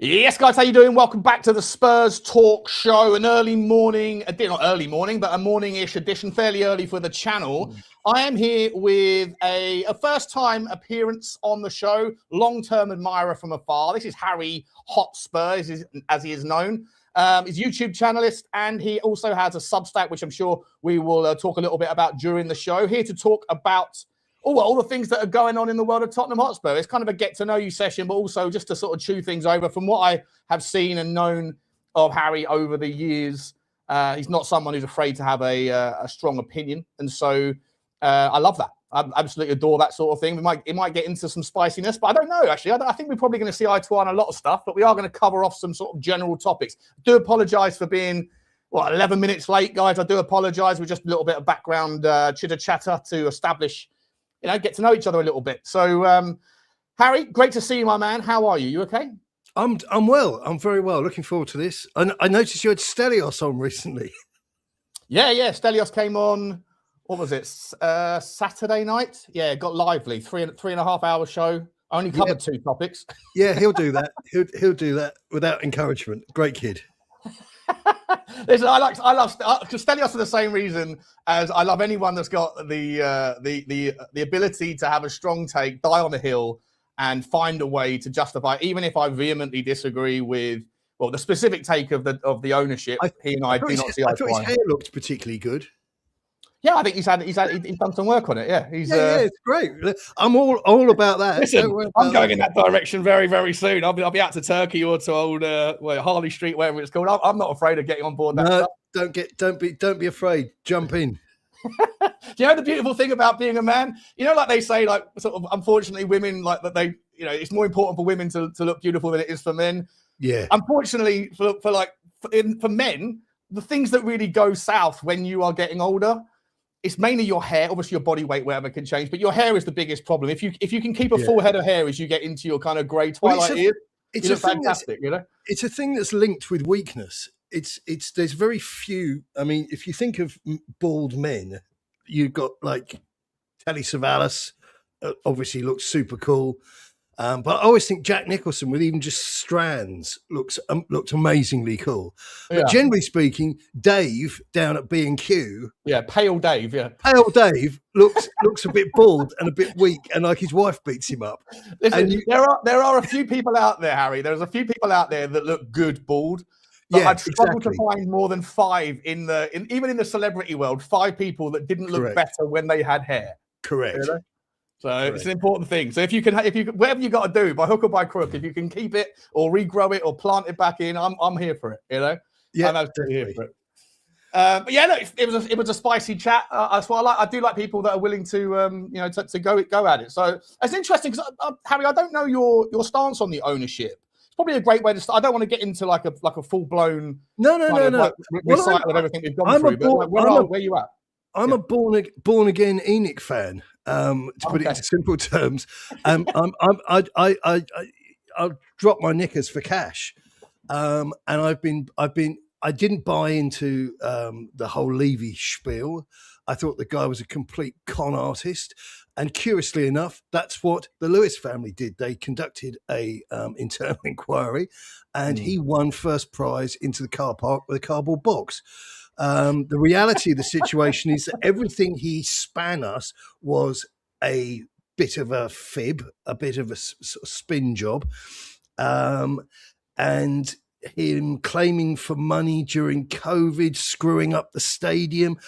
Yes, guys, how you doing? Welcome back to the Spurs Talk Show. An early morning, not early morning, but a morning-ish edition, fairly early for the channel. I am here with a first-time appearance on the show, long-term admirer from afar. This is Harry Hotspur, as he is known. He's a YouTube channelist, and he also has a Substack, which I'm sure we will talk a little bit about during the show. Here to talk about all the things that are going on in the world of Tottenham Hotspur. It's kind of a get-to-know-you session, but also just to sort of chew things over. From what I have seen and known of Harry over the years, he's not someone who's afraid to have a strong opinion. And so I love that. I absolutely adore that sort of thing. It might get into some spiciness, but I don't know, actually. I think we're probably going to see eye to eye on a lot of stuff, but we are going to cover off some sort of general topics. I do apologise for being 11 minutes late, guys. I do apologise. We're just a little bit of background chitter-chatter to establish, get to know each other a little bit. So, Harry, great to see you, my man. How are you? You okay? I'm well. I'm very well. Looking forward to this. I noticed you had Stelios on recently. Yeah. Stelios came on, what was it, Saturday night? Yeah, it got lively. Three and a half hour show. Only covered two topics. Yeah, he'll do that. He'll do that without encouragement. Great kid. Listen, I love Stelios for the same reason as I love anyone that's got the ability to have a strong take, die on the hill, and find a way to justify, even if I vehemently disagree with the specific take of the ownership. He and I do not see eye to eye. I thought his hair looked particularly good. Yeah, I think he's done some work on it. Yeah, it's great. I'm all about that. Listen, I'm going in that direction very, very soon. I'll be out to Turkey or to old Harley Street, wherever it's called. I'm not afraid of getting on board that stuff. Don't be afraid. Jump in. Do you know the beautiful thing about being a man? Like they say, like sort of unfortunately, women like that they, it's more important for women to look beautiful than it is for men. Yeah. Unfortunately, for men, the things that really go south when you are getting older, it's mainly your hair. Obviously, your body weight, whatever, can change, but your hair is the biggest problem. If you can keep a full head of hair as you get into your kind of grey twilight years, you look fantastic. It's a thing that's linked with weakness. There's very few. I mean, if you think of bald men, you've got like Telly Savalas, obviously looks super cool. But I always think Jack Nicholson, with even just strands, looked amazingly cool. But generally speaking, Dave down at B&Q, Pale Dave, looks a bit bald and a bit weak, and like his wife beats him up. Listen, there are a few people out there, Harry. There's a few people out there that look good bald. But I'd struggle to find more than five even in the celebrity world, 5 people that didn't look better when they had hair. Correct. So it's an important thing. So if you can, whatever you got to do, by hook or by crook, if you can keep it or regrow it or plant it back in, I'm here for it. Yeah, I'm absolutely here for it. But yeah, look, it was a spicy chat. That's what I like. I do like people that are willing to to go at it. So it's interesting because Harry, I don't know your stance on the ownership. It's probably a great way to start. I don't want to get into like a full blown recital of everything we've gone through. But where are you at? I'm a born again Enoch fan. To put it into simple terms, I drop my knickers for cash, and I didn't buy into the whole Levy spiel. I thought the guy was a complete con artist, and curiously enough, that's what the Lewis family did. They conducted a internal inquiry, and he won first prize into the car park with a cardboard box. The reality of the situation is that everything he span us was a bit of a fib, a bit of a sort of spin job, and him claiming for money during COVID, screwing up the stadium.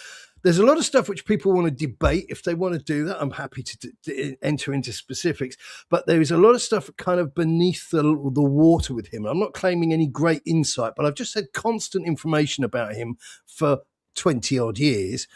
There's a lot of stuff which people want to debate. If they want to do that, I'm happy to enter into specifics. But there is a lot of stuff kind of beneath the water with him. I'm not claiming any great insight, but I've just had constant information about him for 20 odd years.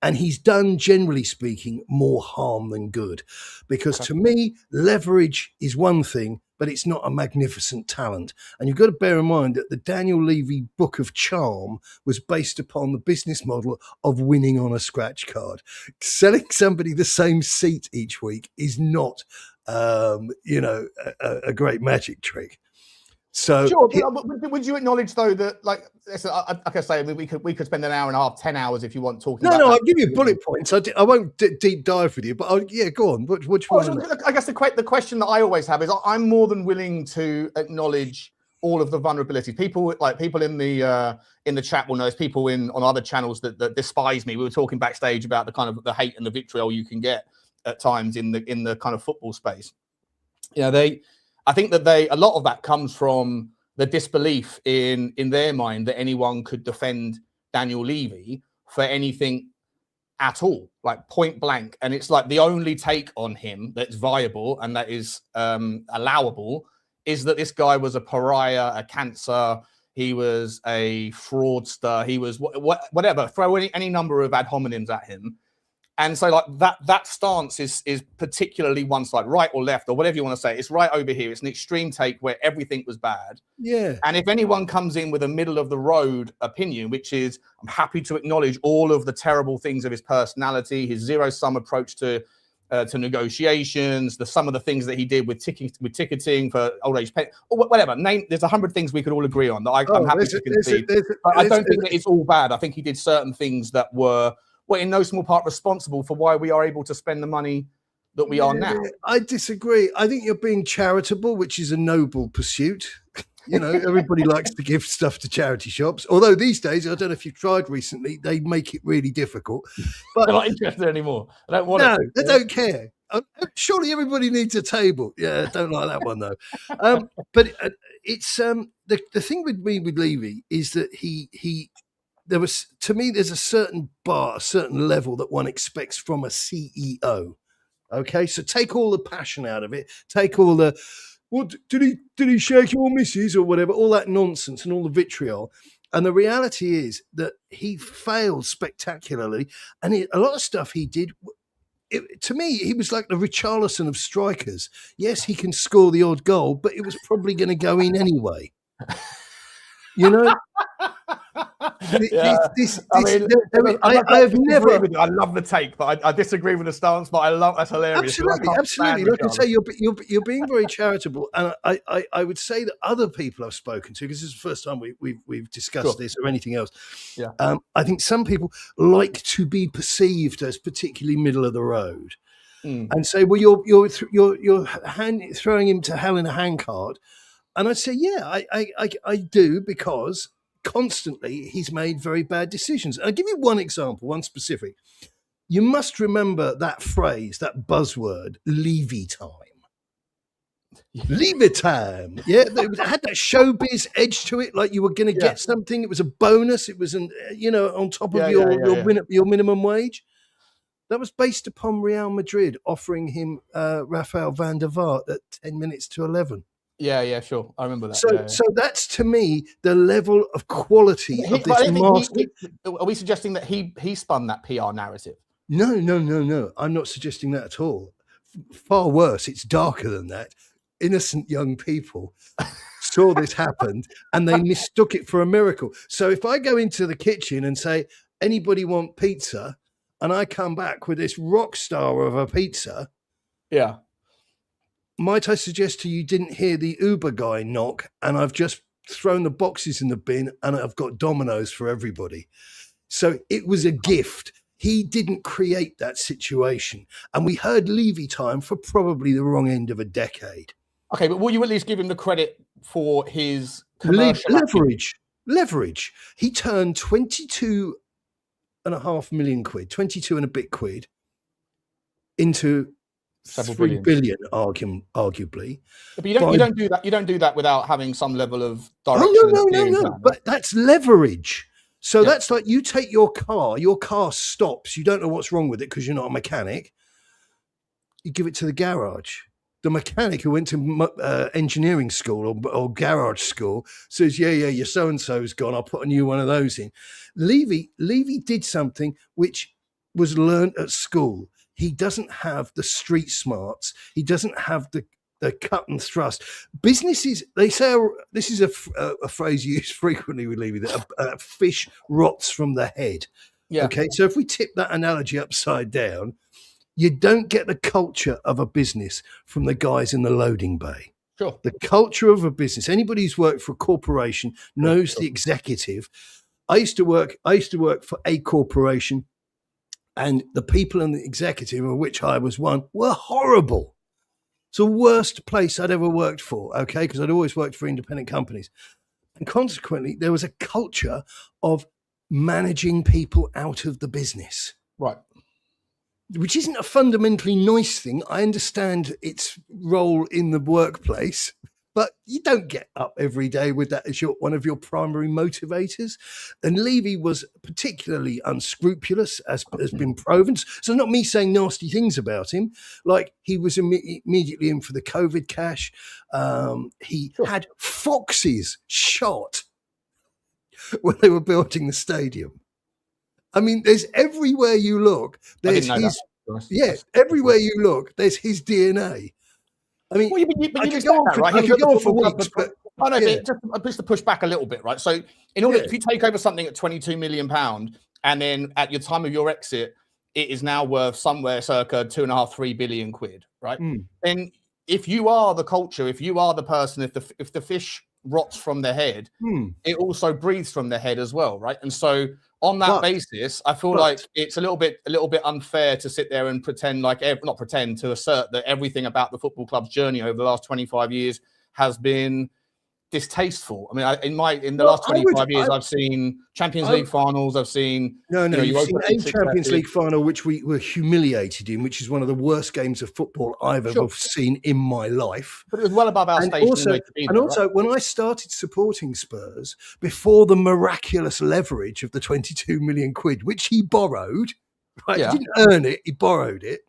And he's done, generally speaking, more harm than good. Because to me, leverage is one thing, but it's not a magnificent talent. And you've got to bear in mind that the Daniel Levy Book of Charm was based upon the business model of winning on a scratch card. Selling somebody the same seat each week is not, a great magic trick. So, sure, would you acknowledge though that, like I say, I mean, we could spend an hour and a half, 10 hours if you want talking. No, I'll give you bullet points. I won't deep dive with you, but go on. Which one? I guess the question that I always have is I'm more than willing to acknowledge all of the vulnerabilities. People in the chat will know. There's people on other channels that despise me. We were talking backstage about the kind of the hate and the vitriol you can get at times in the kind of football space. I think that a lot of that comes from the disbelief in their mind that anyone could defend Daniel Levy for anything at all, like point blank. And it's like the only take on him that's viable and that is allowable is that this guy was a pariah, a cancer. He was a fraudster. He was whatever. Throw any number of ad hominems at him. And so like that stance is particularly one side, right or left or whatever you want to say. It's right over here. It's an extreme take where everything was bad. Yeah. And if anyone comes in with a middle of the road opinion, which is I'm happy to acknowledge all of the terrible things of his personality, his zero-sum approach to negotiations, some of the things that he did with ticketing for old age pay, or whatever. There's 100 things we could all agree on that I'm happy to concede. But I don't think that it's all bad. I think he did certain things that were in no small part responsible for why we are able to spend the money that we are now. I disagree. I think you're being charitable, which is a noble pursuit. Everybody likes to give stuff to charity shops. Although these days, I don't know if you've tried recently, they make it really difficult. But they're not interested anymore. I don't want it. They don't care. Surely everybody needs a table. Yeah, I don't like that one though. But it's the thing with me with Levy is that there's a certain bar, a certain level that one expects from a CEO. Okay, so take all the passion out of it. Take all the, what did he shake your missus or whatever, all that nonsense and all the vitriol. And the reality is that he failed spectacularly, and a lot of stuff he did. To me, he was like the Richalison of strikers. Yes, he can score the odd goal, but it was probably going to go in anyway. I love the take, but I disagree with the stance. But that's hilarious. Absolutely. Like I say, you're being very charitable, and I would say that other people I've spoken to, because this is the first time we've discussed this or anything else. Yeah. I think some people like to be perceived as particularly middle of the road, and say, well, you're throwing him to hell in a handcart. And I'd say, yeah, I do, because constantly he's made very bad decisions. And I'll give you one example, one specific. You must remember that phrase, that buzzword, Levy time. Levy time. Yeah, it had that showbiz edge to it, like you were going to get something. It was a bonus. It was, on top of your minimum wage. That was based upon Real Madrid offering him Rafael van der Vaart at 10 minutes to 11. Yeah, sure. I remember that. So that's, to me, the level of quality of this master. Are we suggesting that he spun that PR narrative? No. I'm not suggesting that at all. Far worse. It's darker than that. Innocent young people saw this happen and they mistook it for a miracle. So if I go into the kitchen and say, anybody want pizza? And I come back with this rock star of a pizza. Yeah. Might I suggest to you didn't hear the Uber guy knock, and I've just thrown the boxes in the bin and I've got Dominoes for everybody. So it was a gift. He didn't create that situation. And we heard Levy time for probably the wrong end of a decade. Okay, but will you at least give him the credit for his commercial leverage? He turned 22.5 million quid, 22 and a bit quid into 3 billion, arguably. But you don't do that. You don't do that without having some level of direction. No. But that's leverage. So that's like you take your car stops. You don't know what's wrong with it because you're not a mechanic. You give it to the garage. The mechanic who went to engineering school or garage school says, yeah, your so-and-so's gone. I'll put a new one of those in. Levy did something which was learned at school. He doesn't have the street smarts. He doesn't have the cut and thrust. Businesses, they say, this is a phrase used frequently with Levy, that a fish rots from the head. Yeah. Okay, so if we tip that analogy upside down, you don't get the culture of a business from the guys in the loading bay. Sure. The culture of a business, anybody who's worked for a corporation knows the executive. I used to work for a corporation, and the people in the executive, of which I was one, were horrible. It's the worst place I'd ever worked for, okay, because I'd always worked for independent companies. And consequently, there was a culture of managing people out of the business. Right. Which isn't a fundamentally nice thing. I understand its role in the workplace, but you don't get up every day with that as one of your primary motivators. And Levy was particularly unscrupulous, as has been proven. So not me saying nasty things about him. Like, he was immediately in for the COVID cash. He had foxes shot when they were building the stadium. I mean, there's everywhere you look, there's his. Everywhere you look, there's his DNA. I mean, well, I could go on for weeks, but just to push back a little bit, right? So, if you take over something at £22 million, and then at your time of your exit, it is now worth somewhere circa 2.5-3 billion quid, right? And if you are the culture, if you are the person, if the fish rots from the head, it also breathes from the head as well, right? And so on that basis, I feel like it's a little bit unfair to sit there and pretend to assert that everything about the football club's journey over the last 25 years has been distasteful. I mean, in the last 25 years, I've seen Champions League finals. I've seen you've seen a Champions League final which we were humiliated in, which is one of the worst games of football I've ever seen in my life. But it was well above our station. Also, when I started supporting Spurs before the miraculous leverage of the 22 million quid, which he borrowed, right? He didn't earn it; he borrowed it.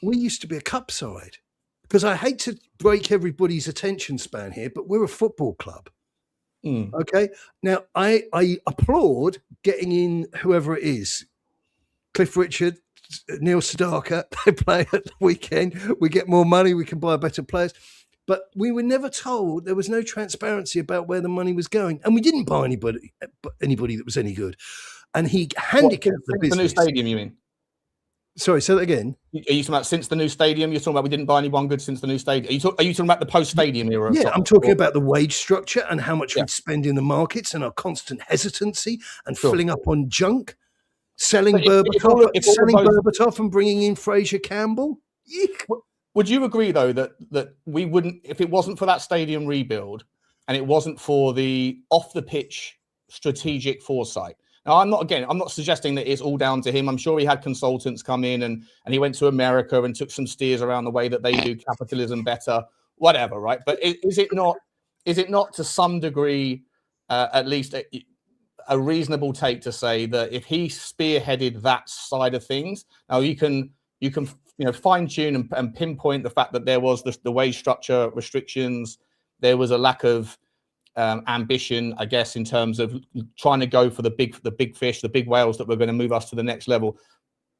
We used to be a cup side. Because I hate to break everybody's attention span here, but we're a football club. Okay? Now, I applaud getting in whoever it is. Cliff Richard, Neil Sedaka, they play at the weekend. We get more money, we can buy better players. But we were never told, there was no transparency about where the money was going. And we didn't buy anybody that was any good. And he handicapped the business. The new stadium, you mean? Sorry, say that again. Are you talking about since the new stadium? You're talking about we didn't buy anyone good since the new stadium. Are you talking about the post-stadium era? Yeah, I'm talking about the wage structure and how much we'd spend in the markets and our constant hesitancy and filling up on junk, selling Berbatov and bringing in Fraser Campbell. Eek. Would you agree, though, that we wouldn't, if it wasn't for that stadium rebuild and it wasn't for the off-the-pitch strategic foresight? Now, I'm not suggesting that it's all down to him. I'm sure he had consultants come in and he went to America and took some steers around the way that they do capitalism better, whatever, right? But is it not to some degree, at least a reasonable take to say that if he spearheaded that side of things, now you can fine tune and pinpoint the fact that there was the wage structure restrictions, there was a lack of ambition, I guess, in terms of trying to go for the big fish, the big whales that were going to move us to the next level.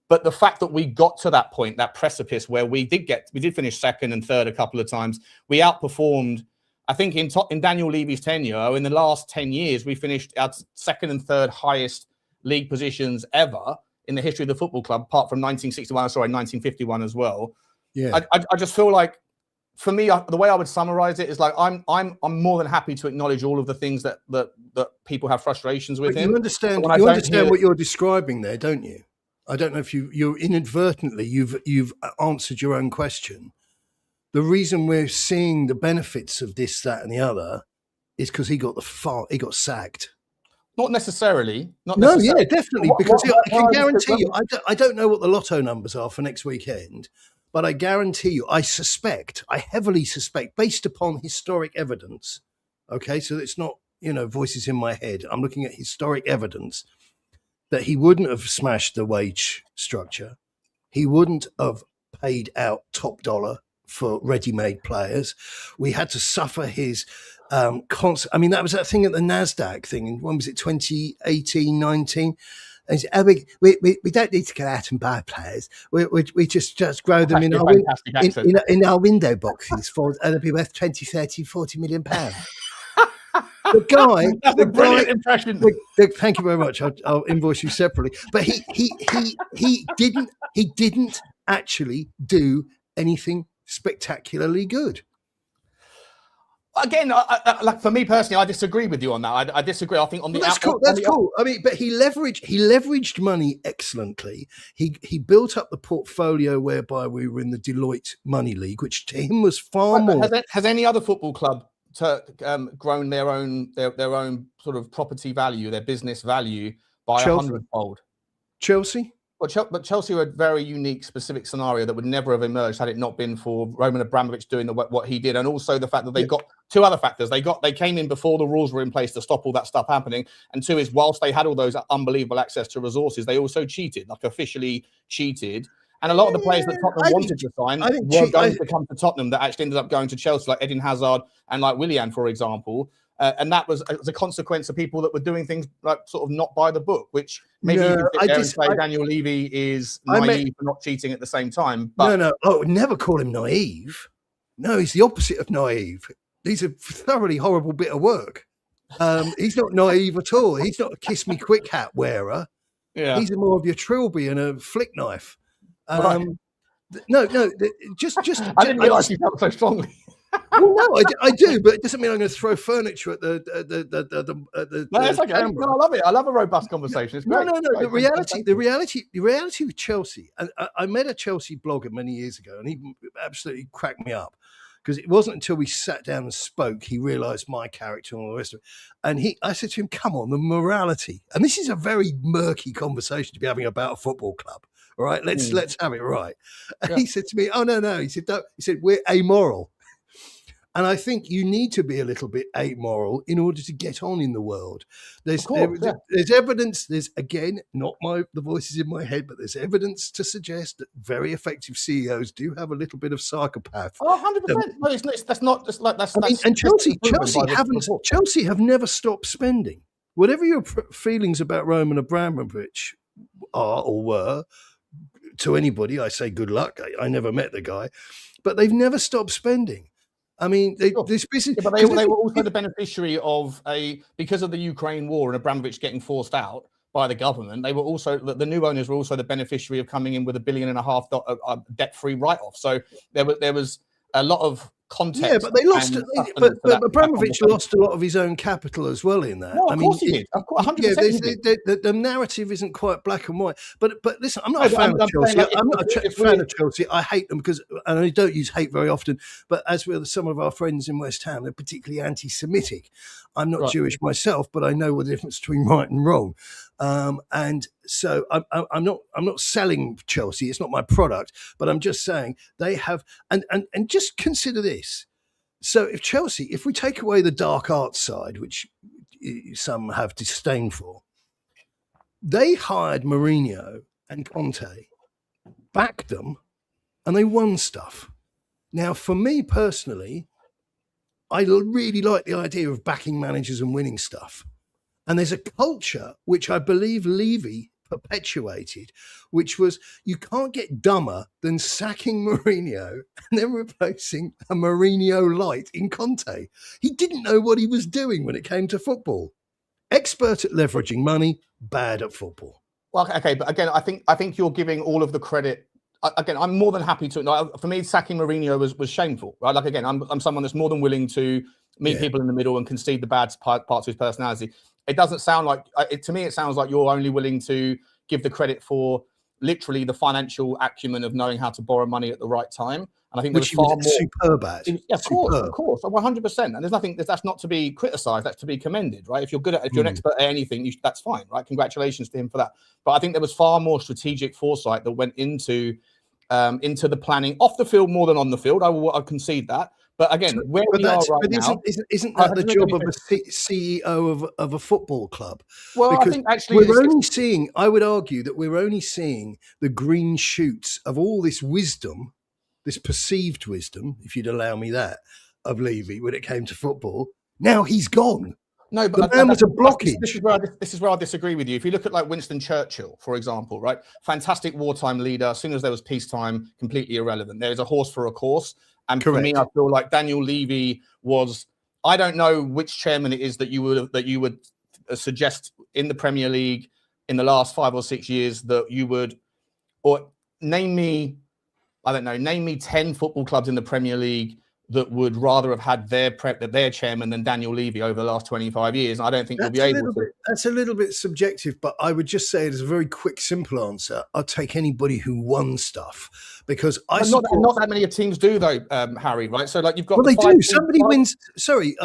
But the fact that we got to that point, that precipice where we did finish second and third a couple of times, we outperformed. I think in Daniel Levy's tenure, in the last 10 years, we finished our second and third highest league positions ever in the history of the football club, apart from 1951 as well. Yeah, I just feel like, for me, the way I would summarize it is like I'm more than happy to acknowledge all of the things that people have frustrations with him. You understand what you're describing there, don't you? I don't know if you're inadvertently you've answered your own question. The reason we're seeing the benefits of this, that, and the other is because he got sacked. Not necessarily. No, yeah, definitely. Because I can guarantee you, I don't know what the lotto numbers are for next weekend. But I guarantee you, I heavily suspect, based upon historic evidence, okay, so it's not, voices in my head. I'm looking at historic evidence that he wouldn't have smashed the wage structure. He wouldn't have paid out top dollar for ready-made players. We had to suffer his that was that thing at the NASDAQ thing. When was it, 2018, 19? And we don't need to go out and buy players. We just grow them in our window boxes and they'll be worth 20, 30, 40 million pounds. Brilliant impression. Thank you very much. I'll invoice you separately. But he didn't actually do anything spectacularly good. Again, like for me personally, I disagree with you on that. I disagree. I think on the that's cool. That's cool. I mean, but he leveraged money excellently. He built up the portfolio whereby we were in the Deloitte Money League, which to him was far more. Has any other football club grown their own sort of property value, their business value by 100-fold? Chelsea. But Chelsea were a very unique, specific scenario that would never have emerged had it not been for Roman Abramovich doing what he did, and also the fact that they got two other factors. They came in before the rules were in place to stop all that stuff happening, and two is whilst they had all those unbelievable access to resources, they also cheated, like officially cheated. And a lot of the players that Tottenham wanted to sign were going to come to Tottenham that actually ended up going to Chelsea, like Eden Hazard and like Willian, for example. And that was as a consequence of people that were doing things like sort of not by the book, which maybe you can sit there and say Daniel Levy is naive for not cheating at the same time. But no, I would never call him naive. No, he's the opposite of naive. He's a thoroughly horrible bit of work. He's not naive at all. He's not a kiss me quick hat wearer. Yeah. He's more of your Trilby and a flick knife. Right. No, just I didn't realise you felt so strongly. Well, no, I do, but it doesn't mean I'm going to throw furniture at the. No, that's okay. No, I love it. I love a robust conversation. It's great. No. The reality with Chelsea, and I met a Chelsea blogger many years ago, and he absolutely cracked me up because it wasn't until we sat down and spoke he realised my character and all the rest of it. And I said to him, "Come on, the morality." And this is a very murky conversation to be having about a football club. All right, let's have it right. And he said to me, "Oh no." He said, "Don't." He said, "We're amoral." And I think you need to be a little bit amoral in order to get on in the world. There's evidence. There's again not the voices in my head, but there's evidence to suggest that very effective CEOs do have a little bit of psychopath. Oh, 100%. No, that's not just like that's. And Chelsea have never stopped spending. Whatever your feelings about Roman Abramovich are or were, to anybody, I say good luck. I never met the guy, but they've never stopped spending. I mean, this business. Yeah, but they were also the beneficiary of because of the Ukraine war and Abramovich getting forced out by the government. They were also the new owners were also the beneficiary of coming in with $1.5 billion debt-free write-off. So there was a lot of context. Yeah, but they lost. But Abramovich lost a lot of his own capital as well in that. No, of course he did. Of course, 100%. The narrative isn't quite black and white. But listen, I'm not a fan of Chelsea. I'm not a fan of Chelsea. I hate them and I don't use hate very often. But as with some of our friends in West Ham, they're particularly anti-Semitic. I'm not Jewish myself, but I know the difference between right and wrong. And so I'm not selling Chelsea. It's not my product, but I'm just saying they have. And just consider this. So if we take away the dark arts side, which some have disdain for, they hired Mourinho and Conte, backed them, and they won stuff. Now, for me personally, I really like the idea of backing managers and winning stuff. And there's a culture which I believe Levy perpetuated, which was you can't get dumber than sacking Mourinho and then replacing a Mourinho light in Conte. He didn't know what he was doing when it came to football. Expert at leveraging money, bad at football. Well, okay, but again, I think you're giving all of the credit. Again, I'm more than happy to. For me, sacking Mourinho was shameful, right? Like again, I'm someone that's more than willing to meet people in the middle and concede the bad parts of his personality. It doesn't sound like to me. It sounds like you're only willing to give the credit for literally the financial acumen of knowing how to borrow money at the right time. And I think which far more superb at. Yeah, of course, 100%. And there's nothing that's not to be criticised. That's to be commended, right? If you're an expert at anything, that's fine, right? Congratulations to him for that. But I think there was far more strategic foresight that went into the planning off the field more than on the field. I concede that. But again, where we are right now, isn't that the job of a CEO of a football club? Well, because I think actually I would argue that we're only seeing the green shoots of all this wisdom, this perceived wisdom, if you'd allow me that, of Levy when it came to football. Now he's gone. No, but the man was a blockage. This is where I disagree with you. If you look at like Winston Churchill, for example, right? Fantastic wartime leader. As soon as there was peacetime, completely irrelevant. There's a horse for a course. And for me, I feel like Daniel Levy was. I don't know which chairman it is that you would suggest in the Premier League in the last 5 or 6 years that you would, or name me. I don't know. Name me 10 football clubs in the Premier League that would rather have had their chairman than Daniel Levy over the last 25 years. And I don't think you'll be able to. That's a little bit subjective, but I would just say it as a very quick, simple answer. I'll take anybody who won stuff, because not that many teams do, though, Harry, right? So, like, you've got... Well, they do. Somebody wins... Sorry,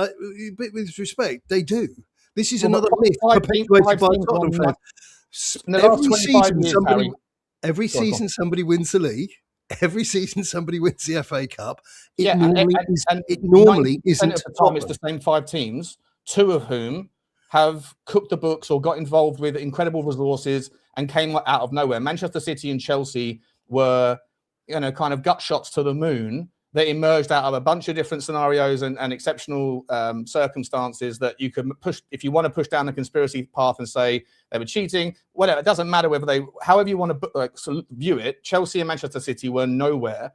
with respect, they do. This is another myth perpetuated by Tottenham fans. Every season, somebody wins the league. Every season, somebody wins the FA Cup. It normally isn't. At the time, it's the same 5 teams, 2 of whom have cooked the books or got involved with incredible resources and came out of nowhere. Manchester City and Chelsea were, kind of gut shots to the moon that emerged out of a bunch of different scenarios and exceptional circumstances that you could push. If you want to push down the conspiracy path and say they were cheating, whatever, it doesn't matter however you want to view it. Chelsea and Manchester City were nowhere.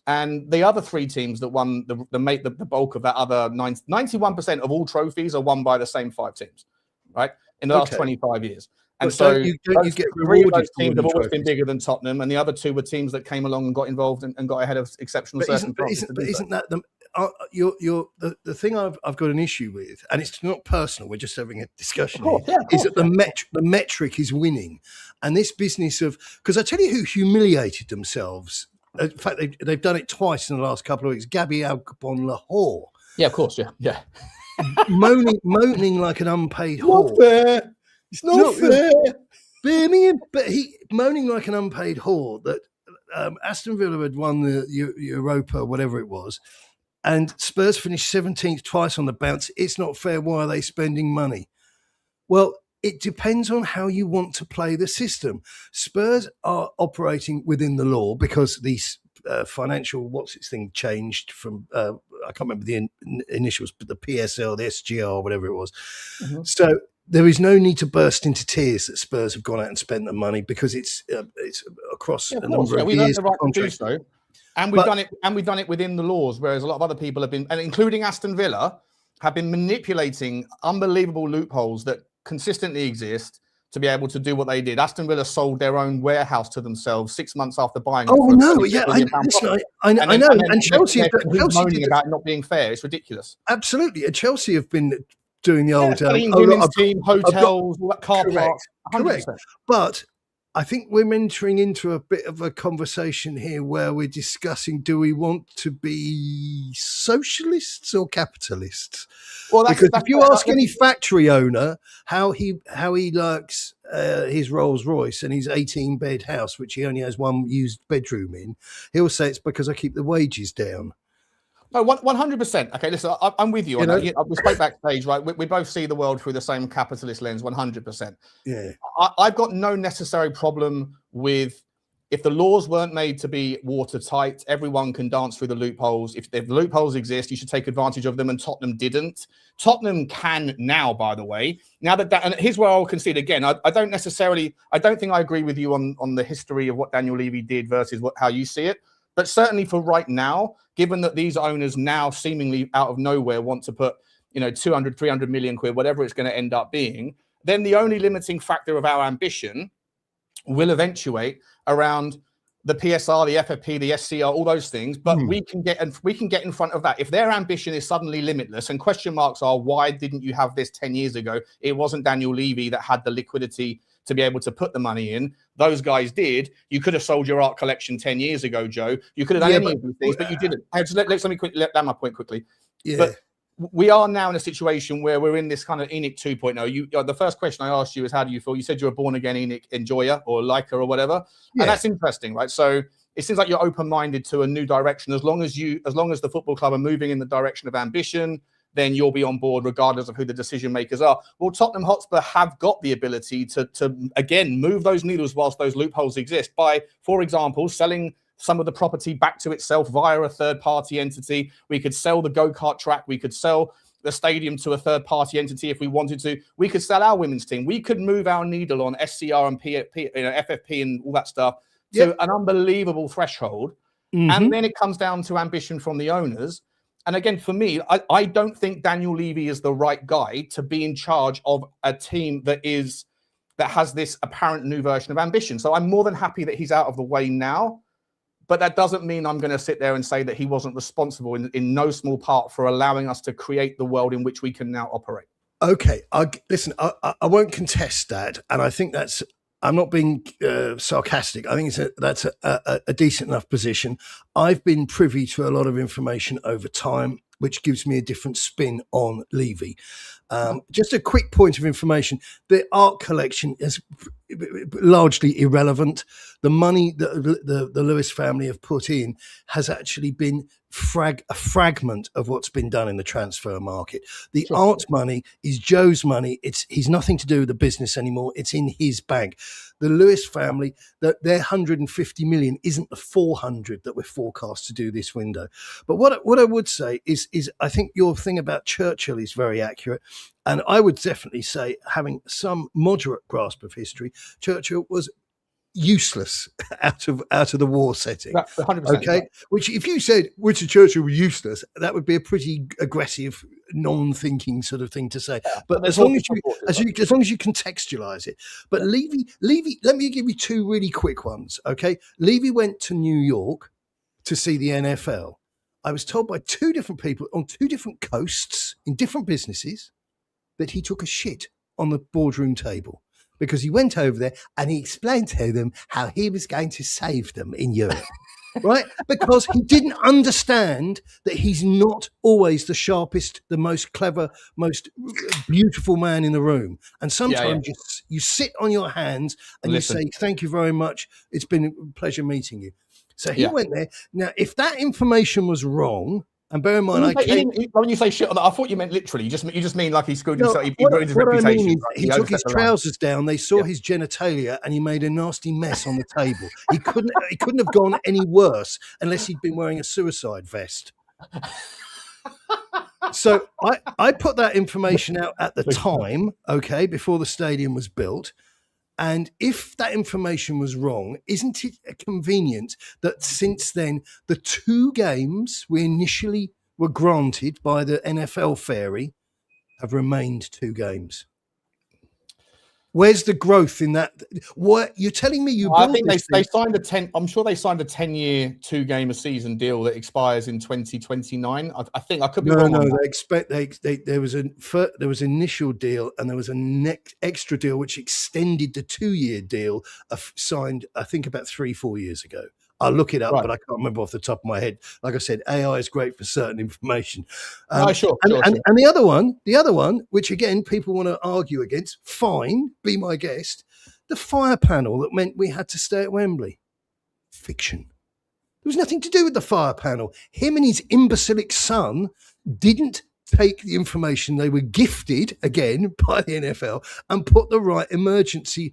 And the other 3 teams that won the bulk of that other 91% of all trophies are won by the same 5 teams, right? In the last 25 years. And but so you get 3 of those teams have always been bigger than Tottenham, and the other 2 were teams that came along and got involved and got ahead of exceptional circumstances. Isn't that the thing I've got an issue with, and it's not personal, we're just having a discussion is that the metric is winning. And this business of, because I tell you who humiliated themselves, in fact, they've done it twice in the last couple of weeks, Gabby Lahore. Yeah, of course, yeah. moaning like an unpaid whore. Not fair. It's not fair. But he moaning like an unpaid whore that Aston Villa had won the Europa, whatever it was, and Spurs finished 17th twice on the bounce. It's not fair. Why are they spending money? Well, it depends on how you want to play the system. Spurs are operating within the law because these financial changed from I can't remember the initials, but the PSL, the SGR, whatever it was. Mm-hmm. So there is no need to burst into tears that Spurs have gone out and spent the money, because it's across a number of years. We've earned the right to do so, and we've done it within the laws. Whereas a lot of other people have been, and including Aston Villa, have been manipulating unbelievable loopholes that consistently exist to be able to do what they did. Aston Villa sold their own warehouse to themselves 6 months after buying it. Oh no, yeah, I know. And Chelsea moaning about not being fair. It's ridiculous. Absolutely, and Chelsea have been doing the old women's team, hotels, car parks. Correct. But I think we're entering into a bit of a conversation here where we're discussing, do we want to be socialists or capitalists? Well, because if you ask any factory owner how he likes his Rolls Royce and his 18-bed house, which he only has one used bedroom in, he'll say it's because I keep the wages down. No, 100%. Okay, listen, I'm with you on that. We spoke backstage, right? We both see the world through the same capitalist lens, 100%. Yeah. I've got no necessary problem with, if the laws weren't made to be watertight, everyone can dance through the loopholes. If the loopholes exist, you should take advantage of them, and Tottenham didn't. Tottenham can now, by the way. Now that and here's where I'll concede again. I don't think I agree with you on the history of what Daniel Levy did versus how you see it. But certainly for right now, given that these owners now seemingly out of nowhere want to put, 200, 300 million quid, whatever it's going to end up being, then the only limiting factor of our ambition will eventuate around the PSR, the FFP, the SCR, all those things. But we can get in front of that. If their ambition is suddenly limitless, and question marks are, why didn't you have this 10 years ago? It wasn't Daniel Levy that had the liquidity to be able to put the money in. Those guys did. You could have sold your art collection 10 years ago, Joe. You could have done any of these things, but you didn't. Let me let down my point quickly. Yeah. But we are now in a situation where we're in this kind of ENIC 2.0. The first question I asked you is, how do you feel? You said you're a born-again ENIC enjoyer or liker or whatever. Yeah. And that's interesting, right? So it seems like you're open-minded to a new direction. As long as the football club are moving in the direction of ambition, then you'll be on board regardless of who the decision makers are. Well, Tottenham Hotspur have got the ability to again, move those needles whilst those loopholes exist by, for example, selling some of the property back to itself via a third-party entity. We could sell the go-kart track. We could sell the stadium to a third-party entity if we wanted to. We could sell our women's team. We could move our needle on SCR and FFP and all that stuff to an unbelievable threshold. Mm-hmm. And then it comes down to ambition from the owners. And again, for me, I don't think Daniel Levy is the right guy to be in charge of a team that has this apparent new version of ambition. So I'm more than happy that he's out of the way now. But that doesn't mean I'm going to sit there and say that he wasn't responsible in no small part for allowing us to create the world in which we can now operate. Okay, listen, I won't contest that, and I think that's. I'm not being sarcastic. I think that's a decent enough position. I've been privy to a lot of information over time, which gives me a different spin on Levy. Just a quick point of information: the art collection is largely irrelevant. The money that the Lewis family have put in has actually been a fragment of what's been done in the transfer market. The art money is Joe's money. He's nothing to do with the business anymore. It's in his bank. The Lewis family, their 150 million isn't the 400 that we're forecast to do this window. But what I would say is I think your thing about Churchill is very accurate. And I would definitely say, having some moderate grasp of history, Churchill was useless out of the war setting. 100%. Okay, right. Which if you said Winston Churchill was useless, that would be a pretty aggressive, non-thinking sort of thing to say. Yeah, but as long as you contextualize it. But Levy, let me give you two really quick ones. Okay, Levy went to New York to see the NFL. I was told by two different people on two different coasts in different businesses that he took a shit on the boardroom table, because he went over there and he explained to them how he was going to save them in Europe, right? Because he didn't understand that he's not always the sharpest, the most clever, most beautiful man in the room. And sometimes you sit on your hands and you say, thank you very much. It's been a pleasure meeting you. So he went there. Now, if that information was wrong, and bear in mind, when you say shit on that, I thought you meant literally. You just mean like he screwed himself. He ruined his reputation. I mean is, he took his trousers down. They saw his genitalia, and he made a nasty mess on the table. He couldn't have gone any worse unless he'd been wearing a suicide vest. So I put that information out at the time, okay, before the stadium was built. And if that information was wrong, isn't it convenient that since then the two games we initially were granted by the NFL fairy have remained two games? Where's the growth in that? What you're telling me? I think they signed I'm sure they signed a 10-year, 2-game a season deal that expires in 2029. I think I could be wrong. No, there was an initial deal and there was a extra deal which extended the 2-year deal signed, I think, about 3-4 years ago. I'll look it up, but I can't remember off the top of my head. Like I said, AI is great for certain information. Sure. And the other one, which again people want to argue against, fine, be my guest. The fire panel that meant we had to stay at Wembley. Fiction. There was nothing to do with the fire panel. Him and his imbecilic son didn't take the information they were gifted again by the NFL and put the right emergency,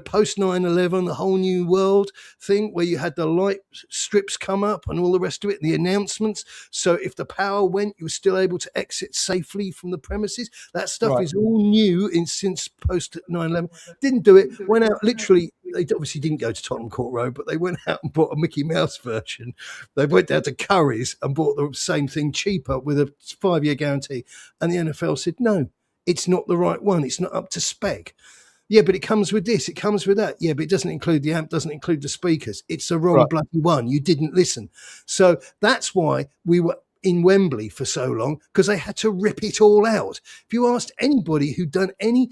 post 9/11, the whole new world thing where you had the light strips come up and all the rest of it, the announcements. So if the power went, you were still able to exit safely from the premises. That stuff is all new since post 9/11. Didn't do it. Went out literally. They obviously didn't go to Tottenham Court Road, but they went out and bought a Mickey Mouse version. They went down to Curry's and bought the same thing cheaper with a 5-year guarantee. And the NFL said, no, it's not the right one. It's not up to spec. Yeah, but it comes with this. It comes with that. Yeah, but it doesn't include the amp, doesn't include the speakers. It's the wrong bloody one. You didn't listen. So that's why we were in Wembley for so long, because they had to rip it all out. If you asked anybody who'd done any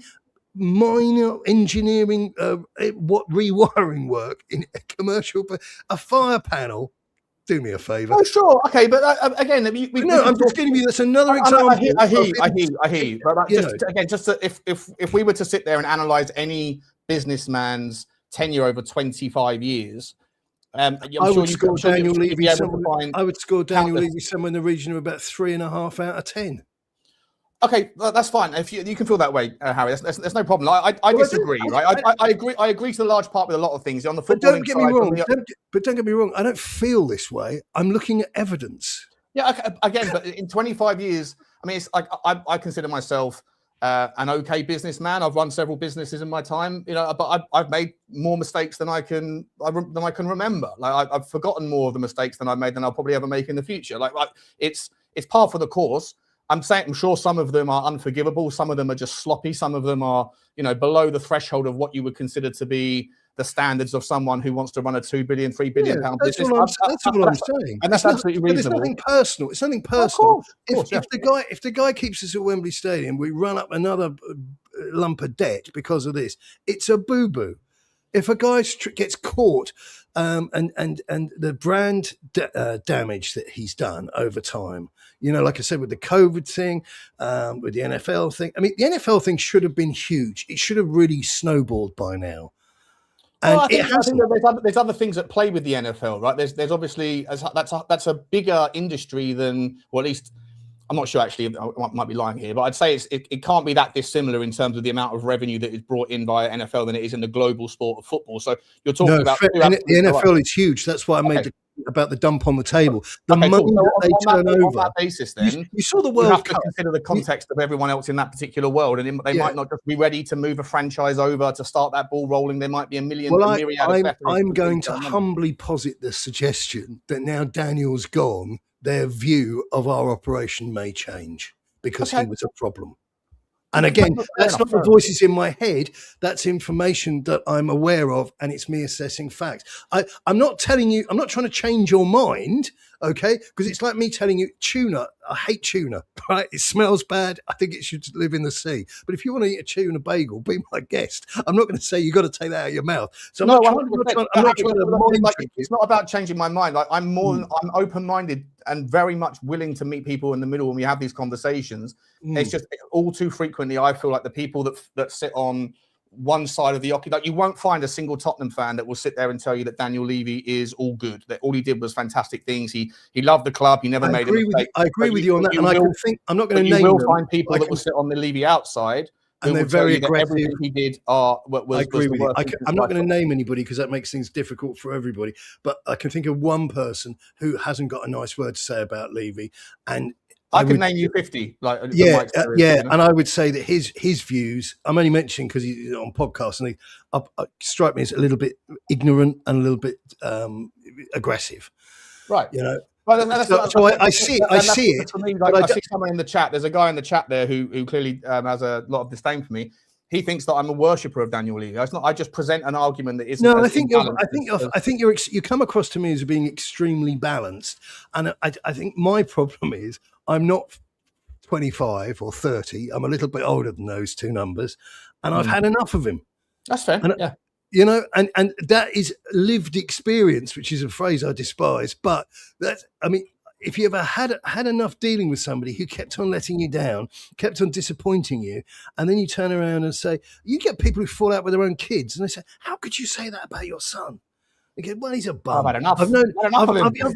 minor engineering, rewiring work in a commercial, a fire panel, do me a favour. Oh, sure, okay, but again, I'm just giving you that's another example. I hear. But if we were to sit there and analyse any businessman's tenure over 25 years, I would score Daniel Levy somewhere in the region of about 3.5 out of 10. Okay, that's fine. If you can feel that way, Harry, that's no problem. I disagree, right? I agree to a large part with a lot of things on the football. But don't get me wrong. I don't feel this way. I'm looking at evidence. Yeah, okay, again, but in 25 years, I mean, it's like I consider myself an okay businessman. I've run several businesses in my time, but I've made more mistakes than I can remember. Like I've forgotten more of the mistakes than I've made than I'll probably ever make in the future. Like it's par for the course. I'm sure some of them are unforgivable. Some of them are just sloppy. Some of them are, below the threshold of what you would consider to be the standards of someone who wants to run a 2 billion, 3 billion pound that's business. That's all I'm saying. And that's absolutely reasonable. There's nothing personal. It's nothing personal. Of course, if the guy keeps us at Wembley Stadium, we run up another lump of debt because of this. It's a boo-boo. If a guy gets caught, and the brand damage that he's done over time, like I said, with the COVID thing, with the NFL thing. I mean, the NFL thing should have been huge. It should have really snowballed by now. And I think there's other things that play with the NFL, right? There's obviously that's a bigger industry than, or at least I'm not sure. Actually, I might be lying here, but I'd say it can't be that dissimilar in terms of the amount of revenue that is brought in via NFL than it is in the global sport of football. So you're talking about the NFL is huge. That's why I made about the dump on the table. The money that they turn over. On that basis, then you saw the World Cup. To consider the context of everyone else in that particular world, and they might not just be ready to move a franchise over to start that ball rolling. There might be a myriad. I'm going to humbly posit the suggestion that now Daniel's gone, their view of our operation may change because he was a problem. And again, that's not the voices in my head. That's information that I'm aware of, and it's me assessing facts. I'm not telling you, I'm not trying to change your mind, okay? Because it's like me telling you, tuna, I hate tuna, right? It smells bad. I think it should live in the sea. But if you want to eat a tuna bagel, be my guest. I'm not going to say you've got to take that out of your mouth. So I'm not trying to it's not about changing my mind. Like I'm open-minded and very much willing to meet people in the middle when we have these conversations. It's just all too frequently I feel like the people that sit on one side of the occupancy, like you won't find a single Tottenham fan that will sit there and tell you that Daniel Levy is all good, that all he did was fantastic things. He loved the club. He never made a mistake. I agree with you on that. And I can think, I'm not going to name them. You will find people that will sit on the Levy outside and they're very aggressive. Everything he did I agree with you. I'm not going to name anybody because that makes things difficult for everybody. But I can think of one person who hasn't got a nice word to say about Levy, and I could name you 50. And I would say that his views, I'm only mentioning because he's on podcasts, and they strike me as a little bit ignorant and a little bit aggressive. Right. So I see it. I see someone in the chat. There's a guy in the chat there who clearly has a lot of disdain for me. He thinks that I'm a worshipper of Daniel Levy. It's not. I just present an argument that isn't. No, I think you come across to me as being extremely balanced, and I think my problem is I'm not 25 or 30. I'm a little bit older than those two numbers, and I've had enough of him. That's fair. And, and that is lived experience, which is a phrase I despise. But if you ever had enough dealing with somebody who kept on letting you down, kept on disappointing you, and then you turn around and say, you get people who fall out with their own kids, and they say, how could you say that about your son? They go, well, he's a bum. I've had enough. I've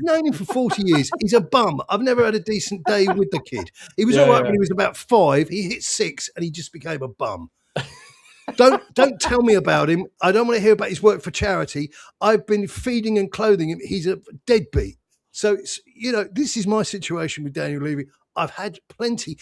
known him for 40 years. He's a bum. I've never had a decent day with the kid. He was all right when he was about 5. He hit 6 and he just became a bum. Don't tell me about him. I don't want to hear about his work for charity. I've been feeding and clothing him. He's a deadbeat. So, this is my situation with Daniel Levy. I've had plenty.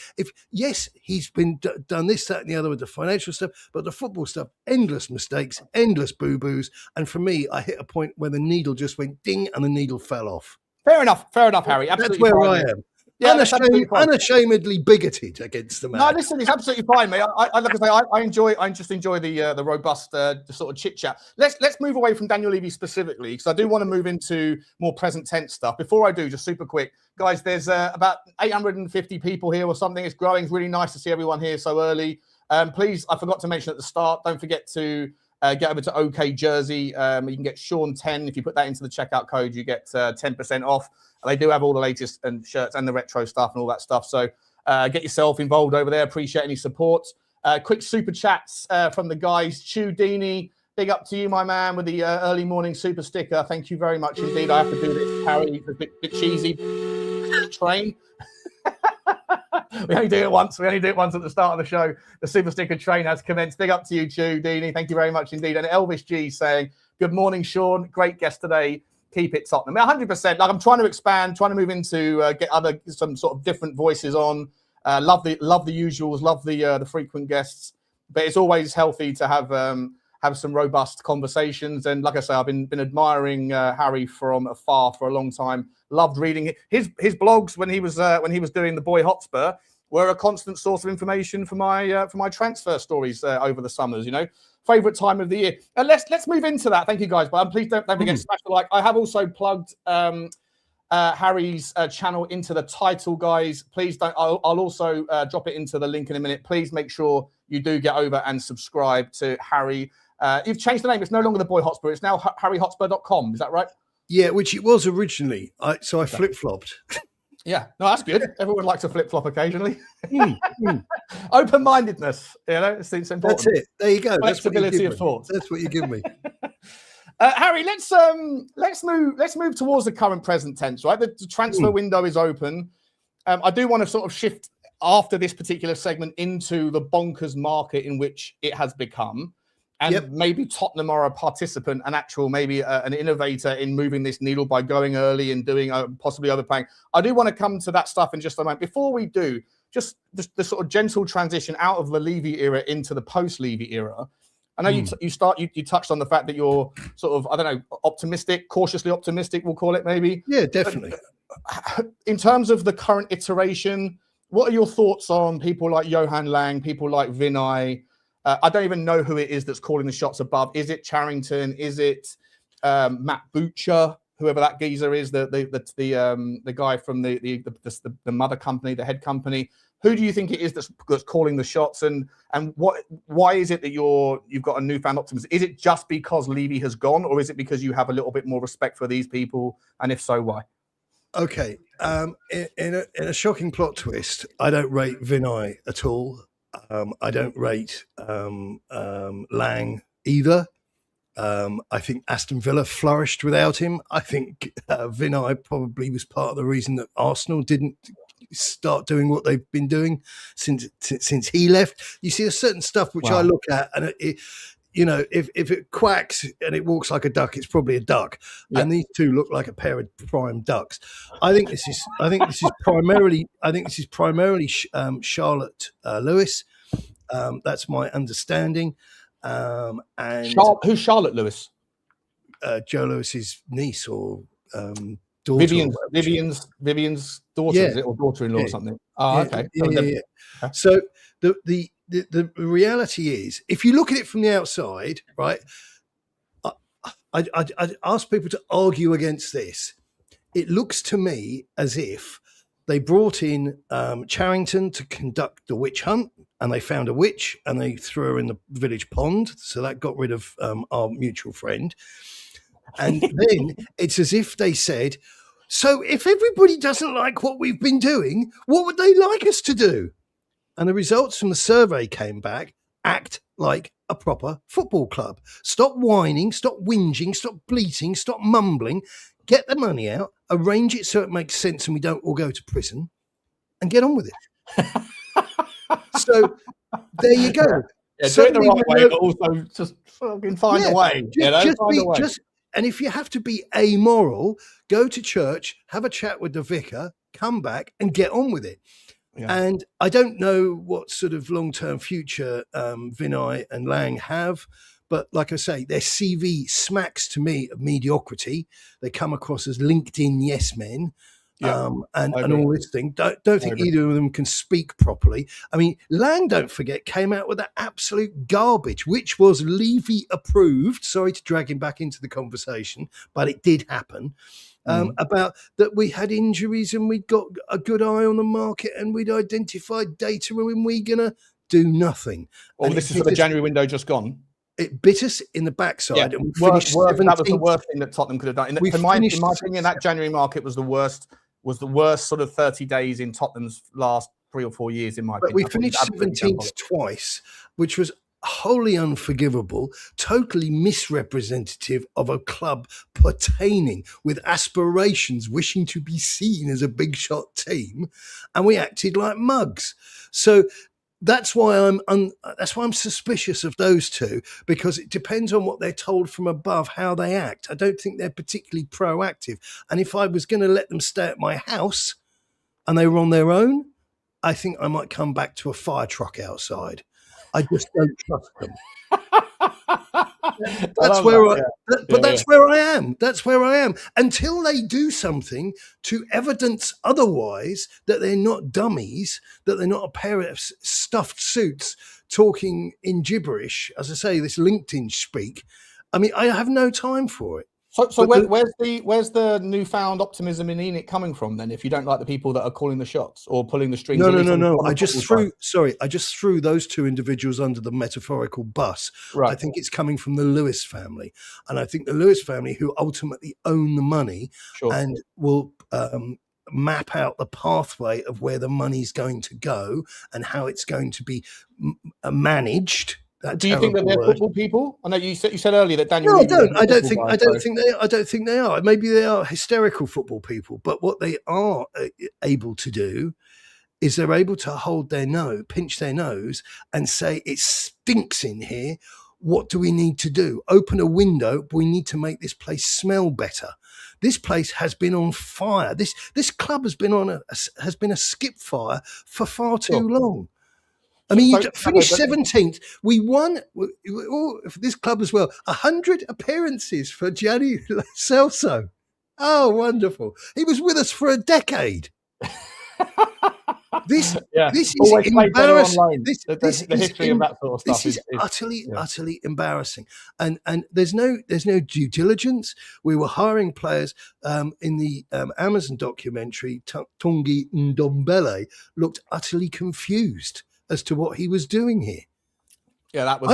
He's been done this, that, and the other with the financial stuff, but the football stuff, endless mistakes, endless boo-boos. And for me, I hit a point where the needle just went ding and the needle fell off. Fair enough, Harry. Absolutely. That's where I am. Yeah, unashamedly bigoted against the man. No, listen, it's absolutely fine, mate. I just enjoy the robust sort of chit chat. Let's move away from Daniel Levy specifically, because I do want to move into more present tense stuff. Before I do, just super quick, guys. There's about 850 people here or something. It's growing. It's really nice to see everyone here so early. Please, I forgot to mention at the start. Don't forget to get over to OK Jersey. You can get Sean 10 if you put that into the checkout code. You get 10% off. They do have all the latest and shirts and the retro stuff and all that stuff. So get yourself involved over there. Appreciate any support. Quick super chats from the guys. Chew Dini, big up to you, my man, with the early morning super sticker. Thank you very much indeed. I have to do this, Harry. It's a bit cheesy. Train. We only do it once. We only do it once at the start of the show. The super sticker train has commenced. Big up to you, Chew Dini. Thank you very much indeed. And Elvis G saying, good morning, Sean. Great guest today. Keep it Tottenham. 100%. Like I'm trying to expand, trying to move into get some sort of different voices on. Love the usuals, love the frequent guests. But it's always healthy to have some robust conversations. And like I say, I've been admiring Harry from afar for a long time. Loved reading his blogs when he was doing the Boy Hotspur. were a constant source of information for my transfer stories over the summers. Favorite time of the year. Let's move into that. Thank you, guys. But please don't forget to smash the like. I have also plugged Harry's channel into the title, guys. Please don't. I'll also drop it into the link in a minute. Please make sure you do get over and subscribe to Harry. You've changed the name. It's no longer the Boy Hotspur. It's now harryhotspur.com. Is that right? Yeah, which it was originally. So I flip-flopped. Yeah, no, that's good. Everyone likes to flip-flop occasionally. Open-mindedness, it's important. That's it. There you go. Flexibility of thought. That's what you give me. Harry, let's move towards the current present tense, right? The transfer window is open. I do want to sort of shift after this particular segment into the bonkers market in which it has become. And maybe Tottenham are a participant, maybe an innovator in moving this needle by going early and doing possibly overpaying. I do want to come to that stuff in just a moment. Before we do, just the sort of gentle transition out of the Levy era into the post-Levy era. I know you touched on the fact that you're sort of, I don't know, optimistic, cautiously optimistic, we'll call it maybe. Yeah, definitely. In terms of the current iteration, what are your thoughts on people like Johan Lang, people like Vinay? I don't even know who it is that's calling the shots above. Is it Charrington? Is it Matt Butcher? Whoever that geezer is, the guy from the mother company, the head company. Who do you think it is that's calling the shots? And why is it that you've got a newfound optimism? Is it just because Levy has gone, or is it because you have a little bit more respect for these people? And if so, why? Okay, in a shocking plot twist, I don't rate Vinay at all. I don't rate Lang either. I think Aston Villa flourished without him. I think Vinay probably was part of the reason that Arsenal didn't start doing what they've been doing since he left. You see, there's certain stuff which I look at, and if it quacks and it walks like a duck, it's probably a duck. Yeah. And these two look like a pair of prime ducks. I think this is primarily Charlotte Lewis. That's my understanding. And who's Charlotte Lewis? Joe Lewis's niece or daughter. Vivian's daughter, is it, or daughter-in-law or something? Oh, okay. Yeah. So the reality is, if you look at it from the outside, right, I'd ask people to argue against this. It looks to me as if they brought in Charrington to conduct the witch hunt, and they found a witch and they threw her in the village pond. So that got rid of our mutual friend. And then it's as if they said, so if everybody doesn't like what we've been doing, what would they like us to do? And the results from the survey came back, act like a proper football club. Stop whining, stop whinging, stop bleating, stop mumbling, get the money out, arrange it so it makes sense and we don't all go to prison, and get on with it. So there you go. Yeah, do it the right way, but also just fucking find a way. And if you have to be amoral, go to church, have a chat with the vicar, come back and get on with it. Yeah. And I don't know what sort of long-term future Vinay and Lang have, but like I say, their CV smacks to me of mediocrity. They come across as LinkedIn yes men. And all this thing. Don't think either of them can speak properly. I mean, Lang, don't forget, came out with that absolute garbage, which was Levy approved. Sorry to drag him back into the conversation, but it did happen. About that we had injuries and we'd got a good eye on the market and we'd identified data and we're going to do nothing. Well, and this is for the January window just gone. It bit us in the backside. And we finished that was the worst thing that Tottenham could have done. In my opinion, that January market was the worst sort of 30 days in Tottenham's last 3 or 4 years, in my opinion. But we finished 17th twice, which was wholly unforgivable, totally misrepresentative of a club pertaining with aspirations, wishing to be seen as a big shot team, and we acted like mugs. So that's why I'm suspicious of those two, because it depends on what they're told from above, how they act. I don't think they're particularly proactive. And if I was going to let them stay at my house and they were on their own, I think I might come back to a fire truck outside. I just don't trust them. That's where that's where I am. That's where I am. Until they do something to evidence otherwise, that they're not dummies, that they're not a pair of stuffed suits talking in gibberish, as I say, this LinkedIn speak. I mean, I have no time for it. So where's the newfound optimism in Enid coming from then? If you don't like the people that are calling the shots or pulling the strings? No. I just threw those two individuals under the metaphorical bus. Right. I think it's coming from the Lewis family, and I think the Lewis family, who ultimately own the money and will map out the pathway of where the money's going to go and how it's going to be managed. Do you think that they're football people? I know you said earlier that Daniel. No, I don't think they are. Maybe they are hysterical football people, but what they are able to do is they're able to hold their nose, pinch their nose, and say it stinks in here. What do we need to do? Open a window. We need to make this place smell better. This place has been on fire. This club has been a skip fire for far too long. I mean, you finished 17th. We won for this club as well. 100 appearances for Gianni Celso. Oh, wonderful! He was with us for a decade. This is embarrassing. The history of that sort of stuff is utterly embarrassing. And there's no due diligence. We were hiring players in the Amazon documentary. Tanguy Ndombele looked utterly confused as to what he was doing here. Yeah, that was.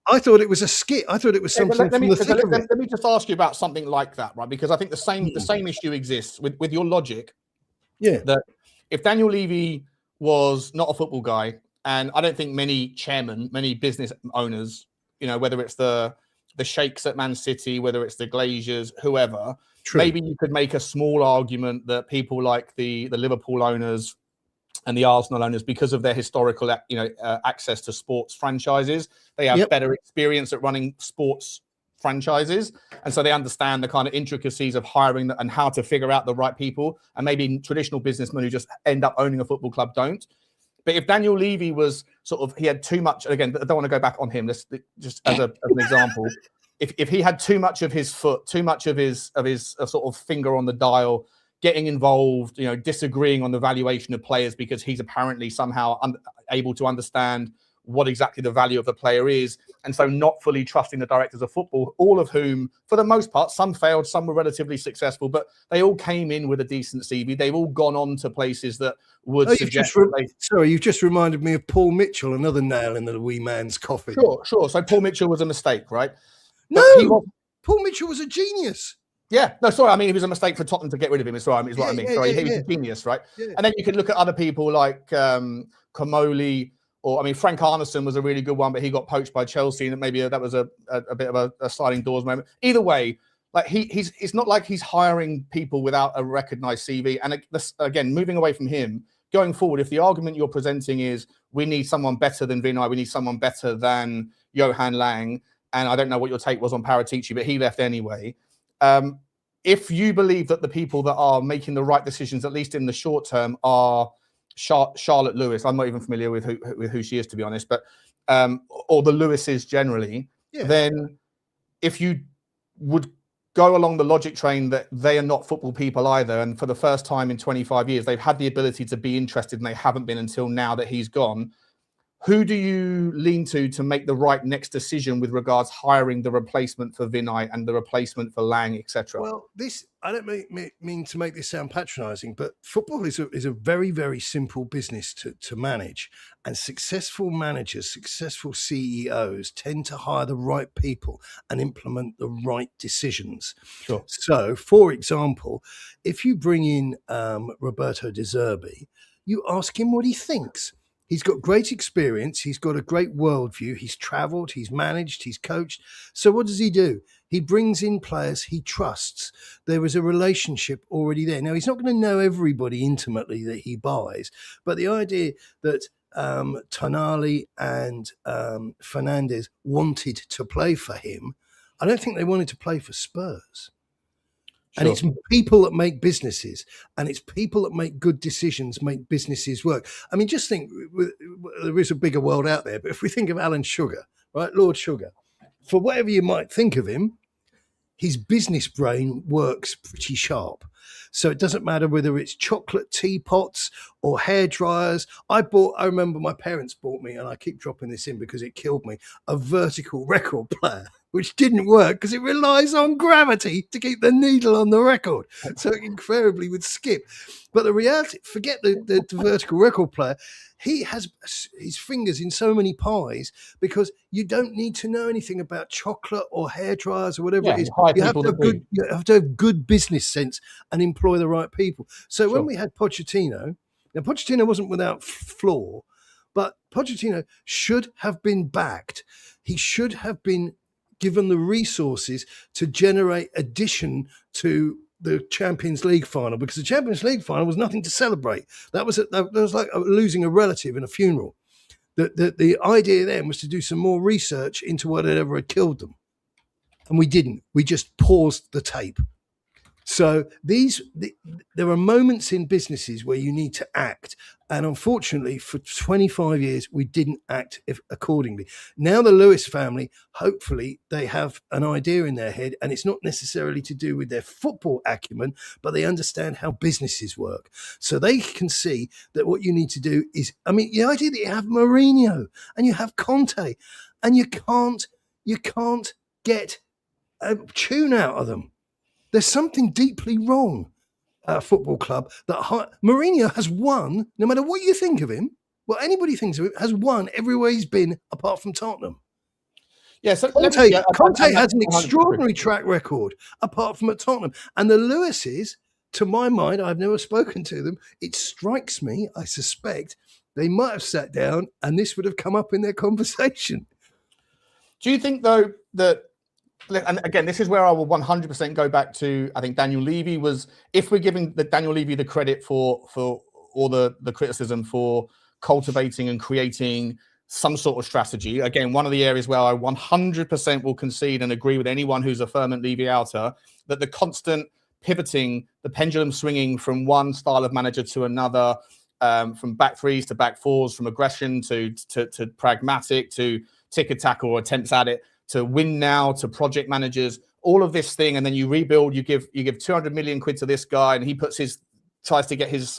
I thought it was a skit. I thought it was something from the thick of it. Let me just ask you about something like that, right? Because I think the same issue exists with your logic. Yeah. That if Daniel Levy was not a football guy, and I don't think many chairmen, many business owners, whether it's the sheikhs at Man City, whether it's the Glaziers, whoever, maybe you could make a small argument that people like the Liverpool owners and the Arsenal owners, because of their historical, access to sports franchises, they have better experience at running sports franchises, and so they understand the kind of intricacies of hiring and how to figure out the right people. And maybe traditional businessmen who just end up owning a football club don't. But if Daniel Levy was he had too much. Again, I don't want to go back on him. Just as an example, if he had too much of his foot, too much of his sort of finger on the dial, getting involved, disagreeing on the valuation of players because he's apparently somehow able to understand what exactly the value of the player is, and so not fully trusting the directors of football, all of whom, for the most part, some failed, some were relatively successful, but they all came in with a decent CV. They've all gone on to places that would suggest... You've just reminded me of Paul Mitchell, another nail in the wee man's coffin. Sure. So Paul Mitchell was a mistake, right? No, Paul Mitchell was a genius. Yeah, no, sorry. I mean, it was a mistake for Tottenham to get rid of him. Is what I mean. He was a genius, right? Yeah. And then you could look at other people like Comoli, or Frank Arneson was a really good one, but he got poached by Chelsea, and maybe that was a bit of a sliding doors moment. Either way, like it's not like he's hiring people without a recognised CV. And again, moving away from him, going forward, if the argument you're presenting is we need someone better than Vinay, we need someone better than Johan Lang, and I don't know what your take was on Paratici, but he left anyway. If you believe that the people that are making the right decisions, at least in the short term, are Charlotte Lewis, I'm not even familiar with who she is, to be honest, but or the Lewises generally, then if you would go along the logic train that they are not football people either, and for the first time in 25 years, they've had the ability to be interested and they haven't been until now that he's gone, who do you lean to make the right next decision with regards hiring the replacement for Vinay and the replacement for Lang, etc.? Well, I don't mean to make this sound patronising, but football is a very, very simple business to manage. And successful managers, successful CEOs tend to hire the right people and implement the right decisions. Sure. So, for example, if you bring in Roberto De Zerbi, you ask him what he thinks. He's got great experience. He's got a great worldview. He's travelled, he's managed, he's coached. So what does he do? He brings in players he trusts. There is a relationship already there. Now, he's not going to know everybody intimately that he buys, but the idea that Tonali and Fernandes wanted to play for him, I don't think they wanted to play for Spurs. Sure. And it's people that make businesses, and it's people that make good decisions, make businesses work. I mean, just think, there is a bigger world out there, but if we think of Alan Sugar, right, Lord Sugar, for whatever you might think of him, his business brain works pretty sharp. So it doesn't matter whether it's chocolate teapots or hair dryers. I remember my parents bought me, and I keep dropping this in because it killed me, a vertical record player, which didn't work because it relies on gravity to keep the needle on the record. So it invariably would skip. But the reality, forget the vertical record player, he has his fingers in so many pies because you don't need to know anything about chocolate or hair dryers or whatever it is. You have to have good business sense and employ the right people. So when we had Pochettino, now Pochettino wasn't without flaw, but Pochettino should have been backed. He should have been given the resources to generate addition to the Champions League final, because the Champions League final was nothing to celebrate. That was like losing a relative in a funeral. The idea then was to do some more research into whatever had killed them. And we didn't. We just paused the tape. So there are moments in businesses where you need to act. And unfortunately, for 25 years, we didn't act accordingly. Now the Lewis family, hopefully, they have an idea in their head, and it's not necessarily to do with their football acumen, but they understand how businesses work. So they can see that what you need to do is, the idea that you have Mourinho and you have Conte, and you can't get a tune out of them. There's something deeply wrong at a football club that Mourinho has won, no matter what you think of him, what anybody thinks of him, has won everywhere he's been apart from Tottenham. Yeah, so Conte has an extraordinary track record apart from at Tottenham. And the Lewises, to my mind, I've never spoken to them. It strikes me, I suspect, they might have sat down and this would have come up in their conversation. Do you think, though, that, and again, this is where I will 100% go back to, I think Daniel Levy was, if we're giving Daniel Levy the credit for all the criticism for cultivating and creating some sort of strategy. Again, one of the areas where I 100% will concede and agree with anyone who's a fervent Levy outer, that the constant pivoting, the pendulum swinging from one style of manager to another, from back threes to back fours, from aggression to pragmatic, to tick-attack or attempts at it, to win now, to project managers, all of this thing, and then you rebuild. You give 200 million quid to this guy, and he tries to get his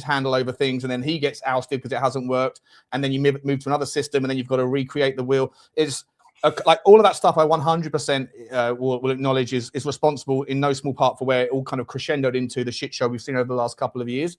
handle over things, and then he gets ousted because it hasn't worked, and then you move to another system, and then you've got to recreate the wheel. It's like all of that stuff. I 100% will acknowledge is responsible in no small part for where it all kind of crescendoed into the shit show we've seen over the last couple of years.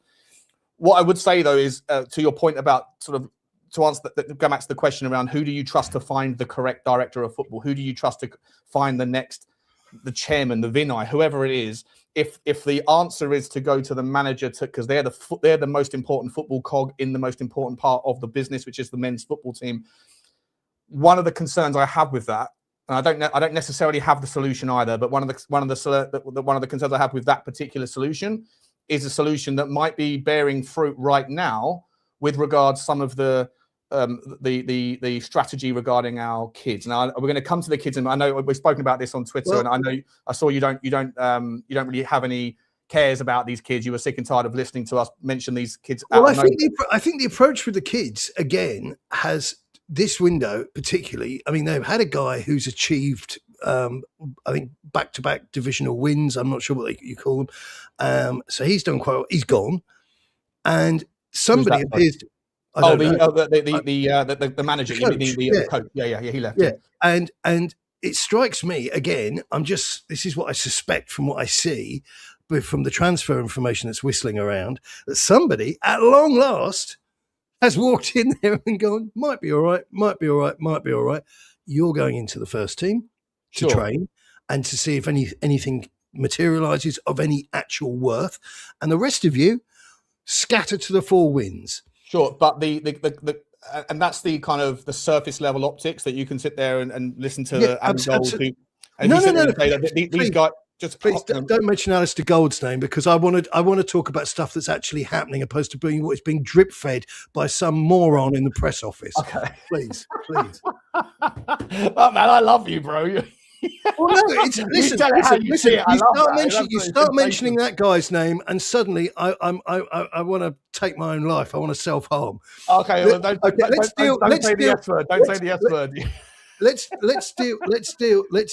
What I would say though is to your point about sort of, to answer go back to the question around who do you trust to find the correct director of football? Who do you trust to find the chairman, the Vinay, whoever it is? If the answer is to go to the manager, because they're the most important football cog in the most important part of the business, which is the men's football team. One of the concerns I have with that, and I don't necessarily have the solution either, but one of the concerns I have with that particular solution is a solution that might be bearing fruit right now with regards some of the strategy regarding our kids. Now we're going to come to the kids, and I know we've spoken about this on Twitter, and I know I saw you don't really have any cares about these kids. You were sick and tired of listening to us mention these kids. Well, I think the approach with the kids again has this window particularly. I mean, they've had a guy who's achieved, I think, back-to-back divisional wins. I'm not sure what you call them. So he's done quite well. He's gone, and somebody appears to. The manager, the coach. Yeah, he left. Yeah, and it strikes me again. This is what I suspect from what I see, but from the transfer information that's whistling around, that somebody at long last has walked in there and gone, might be all right. You're going into the first team to train and to see if anything materialises of any actual worth, and the rest of you scatter to the four winds. Sure, but and that's the kind of the surface level optics that you can sit there and listen to the Gold. These guys. Just please don't mention Alistair Gold's name, because I want to talk about stuff that's actually happening, opposed to being what is being drip fed by some moron in the press office. Okay, please. Oh man, I love you, bro. Well, no, listen. You start mentioning that guy's name, and suddenly I want to take my own life. I want to self-harm. Okay, well, don't say the S word. Don't say the S word. let's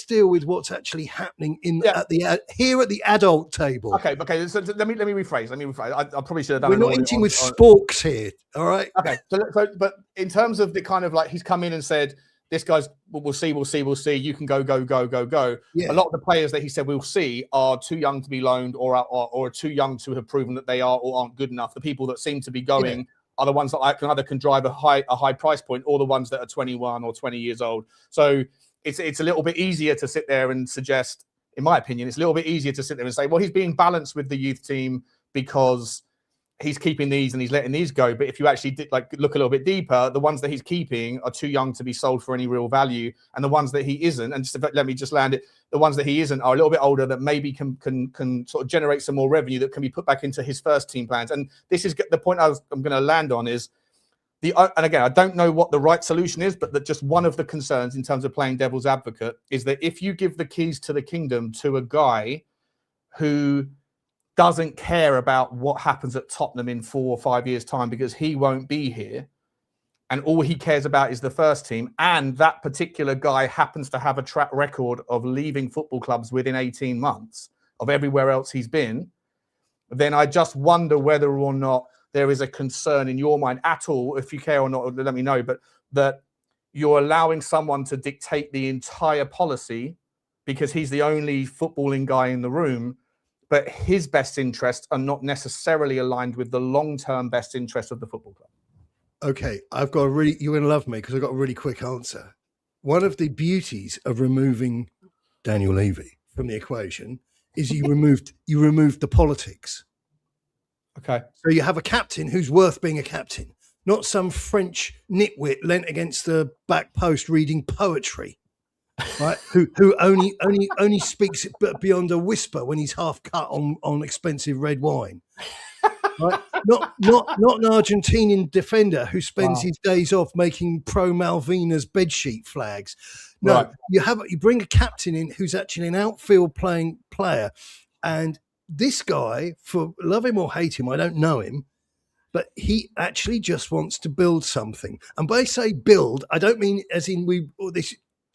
deal with what's actually happening at the adult table. Okay. So let me rephrase. I probably should have done. We're not eating with sporks here. All right. Okay. So, but in terms of the kind of like he's come in and said, this guy's, we'll see. You can go. Yeah. A lot of the players that he said we'll see are too young to be loaned or too young to have proven that they are or aren't good enough. The people that seem to be going are the ones that either can drive a high price point or the ones that are 21 or 20 years old. So it's a little bit easier to sit there and suggest, in my opinion, it's a little bit easier to sit there and say, well, he's being balanced with the youth team because he's keeping these and he's letting these go. But if you actually look a little bit deeper, the ones that he's keeping are too young to be sold for any real value. And the ones that he isn't, and let me just land it, the ones that he isn't are a little bit older that maybe can sort of generate some more revenue that can be put back into his first team plans. And this is the point I'm going to land on is and again, I don't know what the right solution is, but that just one of the concerns in terms of playing devil's advocate is that if you give the keys to the kingdom to a guy who doesn't care about what happens at Tottenham in 4 or 5 years' time because he won't be here, and all he cares about is the first team, and that particular guy happens to have a track record of leaving football clubs within 18 months of everywhere else he's been, then I just wonder whether or not there is a concern in your mind at all, if you care or not, let me know, but that you're allowing someone to dictate the entire policy because he's the only footballing guy in the room, but his best interests are not necessarily aligned with the long-term best interests of the football club. Okay, you're going to love me because I've got a really quick answer. One of the beauties of removing Daniel Levy from the equation is you removed the politics. Okay. So you have a captain who's worth being a captain, not some French nitwit leant against the back post reading poetry. Right, who only speaks beyond a whisper when he's half cut on expensive red wine. Right, not an Argentinian defender who spends his days off making pro Malvinas bedsheet flags. No, you bring a captain in who's actually an outfield playing player, and this guy, for love him or hate him, I don't know him, but he actually just wants to build something. And by say build, I don't mean as in this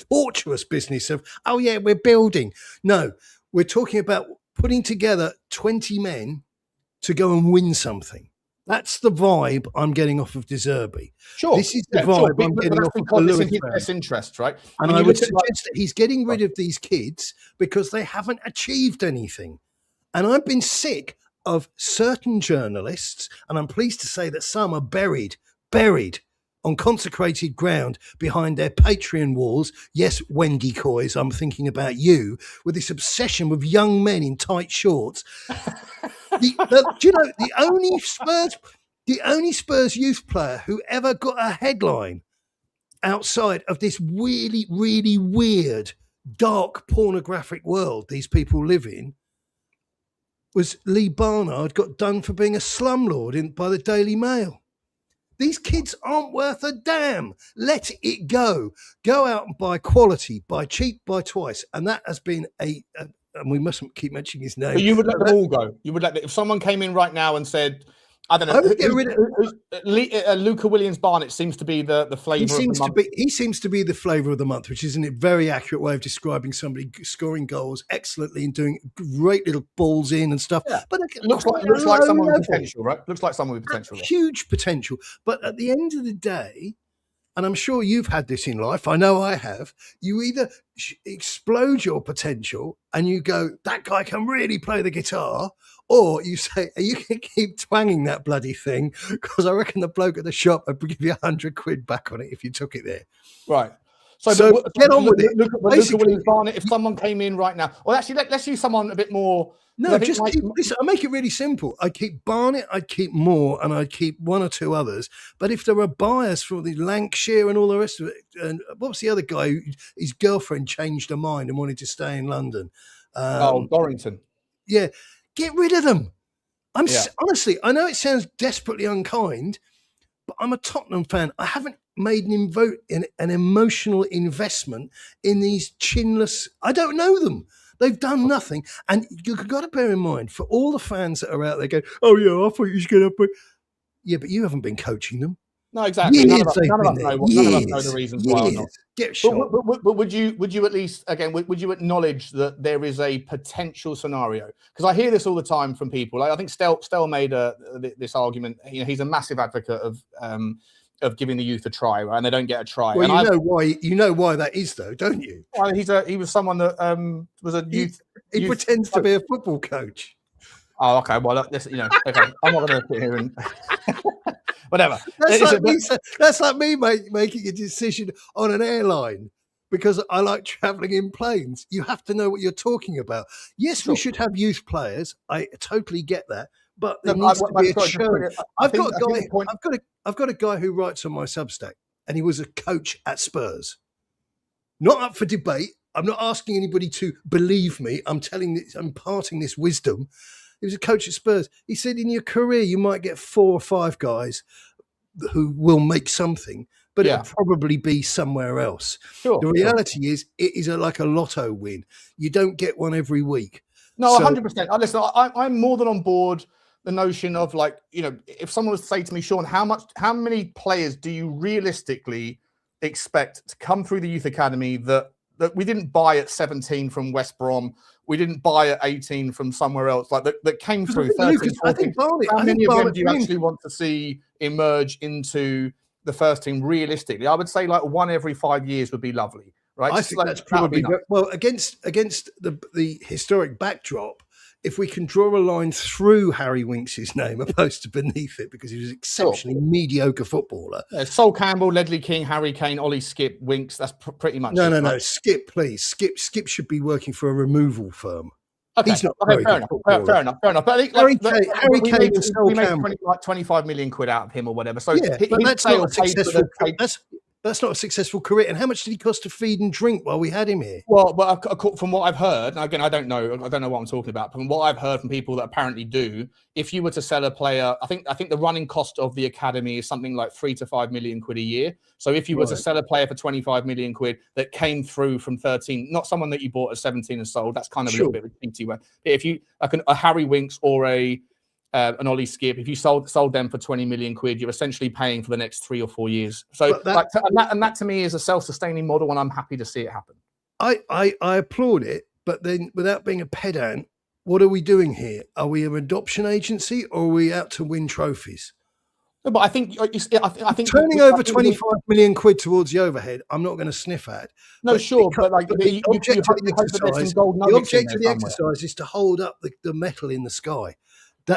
tortuous business of, oh yeah, we're building. No, we're talking about putting together 20 men to go and win something. That's the vibe I'm getting off of De Zerbi. Sure. This is the vibe I'm getting off of Lewis. His best interest, right? And I would suggest that he's getting rid of these kids because they haven't achieved anything. And I've been sick of certain journalists, and I'm pleased to say that some are buried on consecrated ground behind their Patreon walls. Yes, Wendy Coys, I'm thinking about you, with this obsession with young men in tight shorts. Do you know, the only Spurs youth player who ever got a headline outside of this really, really weird, dark, pornographic world these people live in was Lee Barnard, got done for being a slumlord by the Daily Mail. These kids aren't worth a damn. Let it go. Go out and buy quality, buy cheap, buy twice. And that has been and we mustn't keep mentioning his name. But you would let them all go. You would if someone came in right now and said, I don't know, Luca Williams-Barnett seems to be the flavour of the month. He seems to be the flavour of the month, which isn't a very accurate way of describing somebody scoring goals excellently and doing great little balls in and stuff. Yeah. But looks like someone with potential, right? Looks like someone with potential. Huge potential. But at the end of the day, and I'm sure you've had this in life, I know I have, you either explode your potential and you go, that guy can really play the guitar, or you say, you can keep twanging that bloody thing because I reckon the bloke at the shop would give you £100 back on it if you took it there. Right. So get on with it. Luca Williams-Barnett, if someone came in right now, well, actually, let's use someone a bit more. No, just listen, I make it really simple. I'd keep Barnett, I'd keep Moore, and I'd keep one or two others. But if there are buyers for the Lancashire and all the rest of it, and what was the other guy who his girlfriend changed her mind and wanted to stay in London? Dorrington. Yeah, get rid of them. Honestly, I know it sounds desperately unkind, but I'm a Tottenham fan. I haven't made an emotional investment in these chinless. I don't know them. They've done nothing. And you've got to bear in mind, for all the fans that are out there going, oh, yeah, I thought you should get up. Yeah, but you haven't been coaching them. No, exactly. None of us None know the reasons why or not. Get shot. But would you at least, again, would you acknowledge that there is a potential scenario? Because I hear this all the time from people. Like, I think Stel made this argument. He's a massive advocate of giving the youth a try, right? And they don't get a try. Well, and you know why that is, though, don't you? Well, he was someone that was a youth. He pretends to be a football coach. Oh, okay. Well, okay. I'm not going to sit here and whatever. That's like me making a decision on an airline because I like traveling in planes. You have to know what you're talking about. Yes, we should have youth players. I totally get that, but there needs to be a show. I've got a guy who writes on my Substack, and he was a coach at Spurs. Not up for debate. I'm not asking anybody to believe me. I'm imparting this wisdom. He was a coach at Spurs. He said, in your career, you might get 4 or 5 guys who will make something, but it'll probably be somewhere else. The reality is, it is like a lotto win. You don't get one every week. No, 100%. Listen, I'm more than on board the notion of, like, if someone was to say to me, Sean, how many players do you realistically expect to come through the youth academy that we didn't buy at 17 from West Brom, we didn't buy at 18 from somewhere else, like that came through 13, 14. How many of them do you actually want to see emerge into the first team realistically? I would say like 1 every 5 years would be lovely, right? I think that's probably well against the historic backdrop. If we can draw a line through Harry Winks' name opposed to beneath it, because he was an exceptionally mediocre footballer. Yeah, Sol Campbell, Ledley King, Harry Kane, Ollie Skip, Winks. That's pretty much No. Skip, please. Skip should be working for a removal firm. Okay, he's not fair enough. But I think Harry Kane and Sol Campbell. Like 25 million quid out of him or whatever. So yeah, but that's not a successful. That's not a successful career. And how much did he cost to feed and drink while we had him here? Well, but from what I've heard, and again, I don't know what I'm talking about. But from what I've heard from people that apparently do, if you were to sell a player, I think the running cost of the academy is something like 3 to 5 million quid a year. So if you were to sell a player for 25 million quid that came through from 13, not someone that you bought at 17 and sold, that's kind of a little bit of a cheaty one. If you like a Harry Winks or an Ollie Skip, if you sold them for 20 million quid, you're essentially paying for the next 3 or 4 years. So that to me is a self-sustaining model, and I'm happy to see it happen. I applaud it, but then without being a pedant, what are we doing here? Are we an adoption agency, or are we out to win trophies? No, but I think turning over 25 million quid towards the overhead, I'm not going to sniff at. No, sure, but like the object of the exercise is to hold up the metal in the sky.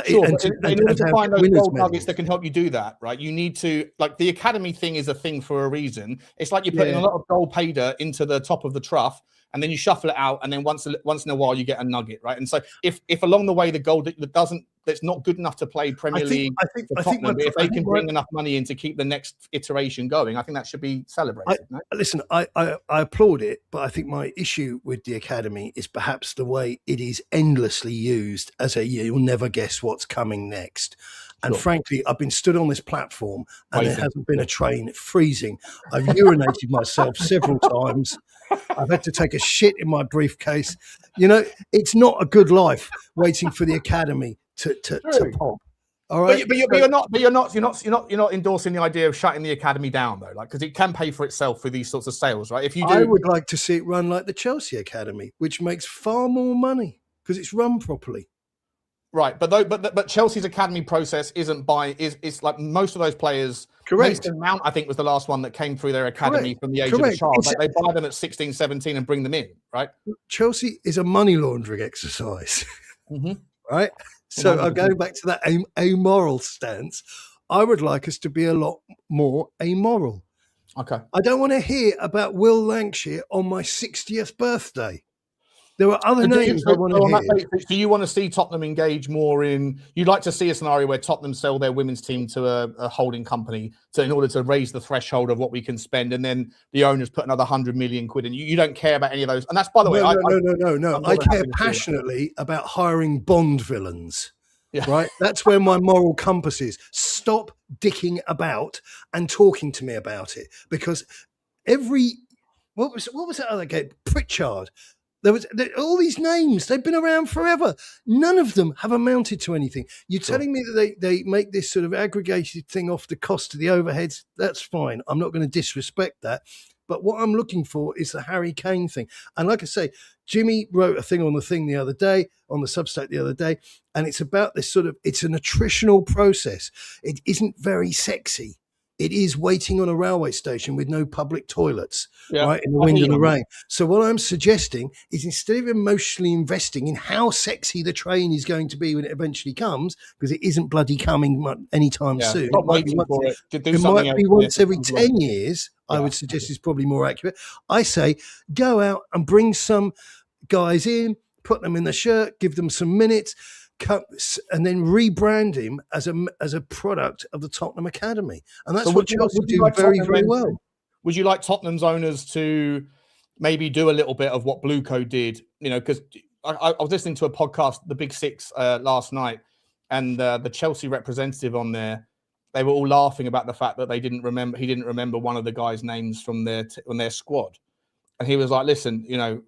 In order to find those gold nuggets that can help you do that, right? You need to, like, the academy thing is a thing for a reason. It's like you're putting a lot of gold pay dirt into the top of the trough, and then you shuffle it out, and then once in a while you get a nugget, right? And so if along the way the gold that's not good enough to play Premier League, if they can bring enough money in to keep the next iteration going, I think that should be celebrated. Listen, I applaud it, but I think my issue with the academy is perhaps the way it is endlessly used as you'll never guess what's coming next. And frankly, I've been stood on this platform and there hasn't been a train freezing. I've urinated myself several times. I've had to take a shit in my briefcase. It's not a good life waiting for the academy to pop. All right, but you're not endorsing the idea of shutting the academy down, though, like, because it can pay for itself through these sorts of sales, right? If you do, I would like to see it run like the Chelsea academy, which makes far more money because it's run properly. Right, but Chelsea's academy process isn't is like most of those players. Correct. Mason Mount, I think, was the last one that came through their academy from the age of a child. Like, they buy them at 16, 17 and bring them in, right? Chelsea is a money laundering exercise, right? So I'm going back to that amoral stance. I would like us to be a lot more amoral. Okay. I don't want to hear about Will Lancashire on my 60th birthday. There are other names I want to hear. Do you want to see Tottenham engage more in? You'd like to see a scenario where Tottenham sell their women's team to a holding company in order to raise the threshold of what we can spend, and then the owners put another 100 million quid in. You don't care about any of those, and that's, by the way, no. I care passionately about hiring Bond villains. Yeah. Right, that's where my moral compass is. Stop dicking about and talking to me about it, because what was that other game? Pritchard. All these names, they've been around forever. None of them have amounted to anything. You're telling me that they make this sort of aggregated thing off the cost of the overheads. That's fine. I'm not going to disrespect that. But what I'm looking for is the Harry Kane thing. And like I say, Jimmy wrote a thing on the thing the other day, on the Substack the other day, and it's about this it's an attritional process. It isn't very sexy. It is waiting on a railway station with no public toilets, right, in the wind and the rain. So what I'm suggesting is, instead of emotionally investing in how sexy the train is going to be when it eventually comes, because it isn't bloody coming anytime soon. Stop waiting for it. It might be once every 10 years. I would suggest is probably more accurate. I say go out and bring some guys in, put them in the shirt, give them some minutes, and then rebrand him as a product of the Tottenham Academy. And that's what Chelsea do very, very well. Would you like Tottenham's owners to maybe do a little bit of what Blueco did? You know, because I was listening to a podcast, The Big Six, last night, and the Chelsea representative on there, they were all laughing about the fact that he didn't remember one of the guys' names from their squad. And he was like, listen, you know,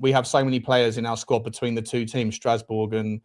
we have so many players in our squad between the two teams, Strasbourg and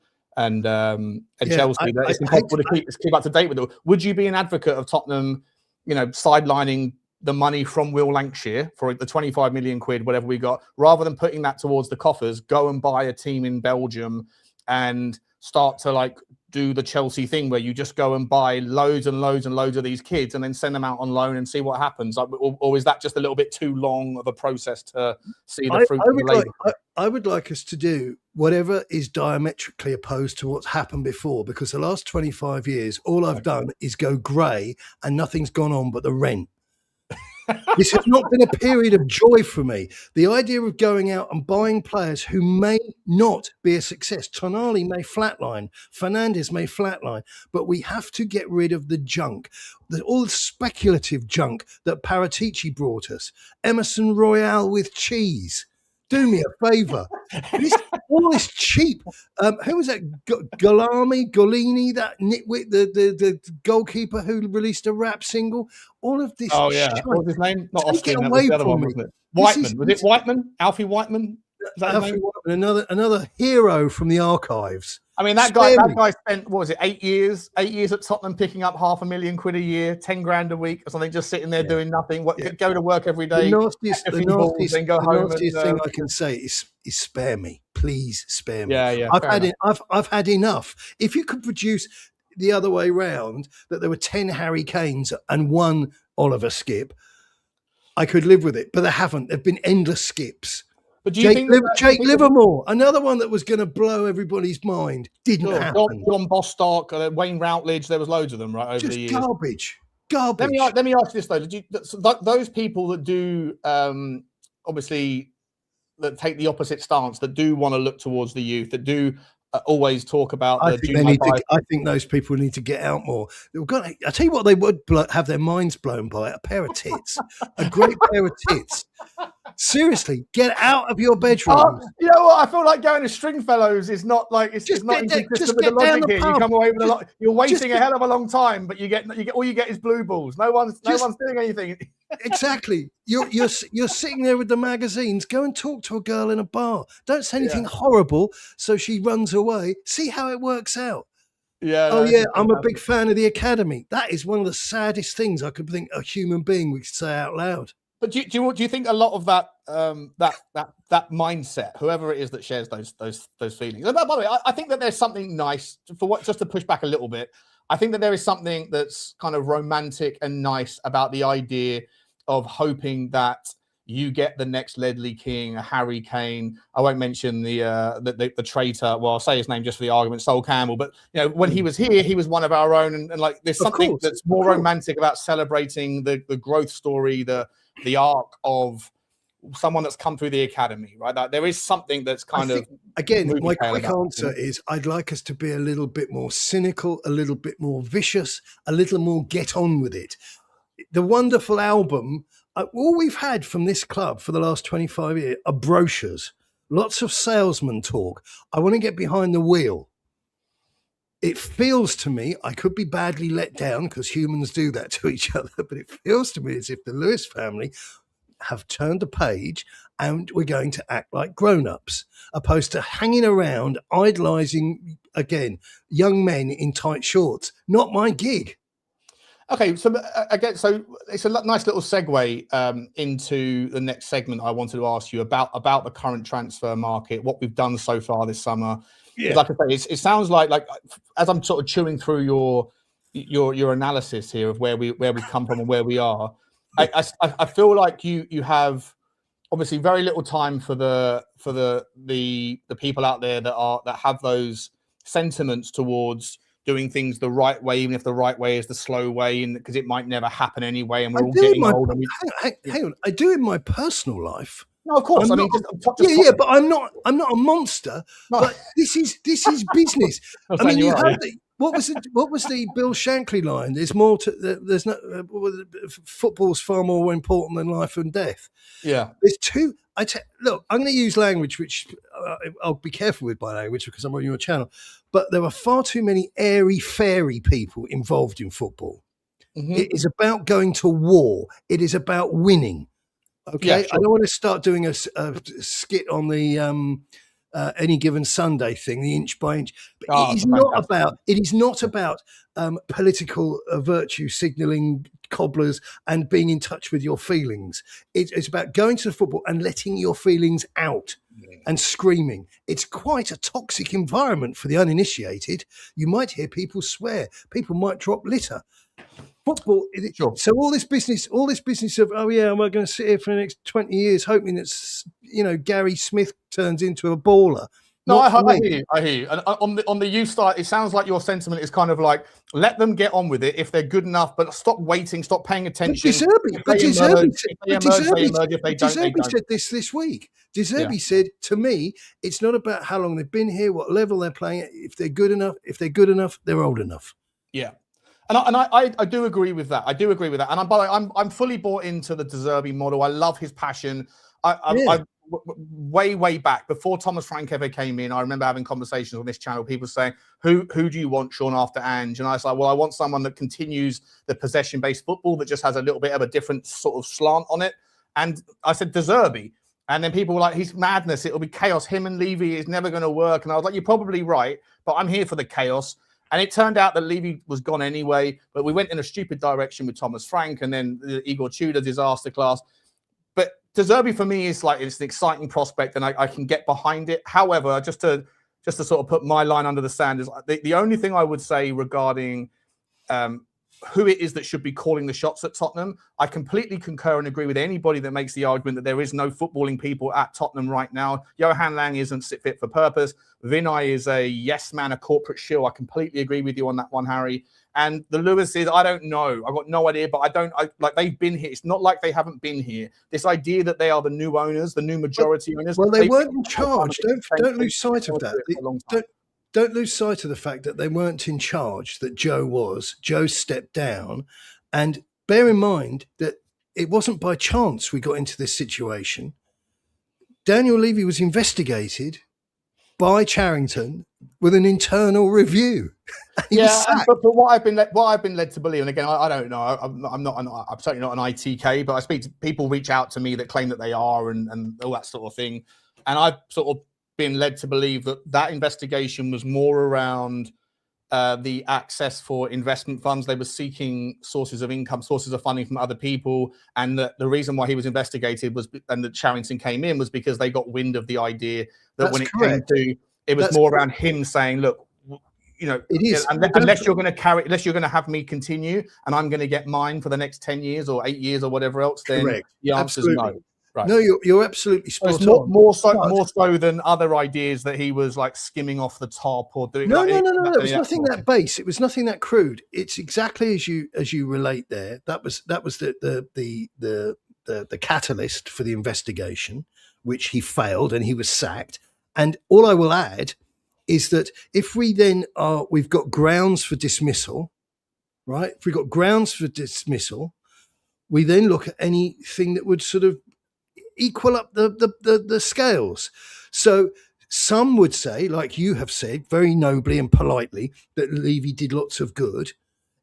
Chelsea, that it's impossible to keep up to date with it. Would you be an advocate of Tottenham, you know, sidelining the money from Will Lancashire for the 25 million quid, whatever we got, rather than putting that towards the coffers, go and buy a team in Belgium and start to do the Chelsea thing where you just go and buy loads and loads and loads of these kids and then send them out on loan and see what happens? Or is that just a little bit too long of a process to see the fruit of the labour? I would like us to do whatever is diametrically opposed to what's happened before, because the last 25 years, all I've done is go grey and nothing's gone on but the rent. This has not been a period of joy for me. The idea of going out and buying players who may not be a success. Tonali may flatline. Fernandes may flatline. But we have to get rid of the junk, all the speculative junk that Paratici brought us. Emerson Royale with cheese. Do me a favour. All this cheap. Who was that? Golini, that nitwit, the goalkeeper who released a rap single. All of this. Oh yeah, what was his name? Not Austin. That was the other one, wasn't it? Whiteman. Was it Whiteman? Alfie Whiteman? Alfie Whiteman, another hero from the archives. I mean, that guy spent, what was it, 8 years? 8 years at Tottenham, picking up £500,000 a year, 10 grand a week or something, just sitting there doing nothing. Go to work every day. The nastiest thing I can say is spare me. Please spare me. Yeah. I've had enough. If you could produce the other way round, that there were 10 Harry Kanes and one Oliver Skip, I could live with it. But they haven't. There've been endless skips. But do you Jake Livermore, another one that was going to blow everybody's mind, didn't happen. John Bostock, Wayne Routledge, there was loads of them over the years. Garbage. Let me ask you this though: those people that do obviously that take the opposite stance, that do want to look towards the youth, that do always talk about. I think those people need to get out more. I tell you what, they would have their minds blown by: a pair of tits, a great pair of tits. Seriously, get out of your bedroom. You know what? I feel like going to Stringfellows is not like it's not inconsistent with the logic here. You come away with a lot. You're waiting a hell of a long time, but you get all you get is blue balls. No one's doing anything. Exactly. You're sitting there with the magazines. Go and talk to a girl in a bar. Don't say anything horrible so she runs away. See how it works out. Yeah. I'm a big fan of the Academy. That is one of the saddest things I could think a human being would say out loud. But do you think a lot of that that mindset, whoever it is that shares those feelings? And by the way, I think that there's something nice just to push back a little bit. I think that there is something that's kind of romantic and nice about the idea of hoping that you get the next Ledley King, a Harry Kane. I won't mention the traitor. Well, I'll say his name just for the argument, Sol Campbell. But you know, when he was here, he was one of our own, and like there's something that's more romantic about celebrating the growth story, the arc of someone that's come through the academy, right? That there is something that's kind of... Again, my quick answer is I'd like us to be a little bit more cynical, a little bit more vicious, a little more get on with it. The wonderful album, all we've had from this club for the last 25 years are brochures, lots of salesman talk. I want to get behind the wheel. It feels to me, I could be badly let down because humans do that to each other, but it feels to me as if the Lewis family have turned the page and we're going to act like grown-ups, opposed to hanging around, idolising, again, young men in tight shorts. Not my gig. Okay, so again, so it's a nice little segue into the next segment. I wanted to ask you about the current transfer market, what we've done so far this summer. Yeah. Like I say, it sounds like as I'm sort of chewing through your analysis here of where we've come from and where we are, I feel like you have obviously very little time for the people out there that have those sentiments towards doing things the right way, even if the right way is the slow way, and because it might never happen anyway, and we're all getting old. Hang on, I do in my personal life. No, of course. But I'm not a monster. No. But this is business. I mean, what was the Bill Shankly line? There's more to. There's no. Football's far more important than life and death. Yeah. There's two. Look, I'm going to use language which I'll be careful with my language because I'm on your channel. But there are far too many airy-fairy people involved in football. Mm-hmm. It is about going to war. It is about winning. Okay, yeah, sure. I don't want to start doing a skit on the any given Sunday thing, the inch by inch. But it is not about political virtue signalling cobblers and being in touch with your feelings. It's about going to the football and letting your feelings out and screaming. It's quite a toxic environment for the uninitiated. You might hear people swear. People might drop litter. Football. Sure. So all this business of, oh yeah, we're going to sit here for the next 20 years hoping that Gary Smith turns into a baller. No, I hear you. And on the youth side, it sounds like your sentiment is kind of like, let them get on with it if they're good enough, but stop waiting, stop paying attention. But De Zerbi said this week. De Zerbi said, to me, it's not about how long they've been here, what level they're playing at. If they're good enough, they're old enough. Yeah. And I do agree with that. And I'm fully bought into the De Zerbi model. I love his passion. Way back before Thomas Frank ever came in, I remember having conversations on this channel. People saying, "Who do you want, Sean, after Ange?" And I was like, "Well, I want someone that continues the possession-based football that just has a little bit of a different sort of slant on it." And I said, De Zerbi. And then people were like, "He's madness. It'll be chaos. Him and Levy is never going to work." And I was like, "You're probably right, but I'm here for the chaos." And it turned out that Levy was gone anyway, but we went in a stupid direction with Thomas Frank and then the Igor Tudor disaster class. But De Zerbi for me is like, it's an exciting prospect and I can get behind it. However, just to sort of put my line under the sand is the only thing I would say regarding who it is that should be calling the shots at Tottenham. I completely concur and agree with anybody that makes the argument that there is no footballing people at Tottenham right now. Johan Lang isn't fit for purpose. Vinay is a yes man, a corporate shill. I completely agree with you on that one, Harry. And the Lewises, I don't know. I've got no idea, but like they've been here. It's not like they haven't been here. This idea that they are the new owners, the new majority owners. Well, they weren't in charge. Don't lose sight of that. Don't lose sight of the fact that they weren't in charge, that Joe was. Joe stepped down. And bear in mind that it wasn't by chance we got into this situation. Daniel Levy was investigated by Charrington with an internal review. But what I've been led to believe, and again, I don't know. I'm certainly not an ITK, but I speak to people reach out to me that claim that they are and all that sort of thing. And I've sort of been led to believe that investigation was more around the access for investment funds. They were seeking sources of income, sources of funding from other people. And the reason why he was investigated and that Charrington came in was because they got wind of the idea that it was more around him saying, look, it is unless you're going to have me continue and I'm going to get mine for the next 10 years or 8 years or whatever else, then the answer is no. Right. No, you're absolutely spot on. More so than other ideas that he was like skimming off the top or doing. No. It was nothing that base. It was nothing that crude. It's exactly as you relate there. That was the catalyst for the investigation, which he failed and he was sacked. And all I will add is that if we then we've got grounds for dismissal, right? If we've got grounds for dismissal, we then look at anything that would sort of equal up the scales. So some would say, like you have said very nobly and politely, that Levy did lots of good.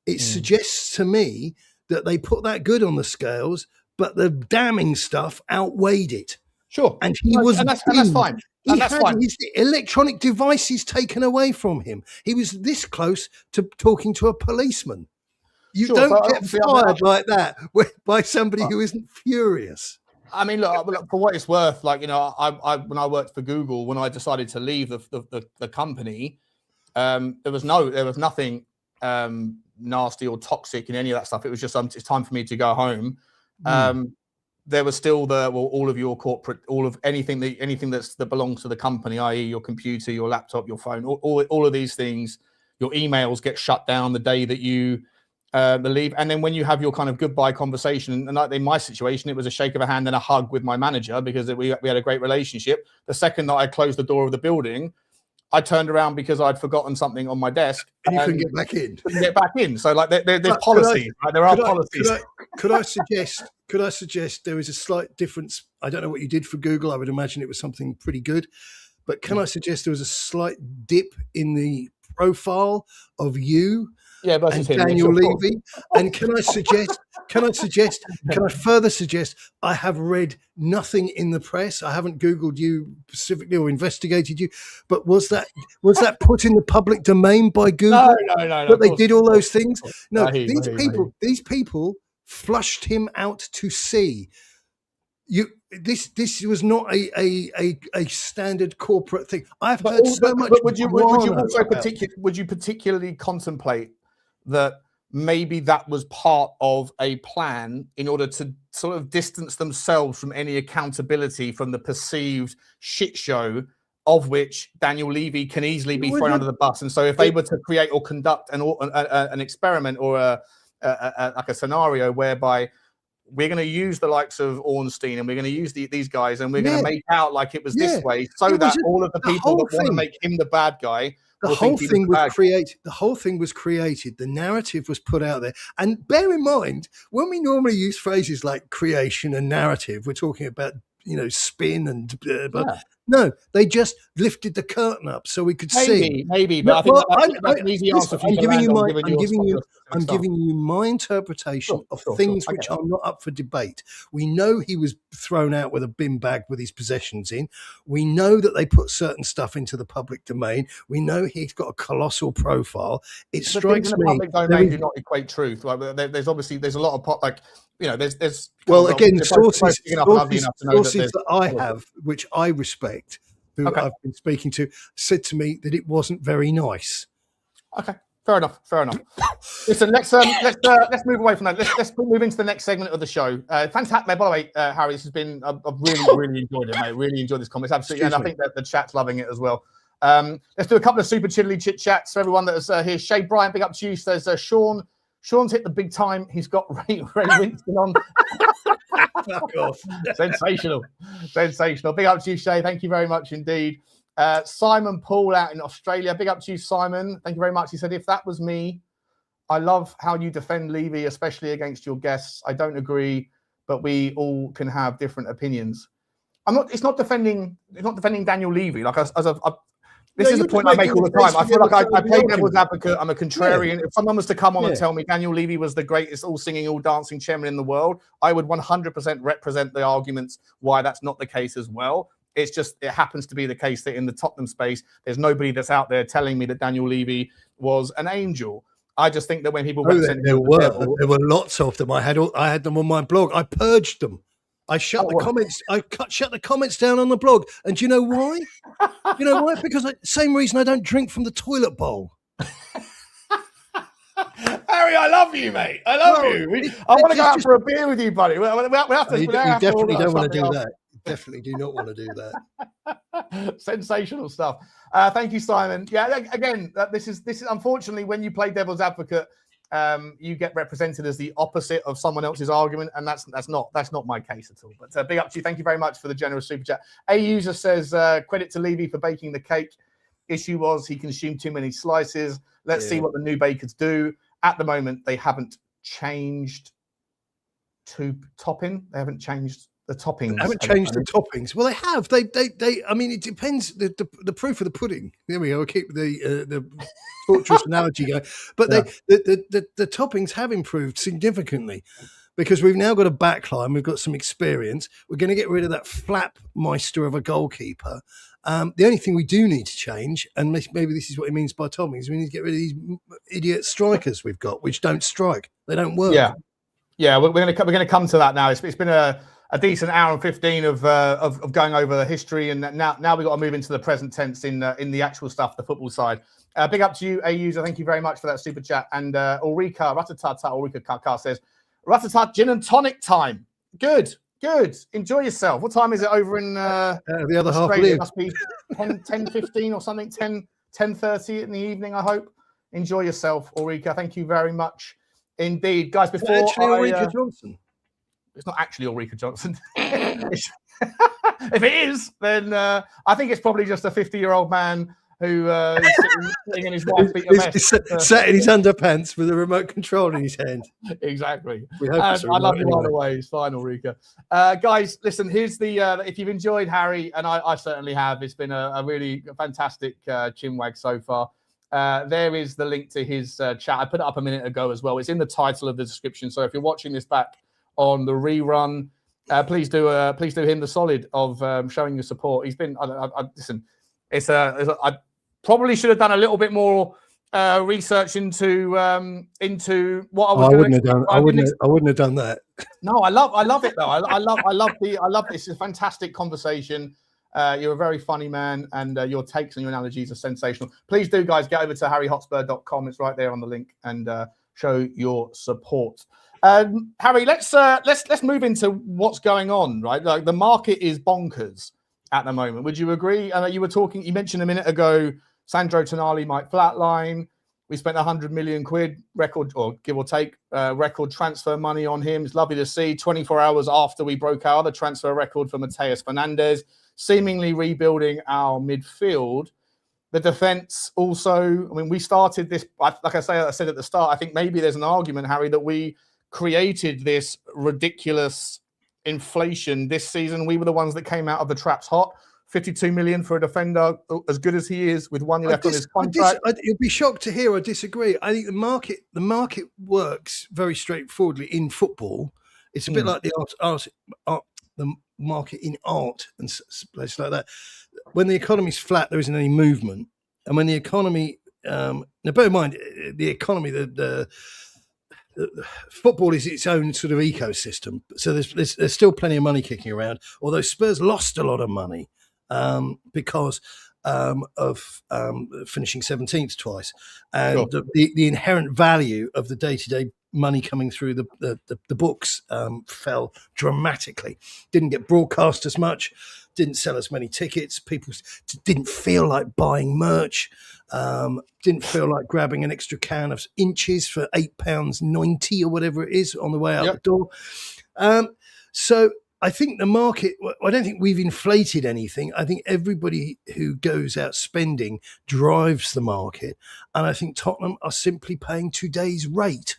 It suggests to me that they put that good on the scales, but the damning stuff outweighed it. Sure. And he was, and that's fine. He had his electronic devices taken away from him. He was this close to talking to a policeman. You don't get fired like that by somebody who isn't furious. I mean, look, for what it's worth, like, you know, I when I worked for Google, when I decided to leave the company, there was nothing nasty or toxic in any of that stuff. It was just it's time for me to go home. There was still all of your corporate, all of anything that belongs to the company, i.e. your computer, your laptop, your phone, all of these things. Your emails get shut down the day that you leave. And then when you have your kind of goodbye conversation, and like in my situation, it was a shake of a hand and a hug with my manager because we had a great relationship. The second that I closed the door of the building, I turned around because I'd forgotten something on my desk. And you couldn't get back in. Couldn't get back in. So like there's policies, right? There are policies. Could I suggest there is a slight difference? I don't know what you did for Google. I would imagine it was something pretty good. But can I suggest there was a slight dip in the profile of you and Daniel Levy? And can I further suggest, I have read nothing in the press. I haven't Googled you specifically or investigated you, but was that put in the public domain by Google? No. But they did all those things? No, these people flushed him out to sea. This was not a standard corporate thing. I've heard so much. But would you particularly contemplate that maybe that was part of a plan in order to sort of distance themselves from any accountability from the perceived shit show of which Daniel Levy can easily be thrown under the bus? And so if they were to create or conduct an experiment or like a scenario whereby we're going to use the likes of Ornstein and we're going to use these guys and we're going to make out like it was this way so that all of the people that want to make him the bad guy, the whole thing was created. The narrative was put out there. And bear in mind, when we normally use phrases like creation and narrative, we're talking about, spin and no, they just lifted the curtain up so we could see. Maybe, but I think that's an easy answer. I'm giving you my interpretation of things which are not up for debate. We know he was thrown out with a bin bag with his possessions in. We know that they put certain stuff into the public domain. We know he's got a colossal profile. It strikes me. Public domain do not equate truth. Like, there's a lot of there's sources that I have, which I respect, who I've been speaking to, said to me that it wasn't very nice. Okay, fair enough. Listen, let's move away from that. Let's move into the next segment of the show. Thanks, by the way, Harry. This has been I've really enjoyed it, mate. Really enjoyed this comment. Absolutely, and I think that the chat's loving it as well. Let's do a couple of super chiddly chit chats for everyone that is here. Shay Bryant, big up to you. There's Sean's hit the big time. He's got Ray Winston on. Fuck off. Sensational. Big up to you, Shay. Thank you very much indeed. Simon Paul out in Australia. Big up to you, Simon. Thank you very much. He said, if that was me, I love how you defend Levy, especially against your guests. I don't agree, but we all can have different opinions. It's not defending Daniel Levy. Like this is the point I make all the time. I feel like I play devil's advocate. I'm a contrarian. Yeah. If someone was to come on and tell me Daniel Levy was the greatest all singing, all dancing chairman in the world, I would 100% represent the arguments why that's not the case as well. It's just, it happens to be the case that in the Tottenham space, there's nobody that's out there telling me that Daniel Levy was an angel. I just think that when people represent there were lots of them. I had them on my blog. I purged them. I shut the comments. Shut the comments down on the blog. And do you know why? Because same reason I don't drink from the toilet bowl. Harry, I love you, mate. I love you. I want to go out for a beer with you, buddy. We have to. You definitely don't want to do that. Definitely do not want to do that. Sensational stuff. Thank you, Simon. Yeah, again, this is unfortunately when you play devil's advocate, you get represented as the opposite of someone else's argument, and that's not my case at all. But big up to you. Thank you very much for the generous super chat. A user says credit to Levy for baking the cake. Issue was he consumed too many slices. Let's see what the new bakers do. At the moment, they haven't changed to topping. They haven't changed the toppings. They haven't changed the toppings. Well, they have. They. I mean, it depends. The proof of the pudding. There we go. I'll keep the torturous analogy going. But the toppings have improved significantly. because we've now got a backline, we've got some experience. We're going to get rid of that flap meister of a goalkeeper. The only thing we do need to change, and maybe this is what he means by Tommy, is we need to get rid of these idiot strikers we've got, which don't strike. They don't work. Yeah. We're going to come to that now. It's been a decent hour and 15 of going over the history, and now we've got to move into the present tense in the actual stuff, the football side. Big up to you, A-User. Thank you very much for that super chat. And Ulrika Kaka says, Ratatat gin and tonic time. Good. Enjoy yourself. What time is it over in the other Australia? half? It must be 10:15 or something, 10:30 in the evening, I hope. Enjoy yourself, Ulrika. Thank you very much indeed. Guys, before Ulrika Johnson. It's not actually Ulrika Johnson. If it is, then I think it's probably just a 50-year-old man who is sitting in his wife beat a mess. Sat in his underpants with a remote control in his hand. Exactly. I love you either way. It's fine, Ulrika. Guys, listen, here's the if you've enjoyed Harry, and I certainly have, it's been a really fantastic chinwag so far. There is the link to his chat. I put it up a minute ago as well. It's in the title of the description. So if you're watching this back on the rerun, please do him the solid of showing your support. He's been listen. I probably should have done a little bit more research into what I was. I wouldn't have done. I wouldn't have done that. No, I love it though. I love this. It's a fantastic conversation. You're a very funny man, and your takes and your analogies are sensational. Please do, guys, get over to harryhotspur.com. It's right there on the link, and show your support. Harry, let's move into what's going on. Right, like the market is bonkers at the moment. Would you agree? You mentioned a minute ago, Sandro Tonali might flatline. We spent 100 million quid record, or give or take, record transfer money on him. It's lovely to see. 24 hours after we broke our other transfer record for Matheus Fernandes, seemingly rebuilding our midfield. The defence also, we started this, like I said at the start, I think maybe there's an argument, Harry, that we created this ridiculous inflation this season. We were the ones that came out of the traps hot. 52 million for a defender as good as he is with 1 year left on his contract. You'll be shocked to hear I disagree. I think the market works very straightforwardly in football. It's a bit like the market in art and places like that. When the economy's flat, there isn't any movement. And when the economy, now bear in mind, the economy, the football is its own sort of ecosystem. So there's still plenty of money kicking around, although Spurs lost a lot of money because of finishing 17th twice. And sure. the inherent value of the day-to-day money coming through the books fell dramatically. Didn't get broadcast as much, didn't sell as many tickets. People didn't feel like buying merch. Didn't feel like grabbing an extra can of inches for £8.90 or whatever it is on the way out the door. So I think the market, I don't think we've inflated anything. I think everybody who goes out spending drives the market. And I think Tottenham are simply paying today's rate.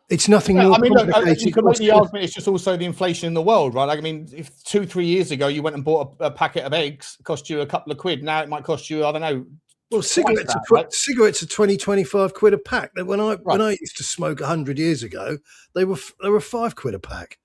It's nothing more complicated. Look, you can make the argument it's just also the inflation in the world, right? Like, if 2-3 years ago you went and bought a packet of eggs, it cost you a couple of quid. Now it might cost you, I don't know. Well, cigarettes are 20, 25 quid a pack. When I used to smoke 100 years ago, they were £5 a pack.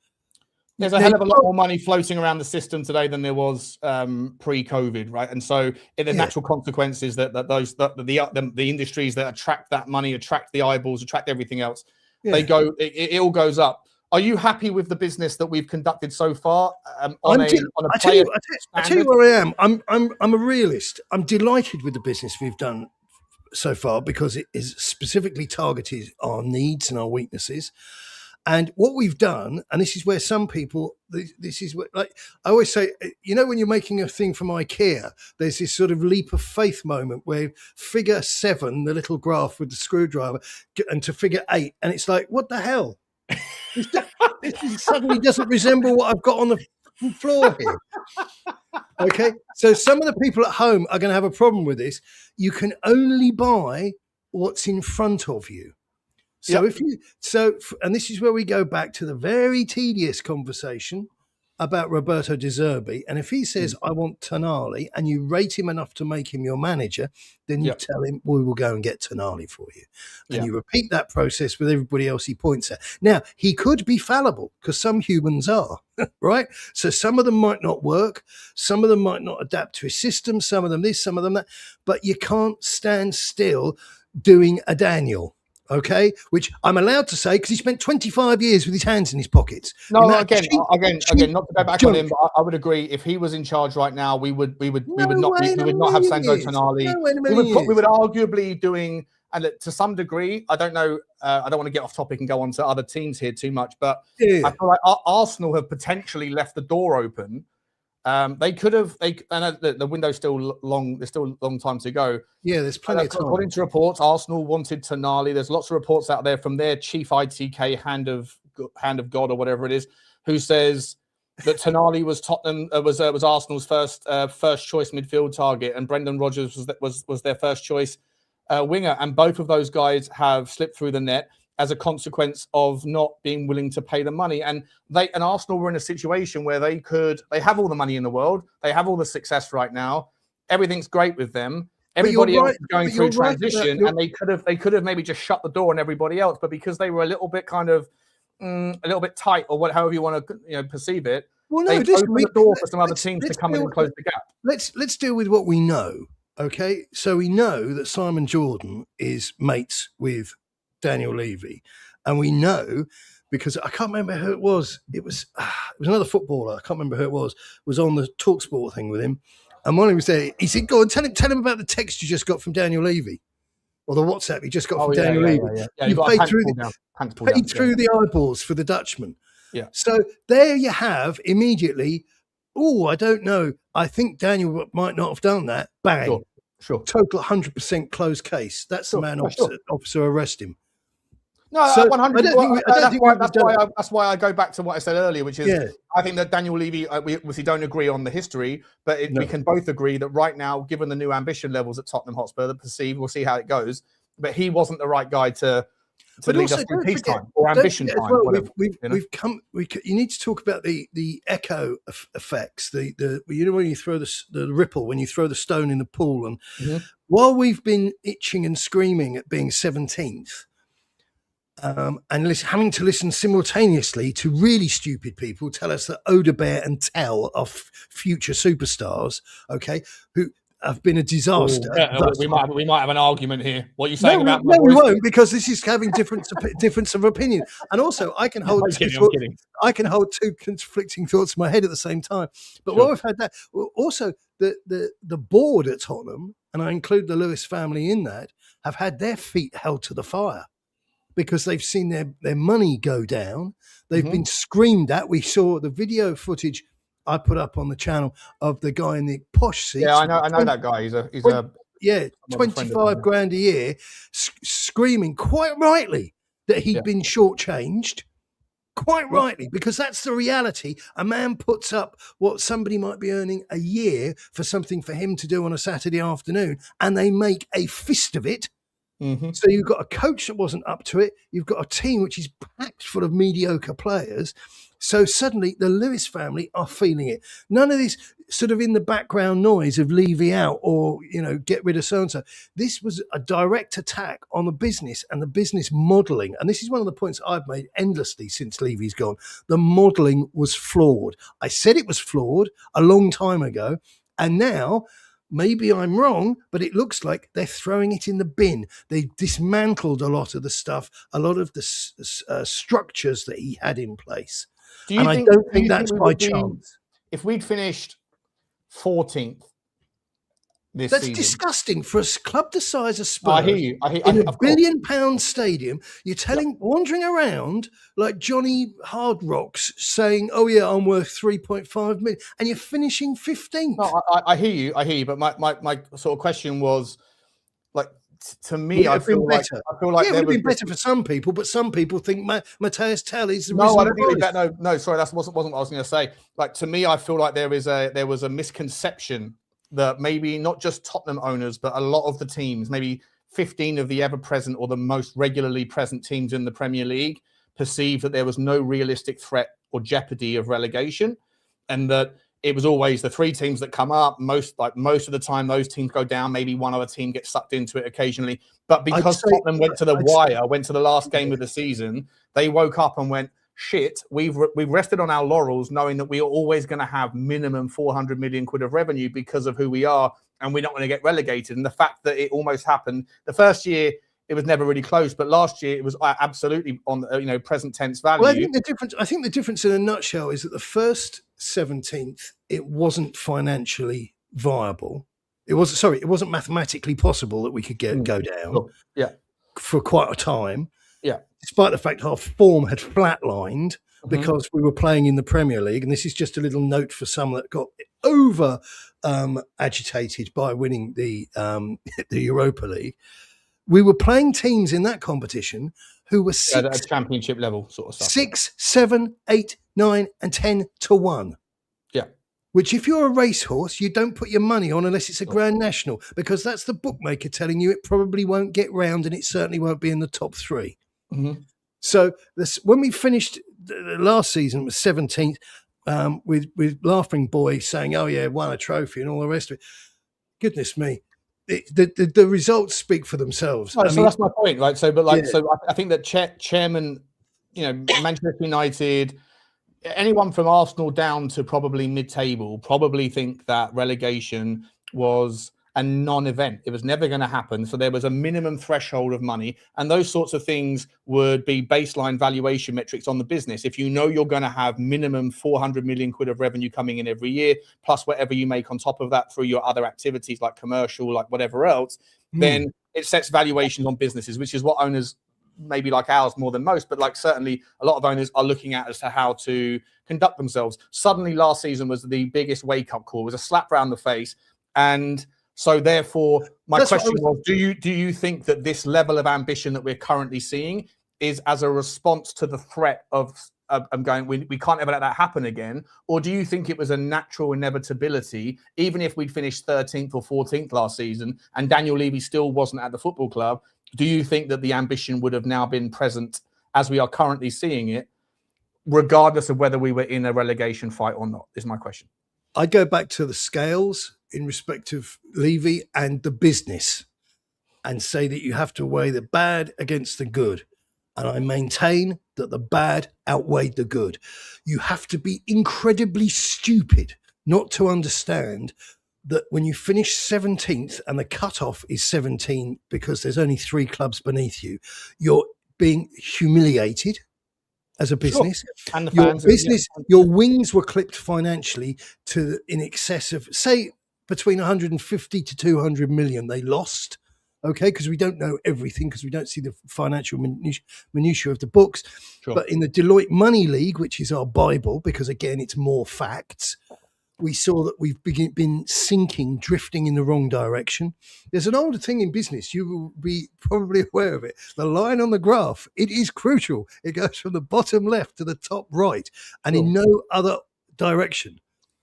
There's a hell of a lot more money floating around the system today than there was pre-COVID, right? And so, the natural consequences that the industries that attract that money, attract the eyeballs, attract everything else, it all goes up. Are you happy with the business that we've conducted so far? I tell you where I am. I'm a realist. I'm delighted with the business we've done so far because it is specifically targeted our needs and our weaknesses. And what we've done, and this is where some people, this is what, like I always say, when you're making a thing from IKEA, there's this sort of leap of faith moment where figure 7, the little graph with the screwdriver, and to figure 8, and it's like, what the hell? This suddenly doesn't resemble what I've got on the floor here. Okay, so some of the people at home are going to have a problem with this. You can only buy what's in front of you. So and this is where we go back to the very tedious conversation about Roberto De Zerbi, and if he says, I want Tonali, and you rate him enough to make him your manager, then you tell him, we will go and get Tonali for you. And you repeat that process with everybody else he points at. Now, he could be fallible, because some humans are, right? So some of them might not work. Some of them might not adapt to his system. Some of them this, some of them that. But you can't stand still doing a Daniel. Okay, which I'm allowed to say because he spent 25 years with his hands in his pockets. No, again, not to go back on him, but I would agree. If he was in charge right now, we would not have Sandro Tonali. We would arguably doing, and to some degree, I don't know. I don't want to get off topic and go on to other teams here too much, but I feel like Arsenal have potentially left the door open. They could have. The window's still long. There's still a long time to go. Yeah, there's plenty of time. According to reports, Arsenal wanted Tonali. There's lots of reports out there from their chief ITK, hand of God or whatever it is, who says that Tonali was Tottenham was Arsenal's first choice midfield target, and Brendan Rodgers was their first choice winger, and both of those guys have slipped through the net as a consequence of not being willing to pay the money. And Arsenal were in a situation where they have all the money in the world. They have all the success right now. Everything's great with them. Everybody else is going through transition, and they could have maybe just shut the door on everybody else. But because they were a little bit kind of a little bit tight, or however you want to perceive it, they opened the door for some other teams to come in and close the gap. Let's deal with what we know. Okay, so we know that Simon Jordan is mates with Daniel Levy, and we know because I can't remember who it was. It was another footballer. I can't remember who it was on the TalkSport thing with him, and when he was there, he said, "Go on, tell him about the text you just got from Daniel Levy, or the WhatsApp you just got from Daniel Levy. You paid through the eyeballs for the Dutchman." Yeah. So there you have immediately. Oh, I don't know. I think Daniel might not have done that. Bang. Sure. Total 100% closed case. That's the man officer arrest him. No, so 100%. That's why I go back to what I said earlier, which is I think that Daniel Levy, we obviously don't agree on the history, but we can both agree that right now, given the new ambition levels at Tottenham Hotspur, we'll see how it goes. But he wasn't the right guy to lead us through peacetime or ambition time. Well, you need to talk about the echo effects. The when you throw the ripple, when you throw the stone in the pool, and while we've been itching and screaming at being 17th. And having to listen simultaneously to really stupid people tell us that Odegaard and Tel are future superstars, okay, who have been a disaster. We might have an argument here. What are you saying about? No, we won't, because this is having difference of opinion. And also, I can hold two conflicting thoughts in my head at the same time. But while we've had that, also the board at Tottenham, and I include the Lewis family in that, have had their feet held to the fire. Because they've seen their money go down. They've been screamed at. We saw the video footage I put up on the channel of the guy in the posh seats. Yeah, I know that guy. He's 25 grand a year, screaming quite rightly that he'd been shortchanged. Quite rightly, because that's the reality. A man puts up what somebody might be earning a year for something for him to do on a Saturday afternoon, and they make a fist of it. So you've got a coach that wasn't up to it. You've got a team which is packed full of mediocre players. So suddenly the Lewis family are feeling it. None of this sort of in the background noise of Levy out or, get rid of so-and-so. This was a direct attack on the business and the business modelling. And this is one of the points I've made endlessly since Levy's gone. The modelling was flawed. I said it was flawed a long time ago. And now... maybe I'm wrong, but it looks like they're throwing it in the bin. They dismantled a lot of the stuff, a lot of the structures that he had in place. I don't think that's by chance. If we'd finished 14th this That's season, disgusting for a club the size of Spurs. I hear you. In a £1 billion stadium, you're wandering around like Johnny Hard Rocks saying, "Oh yeah, I'm worth 3.5 million," and you're finishing 15th. No, I hear you. But my sort of question was, like, to me, I feel like it would have been better for some people, but some people think Mathys Tel is the reason. No, I don't think that. No, sorry, that wasn't what I was going to say. Like, to me, I feel like there was a misconception that maybe not just Tottenham owners, but a lot of the teams, maybe 15 of the ever-present or the most regularly present teams in the Premier League, perceived that there was no realistic threat or jeopardy of relegation. and that it was always the 3 teams that come up. Most of the time, those teams go down. Maybe one other team gets sucked into it occasionally. But because Tottenham went to the wire, went to the last game of the season, they woke up and went, shit, we've rested on our laurels, knowing that we are always going to have minimum 400 million quid of revenue because of who we are, and we're not going to get relegated. And the fact that it almost happened the first year, it was never really close, but last year it was absolutely on present tense value. Well, I think the difference in a nutshell is that the first 17th, it wasn't financially viable. It wasn't mathematically possible that we could go down. Sure. Yeah, for quite a time. Yeah, despite the fact our form had flatlined because we were playing in the Premier League, and this is just a little note for some that got over agitated by winning the Europa League. We were playing teams in that competition who were at a championship level sort of stuff. 6, 7, 8, 9, and 10 to 1. Yeah. Which, if you're a racehorse, you don't put your money on unless it's a Grand National, because that's the bookmaker telling you it probably won't get round and it certainly won't be in the top 3. Mm-hmm. So when we finished the last season, it was 17th, with Laughing Boy saying, "Oh yeah, won a trophy" and all the rest of it. Goodness me. The results speak for themselves. Right, so that's my point, right? So, so I think that chairman, Manchester United, anyone from Arsenal down to probably mid-table, probably think that relegation was a non-event. It was never going to happen. So there was a minimum threshold of money, and those sorts of things would be baseline valuation metrics on the business. If you know you're going to have minimum 400 million quid of revenue coming in every year, plus whatever you make on top of that through your other activities like commercial, like whatever else, then it sets valuations on businesses, which is what owners, maybe like ours more than most, but like certainly a lot of owners are looking at as to how to conduct themselves. Suddenly last season was the biggest wake-up call. It was a slap round the face. And so therefore, my question was, do you think that this level of ambition that we're currently seeing is as a response to the threat of going, we can't ever let that happen again? Or do you think it was a natural inevitability, even if we'd finished 13th or 14th last season and Daniel Levy still wasn't at the football club? Do you think that the ambition would have now been present as we are currently seeing it, regardless of whether we were in a relegation fight or not, is my question. I'd go back to the scales in respect of Levy and the business and say that you have to weigh the bad against the good. And I maintain that the bad outweighed the good. You have to be incredibly stupid not to understand that when you finish 17th and the cutoff is 17 because there's only 3 clubs beneath you, you're being humiliated as a business. Sure. And the your fans, business, your wings were clipped financially to in excess of, say, between 150 to 200 million they lost. Okay, because we don't know everything, because we don't see the financial minutiae of the books. Sure. But in the Deloitte Money League, which is our Bible, because again, it's more facts, we saw that we've been sinking, drifting in the wrong direction. There's an older thing in business, you will be probably aware of it. The line on the graph, it is crucial. It goes from the bottom left to the top right and in no other direction.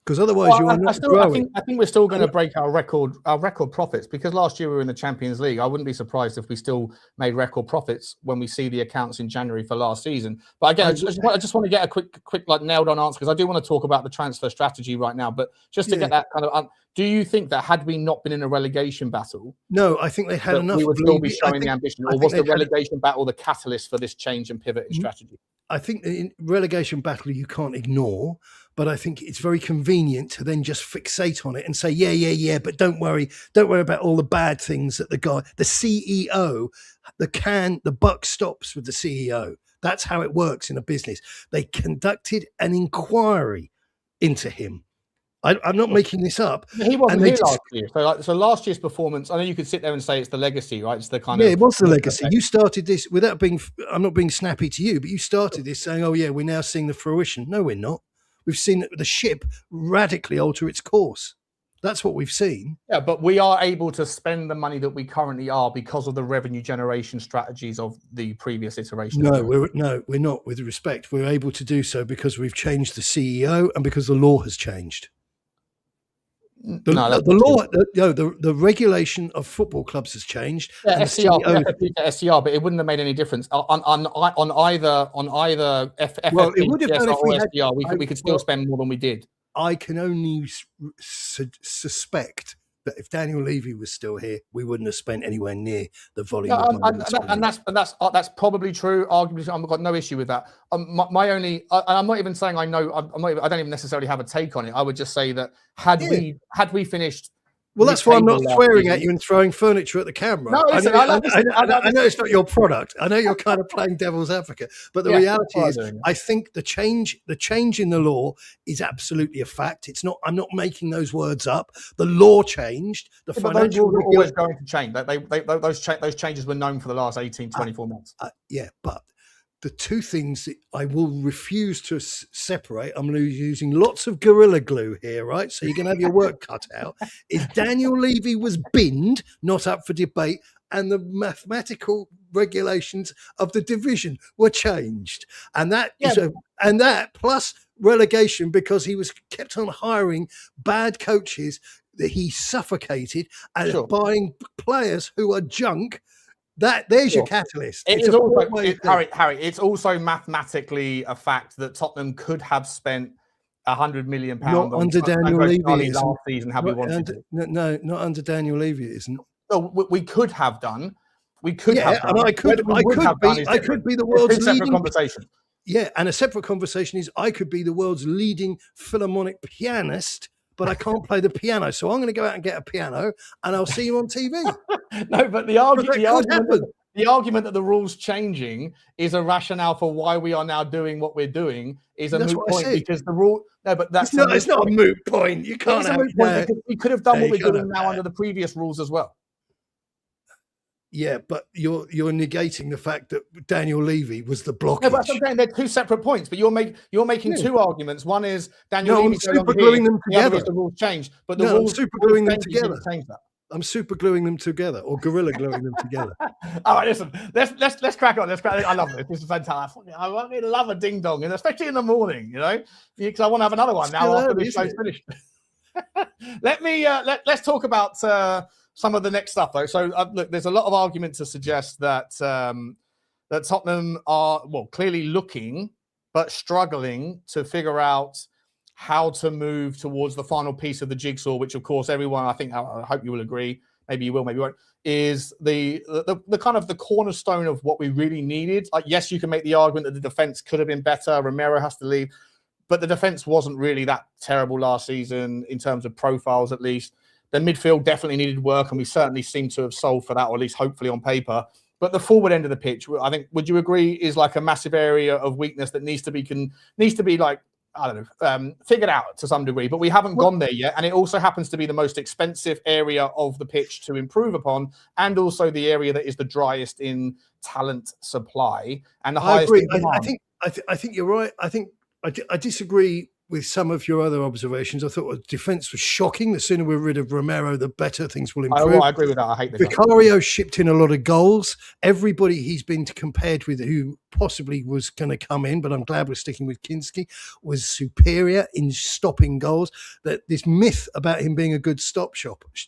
Because otherwise you are not growing. I think we're still going to break our record profits, because last year we were in the Champions League. I wouldn't be surprised if we still made record profits when we see the accounts in January for last season. But again, I just want to get a quick like nailed on answer, because I do want to talk about the transfer strategy right now. But just to get that kind of, do you think that had we not been in a relegation battle, no, I think they had enough. We would still be showing the ambition, or was the relegation battle the catalyst for this change and pivot in strategy? I think in relegation battle you can't ignore, but I think it's very convenient to then just fixate on it and say, yeah, but don't worry about all the bad things that the CEO, the buck stops with the CEO. That's how it works in a business. They conducted an inquiry into him. I'm not making this up. He wasn't here last year. So last year's performance, I know you could sit there and say it's the legacy, right? It's the kind of... Yeah, it was the legacy. You started this without being... I'm not being snappy to you, but you started this saying, oh yeah, we're now seeing the fruition. No, we're not. We've seen the ship radically alter its course. That's what we've seen. Yeah, but we are able to spend the money that we currently are because of the revenue generation strategies of the previous iteration. No, we're not, with respect. We're able to do so because we've changed the CEO and because the law has changed. The regulation of football clubs has changed. Yeah, SCR, but it wouldn't have made any difference on either it would have done if we SCR. We could still spend more than we did. I can only suspect that if Daniel Levy was still here, we wouldn't have spent anywhere near the volume of money. And that's probably true. Arguably, I've got no issue with that. My only, I'm not even saying I know. I don't even necessarily have a take on it. I would just say that had we finished. Well, that's why I'm not swearing at you and throwing furniture at the camera. No, listen, I know it's not your product. I know you're kind of playing devil's advocate, but the reality is, I think the change in the law is absolutely a fact. It's not. I'm not making those words up. The law changed. The financial rules are always going to change. Those changes were known for the last 18, 24 months. But the two things that I will refuse to separate, I'm using lots of Gorilla Glue here, right? So you're going to have your work cut out, is Daniel Levy was binned, not up for debate, and the mathematical regulations of the division were changed. And that plus relegation, because he was kept on hiring bad coaches that he suffocated and buying players who are junk. There's your catalyst. Harry, it's also mathematically a fact that Tottenham could have spent £100 million not under Daniel Levy last season. Had we wanted to? No, not under Daniel Levy, it isn't. No, we could have done. We could have done. And I could be the world's leading conversation. Yeah, and a separate conversation is I could be the world's leading philharmonic pianist, but I can't play the piano. So I'm going to go out and get a piano and I'll see you on TV. No, but the argument that the rules changing is a rationale for why we are now doing what we're doing is a moot point because the rule. No, but it's not a moot point. You can't have it. We could have done what we're doing now under the previous rules as well. Yeah, but you're negating the fact that Daniel Levy was the blockage. No, but I'm saying they're two separate points. But you're making two arguments. One is Daniel Levy. I'm super gluing them together. The rules changed, but I'm super gluing them together. Change that. I'm super gluing them together, or gorilla gluing them together. All right, listen. Let's crack on. I love this. This is fantastic. I love a ding dong, and especially in the morning, because I want to have another one now after this show's finished. Let's talk about some of the next stuff, though. So, look, there's a lot of argument to suggest that that Tottenham are clearly looking but struggling to figure out how to move towards the final piece of the jigsaw, which, of course, everyone, I hope you will agree, maybe you will, maybe you won't, is the kind of the cornerstone of what we really needed. Like, yes, you can make the argument that the defense could have been better. Romero has to leave, but the defense wasn't really that terrible last season in terms of profiles, at least. The midfield definitely needed work, and we certainly seem to have solved for that, or at least hopefully on paper. But the forward end of the pitch, I think, would you agree, is like a massive area of weakness that needs to be like, I don't know, figured out to some degree, but we haven't gone there yet. And it also happens to be the most expensive area of the pitch to improve upon, and also the area that is the driest in talent supply and the highest. I agree. I think you're right. I disagree with some of your other observations. I thought the defence was shocking. The sooner we're rid of Romero, the better things will improve. I agree with that. I hate the Vicario shipped in a lot of goals. Everybody he's been compared with who possibly was going to come in, but I'm glad we're sticking with Kinsky, was superior in stopping goals. That this myth about him being a good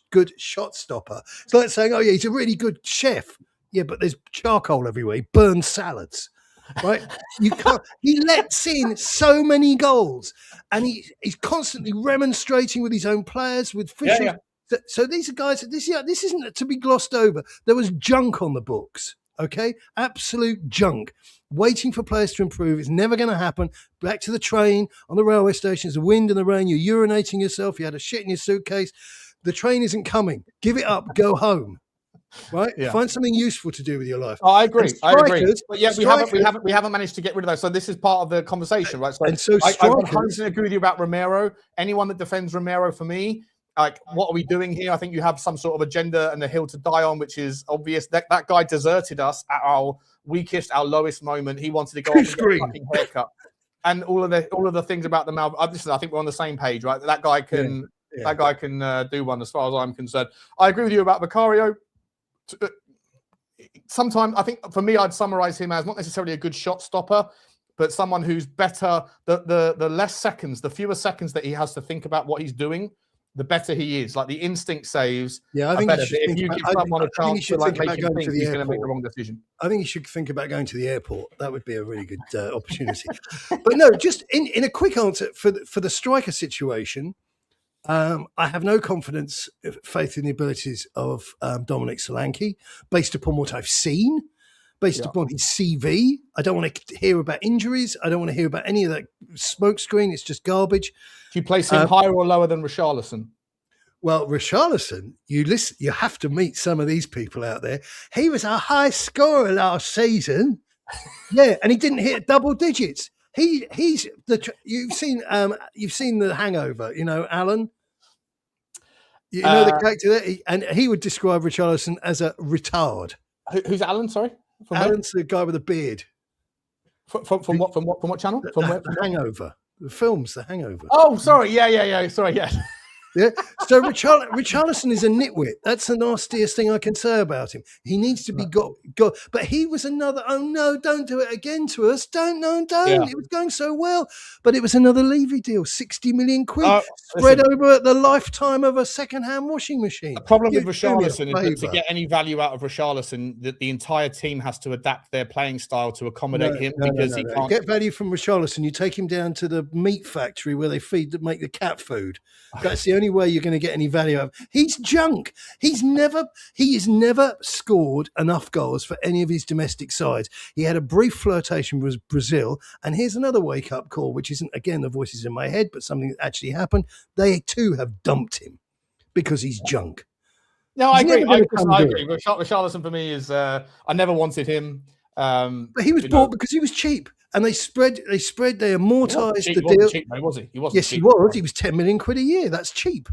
good shot stopper. It's like saying, oh yeah, he's a really good chef. Yeah, but there's charcoal everywhere. He burns salads. Right, you can't. He lets in so many goals, and he's constantly remonstrating with his own players, with officials. Yeah. So these are guys. This isn't to be glossed over. There was junk on the books. Okay, absolute junk, waiting for players to improve. It's never going to happen. Back to the train on the railway station. There's the wind and the rain. You're urinating yourself. You had a shit in your suitcase. The train isn't coming. Give it up. Go home. Right, find something useful to do with your life. Oh, I agree. But yeah, we haven't managed to get rid of those. So this is part of the conversation, right? I 100% agree with you about Romero. Anyone that defends Romero, for me, like, what are we doing here? I think you have some sort of agenda and a hill to die on, which is obvious. That guy deserted us at our weakest, our lowest moment. He wanted to go off and get a fucking haircut, and all of the things about the mal. I think we're on the same page, right? That guy can do one, as far as I'm concerned. I agree with you about Vicario. Sometimes I think for me, I'd summarize him as not necessarily a good shot stopper, but someone who's better. The less seconds, the fewer seconds that he has to think about what he's doing, the better he is. Like the instinct saves. Yeah, I think better. If you give someone a chance to like make him think, he's going to make the wrong decision. I think you should think about going to the airport. That would be a really good opportunity. But no, just in a quick answer for the striker situation, I have no faith in the abilities of Dominic Solanke based upon what I've seen. Based upon his CV. I don't want to hear about injuries. I don't want to hear about any of that smokescreen. It's just garbage. Do you place him higher or lower than Richarlison? Well, Richarlison, you have to meet some of these people out there. He was a high scorer last season. Yeah, and he didn't hit double digits. You've seen The Hangover, you know, Alan? You know the character there? And he would describe Richarlison as a retard. Who's Alan, sorry? Alan's the guy with the beard. From what channel? The Hangover. The film's The Hangover. Oh, sorry. Yeah. Sorry, yeah. Yeah. So Richarlison is a nitwit. That's the nastiest thing I can say about him. He needs to be got. But he was another. Oh no! Don't do it again to us. Don't. Yeah. It was going so well, but it was another Levy deal. 60 million quid spread over the lifetime of a second-hand washing machine. The problem with Richarlison is that to get any value out of Richarlison, that the entire team has to adapt their playing style to accommodate him because he can't get value from Richarlison. You take him down to the meat factory where they make the cat food. That's the only way you're going to get any value out of him. He's junk. He has never scored enough goals for any of his domestic sides. He had a brief flirtation with Brazil, and here's another wake-up call, which isn't, again, the voices in my head, but something that actually happened. They too have dumped him because he's junk. No, I agree. I agree. Richarlison for me is I never wanted him. But he was bought because he was cheap. And they amortized the deal. Cheap, though, was he? He wasn't yes, cheap. He was. He was 10 million quid a year. That's cheap.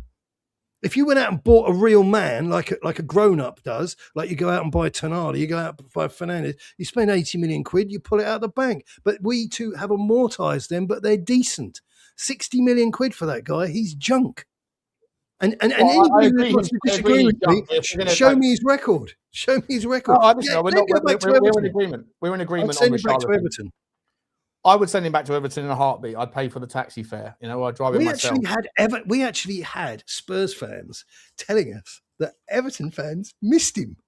If you went out and bought a real man, like a grown-up does, like you go out and buy Tonali, you go out and buy Fernandes, you spend 80 million quid, you pull it out of the bank. But we too have amortized them, but they're decent. 60 million quid for that guy. He's junk. And anybody who wants to disagree with me, show me his record. Show me his record. We're in agreement. We're in agreement on back to Everton. I would send him back to Everton in a heartbeat. I'd pay for the taxi fare. You know, I'd drive him myself. We actually had Spurs fans telling us that Everton fans missed him.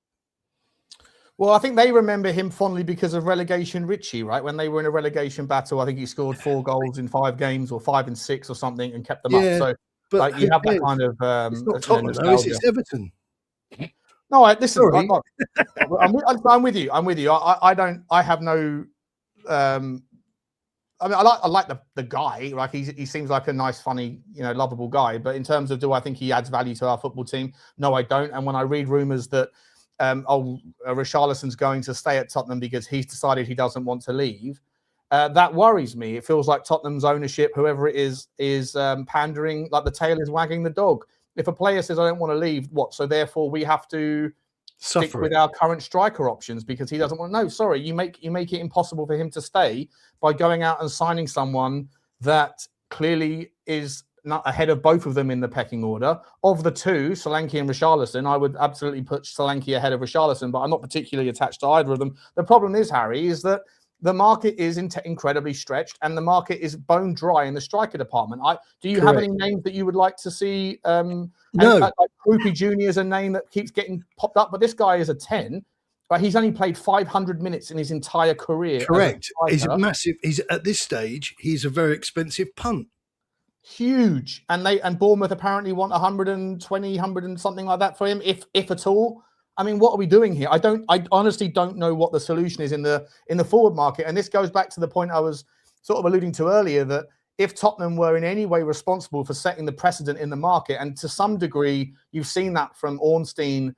Well, I think they remember him fondly because of relegation Richie, right? When they were in a relegation battle, I think he scored 4 goals in 5 games or 5 and 6 or something and kept them up. So but like, you have that kind of it's not Tottenham, it's Everton. No, listen, I'm with you. I have no I mean, I like the guy. Like he seems like a nice, funny, lovable guy. But in terms of do I think he adds value to our football team? No, I don't. And when I read rumours that Richarlison's going to stay at Tottenham because he's decided he doesn't want to leave, that worries me. It feels like Tottenham's ownership, whoever it is pandering, like the tail is wagging the dog. If a player says I don't want to leave, what? So therefore we have to stick with our current striker options because he doesn't want to. No, sorry, you make it impossible for him to stay by going out and signing someone that clearly is not ahead of both of them in the pecking order. Of the two, Solanke and Richarlison, I would absolutely put Solanke ahead of Richarlison, but I'm not particularly attached to either of them. The problem is, Harry, is that the market is incredibly stretched and the market is bone dry in the striker department. Do you have any names that you would like to see? No. Like Krupi Jr. is a name that keeps getting popped up, but this guy is a 10. But he's only played 500 minutes in his entire career. Correct. He's a massive. He's at this stage. He's a very expensive punt. Huge, and Bournemouth apparently want 120, 100 and something like that for him, if at all. I mean, what are we doing here? I honestly don't know what the solution is in the forward market. And this goes back to the point I was sort of alluding to earlier, that if Tottenham were in any way responsible for setting the precedent in the market, and to some degree, you've seen that from Ornstein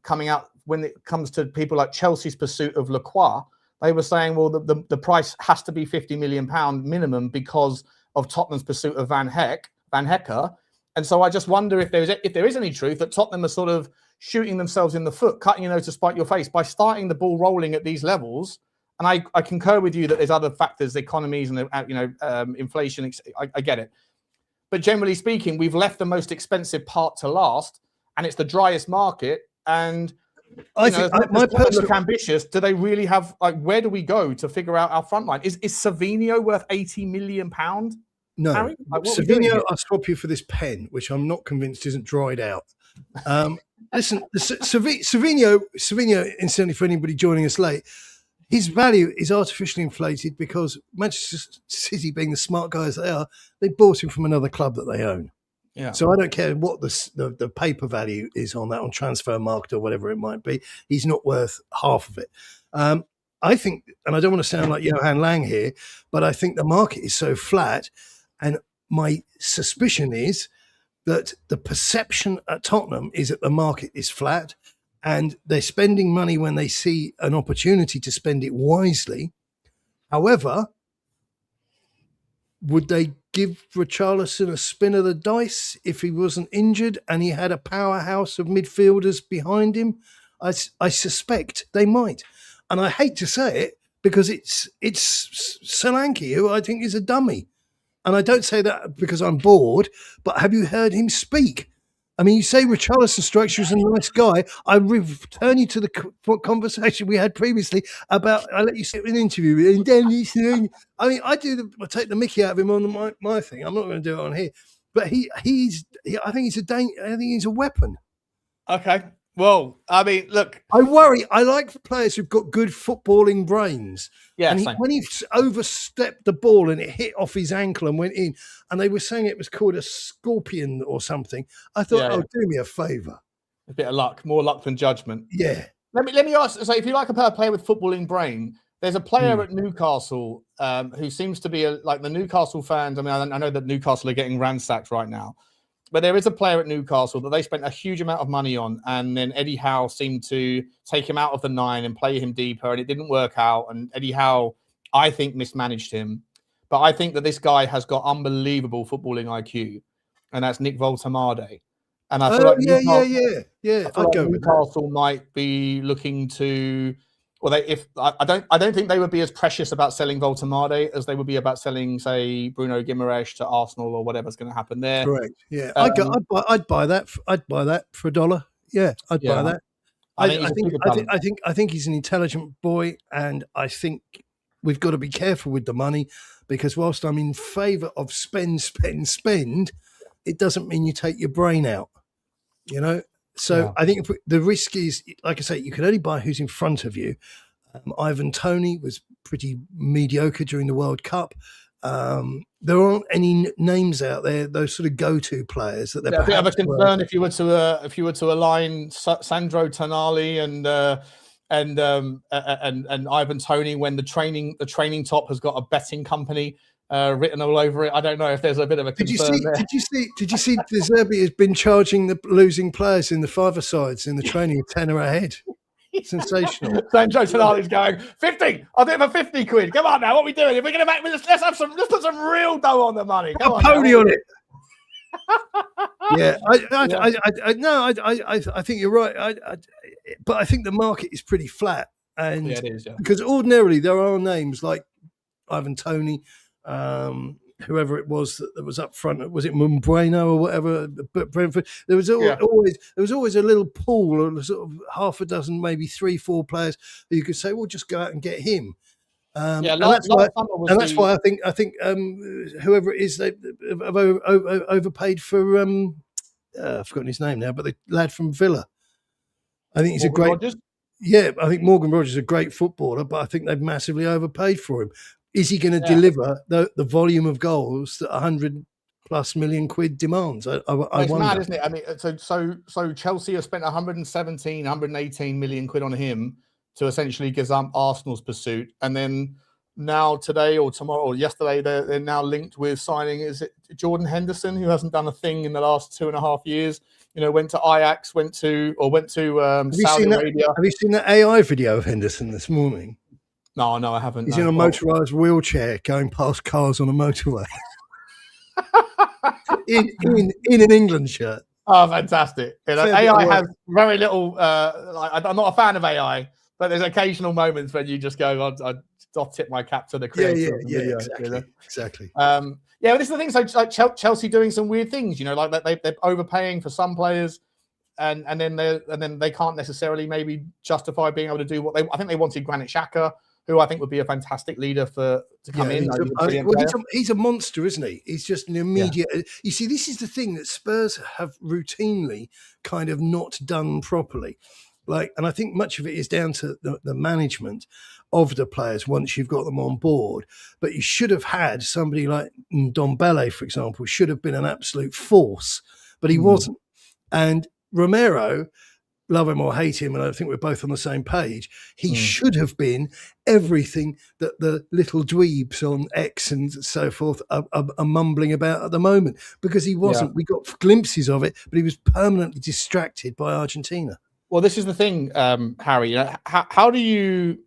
coming out when it comes to people like Chelsea's pursuit of Lacroix, they were saying, well, the price has to be £50 million minimum because of Tottenham's pursuit of Van Hecker. And so I just wonder if there is any truth that Tottenham are sort of shooting themselves in the foot, cutting your nose to spite your face by starting the ball rolling at these levels. And I concur with you that there's other factors, economies and inflation. I get it. But generally speaking, we've left the most expensive part to last, and it's the driest market. And I think my personal look ambitious. Do they really have where do we go to figure out our front line? Is Savinho worth £80 million? No, Harry? Like, what are we doing Savinho, here? I'll swap you for this pen, which I'm not convinced isn't dried out. Listen, Savinho, incidentally, for anybody joining us late, his value is artificially inflated because Manchester City, being the smart guys they are, they bought him from another club that they own. Yeah. So I don't care what the paper value is on that, on transfer market or whatever it might be. He's not worth half of it. I think, and I don't want to sound like Johan Lang here, but I think the market is so flat. And my suspicion is that the perception at Tottenham is that the market is flat and they're spending money when they see an opportunity to spend it wisely. However, would they give Richarlison a spin of the dice if he wasn't injured and he had a powerhouse of midfielders behind him? I suspect they might. And I hate to say it because it's Solanke, who I think is a dummy. And I don't say that because I'm bored, but have you heard him speak? I mean, you say Richarlison strikes you as a nice guy. I return you to the conversation we had previously about, I let you sit in an interview. And then I mean, I take the Mickey out of him on my thing. I'm not going to do it on here. But I think he's a weapon. Okay. Well, I mean, look. I worry. I like players who've got good footballing brains. Yeah, and when he overstepped the ball and it hit off his ankle and went in, and they were saying it was called a scorpion or something, I thought, do me a favour. A bit of luck, more luck than judgment. Yeah. Let me ask. So, if you like a player with footballing brain, there's a player at Newcastle who seems to be like the Newcastle fans. I mean, I know that Newcastle are getting ransacked right now. But there is a player at Newcastle that they spent a huge amount of money on, and then Eddie Howe seemed to take him out of the 9 and play him deeper, and it didn't work out. And Eddie Howe, I think, mismanaged him. But I think that this guy has got unbelievable footballing IQ, and that's Nick Voltemade. And I feel like Newcastle might be looking to. Well, I don't think they would be as precious about selling Voltemade as they would be about selling, say, Bruno Guimaraes to Arsenal or whatever's going to happen there. Correct. Yeah, I'd buy that. I'd buy that for $1. Yeah, I'd buy that. I think he's an intelligent boy, and I think we've got to be careful with the money because whilst I'm in favour of spend, it doesn't mean you take your brain out. You know. So I think the risk is, like I say, you can only buy who's in front of you. Ivan Toney was pretty mediocre during the World Cup. There aren't any names out there, those sort of go-to players that they're. A bit of a concern if you were to align Sandro Tonali and Ivan Toney when the training top has got a betting company written all over it. I don't know if there's a bit of a concern there. Did you see De Zerbi has been charging the losing players in the five-a-sides in the training a tenner a head? Sensational. Sandro Tonali's going 50. I'll do it for 50 quid. Come on now, what are we doing? If we're going to make, let's put some real dough on the money. Come on, pony on it. Yeah, I think you're right. But I think the market is pretty flat, and it is, because ordinarily there are names like Ivan Toney, whoever it was that was up front. Was it Mumbreno or whatever? But Brentford, there was always a little pool of sort of half a dozen, maybe 3-4 players who you could say, well, just go out and get him. And that's why I think whoever it is, they have overpaid for. I've forgotten his name now, but the lad from Villa. I think he's a great. Rogers? Yeah, I think Morgan Rogers is a great footballer, but I think they've massively overpaid for him. Is he going to deliver the volume of goals that 100+ million quid demands? I it's wonder. Mad, isn't it? I mean, so Chelsea have spent 118 million quid on him to essentially gazump Arsenal's pursuit, and then now today or tomorrow or yesterday they're now linked with signing. Is it Jordan Henderson, who hasn't done a thing in the last 2.5 years? You know, went to Ajax, went to Saudi Arabia. Have you seen that AI video of Henderson this morning? No, I haven't. He's in a motorised wheelchair going past cars on a motorway in an England shirt. Oh, fantastic! AI has very little. I'm not a fan of AI, but there's occasional moments when you just go, I'll tip my cap to the creator. Yeah, exactly. You know? Exactly. Yeah, but this is the thing. So like Chelsea doing some weird things, you know, like they're overpaying for some players, and then they can't necessarily maybe justify being able to do what I think they wanted Granit Xhaka, who I think would be a fantastic leader to come in. He's a monster, isn't he? He's just an immediate. Yeah. You see, this is the thing that Spurs have routinely kind of not done properly. And I think much of it is down to the management of the players once you've got them on board. But you should have had somebody like Ndombele, for example, should have been an absolute force, but he wasn't. And Romero, love him or hate him, and I think we're both on the same page, he should have been everything that the little dweebs on X and so forth are mumbling about at the moment, because he wasn't. Yeah. We got glimpses of it, but he was permanently distracted by Argentina. Well, this is the thing, Harry. How do you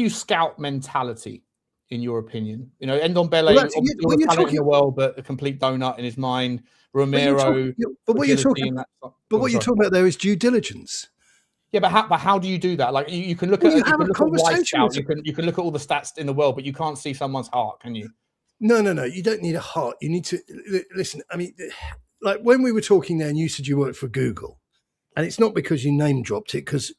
scout mentality, in your opinion? Ndombele, all the talent in the world, but a complete donut in his mind. Romero, what you're talking about there is due diligence. Yeah, but how do you do that? Like you can look at Scout, you can look at all the stats in the world, but you can't see someone's heart, can you? No. You don't need a heart. You need to listen. I mean, like when we were talking there, and you said you worked for Google. And it's not because you name dropped it, because,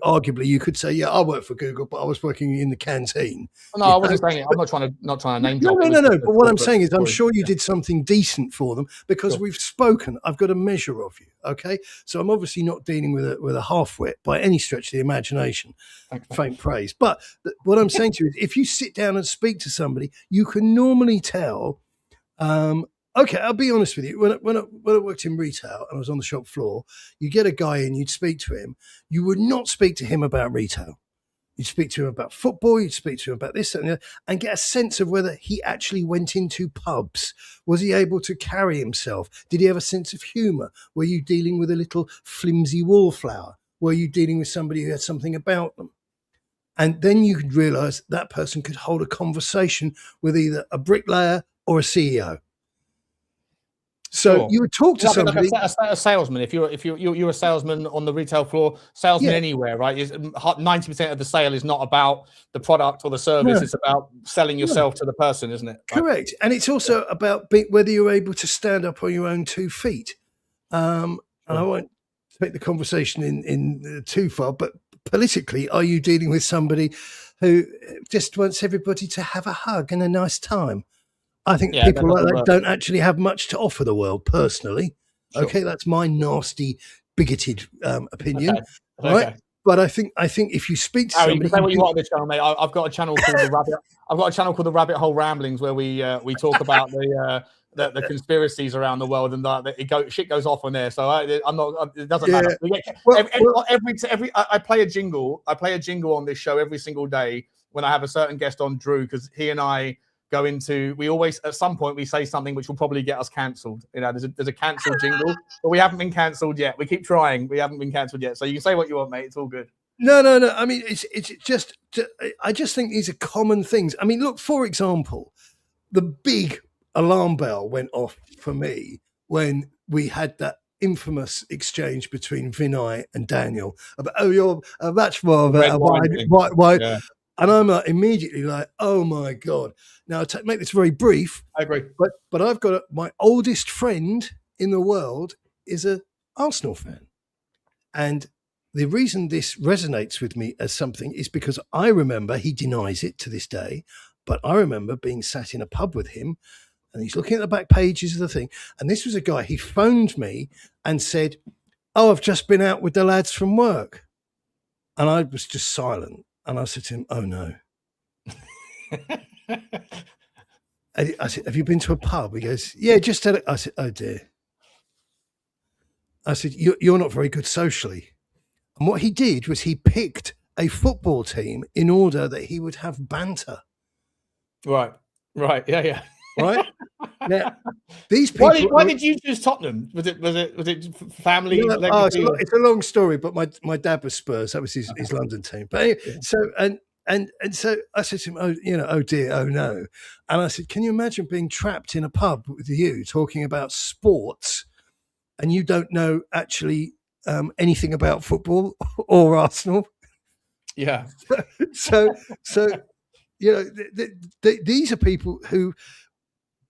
arguably you could say, yeah, I work for Google, but I was working in the canteen. No, I wasn't saying it. I'm not trying to name drop. No. But what I'm saying is I'm sure you did something decent for them, because we've spoken. I've got a measure of you, okay? So I'm obviously not dealing with a half-wit by any stretch of the imagination. Faint praise. But what I'm saying to you is if you sit down and speak to somebody, you can normally tell okay, I'll be honest with you. When I worked in retail and I was on the shop floor, you get a guy in, you'd speak to him. You would not speak to him about retail. You'd speak to him about football. You'd speak to him about this and that, and get a sense of whether he actually went into pubs. Was he able to carry himself? Did he have a sense of humour? Were you dealing with a little flimsy wallflower? Were you dealing with somebody who had something about them? And then you could realise that person could hold a conversation with either a bricklayer or a CEO. So you would talk to somebody, like a salesman. If you're a salesman on the retail floor, salesman anywhere, right? 90% of the sale is not about the product or the service; it's about selling yourself to the person, isn't it? Correct, and it's also about whether you're able to stand up on your own 2 feet. And I won't take the conversation in too far, but politically, are you dealing with somebody who just wants everybody to have a hug and a nice time? I think people like that don't actually have much to offer the world, personally. Sure. Okay, that's my nasty, bigoted opinion, right? Okay. But I think if you speak to somebody, you can say what you want on this channel, mate. I've got a channel called the Rabbit. I've got a channel called the Rabbit Hole Ramblings, where we talk about the conspiracies around the world, and shit goes off on there. So I'm not. It doesn't matter. I play a jingle. I play a jingle on this show every single day when I have a certain guest on, Drew, because he and I go into, we always, at some point, we say something which will probably get us cancelled. There's a cancelled jingle, but we haven't been cancelled yet. We keep trying. We haven't been cancelled yet. So you can say what you want, mate. It's all good. No. I mean, it's just, I just think these are common things. I mean, look, for example, the big alarm bell went off for me when we had that infamous exchange between Vinay and Daniel about, you're much more of a white. Yeah. And I'm immediately like, oh my God. Now, to make this very brief. I agree. But I've got my oldest friend in the world is an Arsenal fan. And the reason this resonates with me as something is because I remember, he denies it to this day, but I remember being sat in a pub with him, and he's looking at the back pages of the thing. And this was a guy, he phoned me and said, oh, I've just been out with the lads from work. And I was just silent. And I said to him, oh, no. I said, have you been to a pub? He goes, yeah, just at it. I said, oh, dear. I said, you're not very good socially. And what he did was he picked a football team in order that he would have banter. Right. Yeah. Right? Now, these people. Why did you choose Tottenham? Was it family? It's a long story, but my dad was Spurs. That was his London team. But anyway, so so I said to him, oh dear, oh no. And I said, can you imagine being trapped in a pub with you talking about sports, and you don't know actually anything about football or Arsenal? Yeah. So these are people who.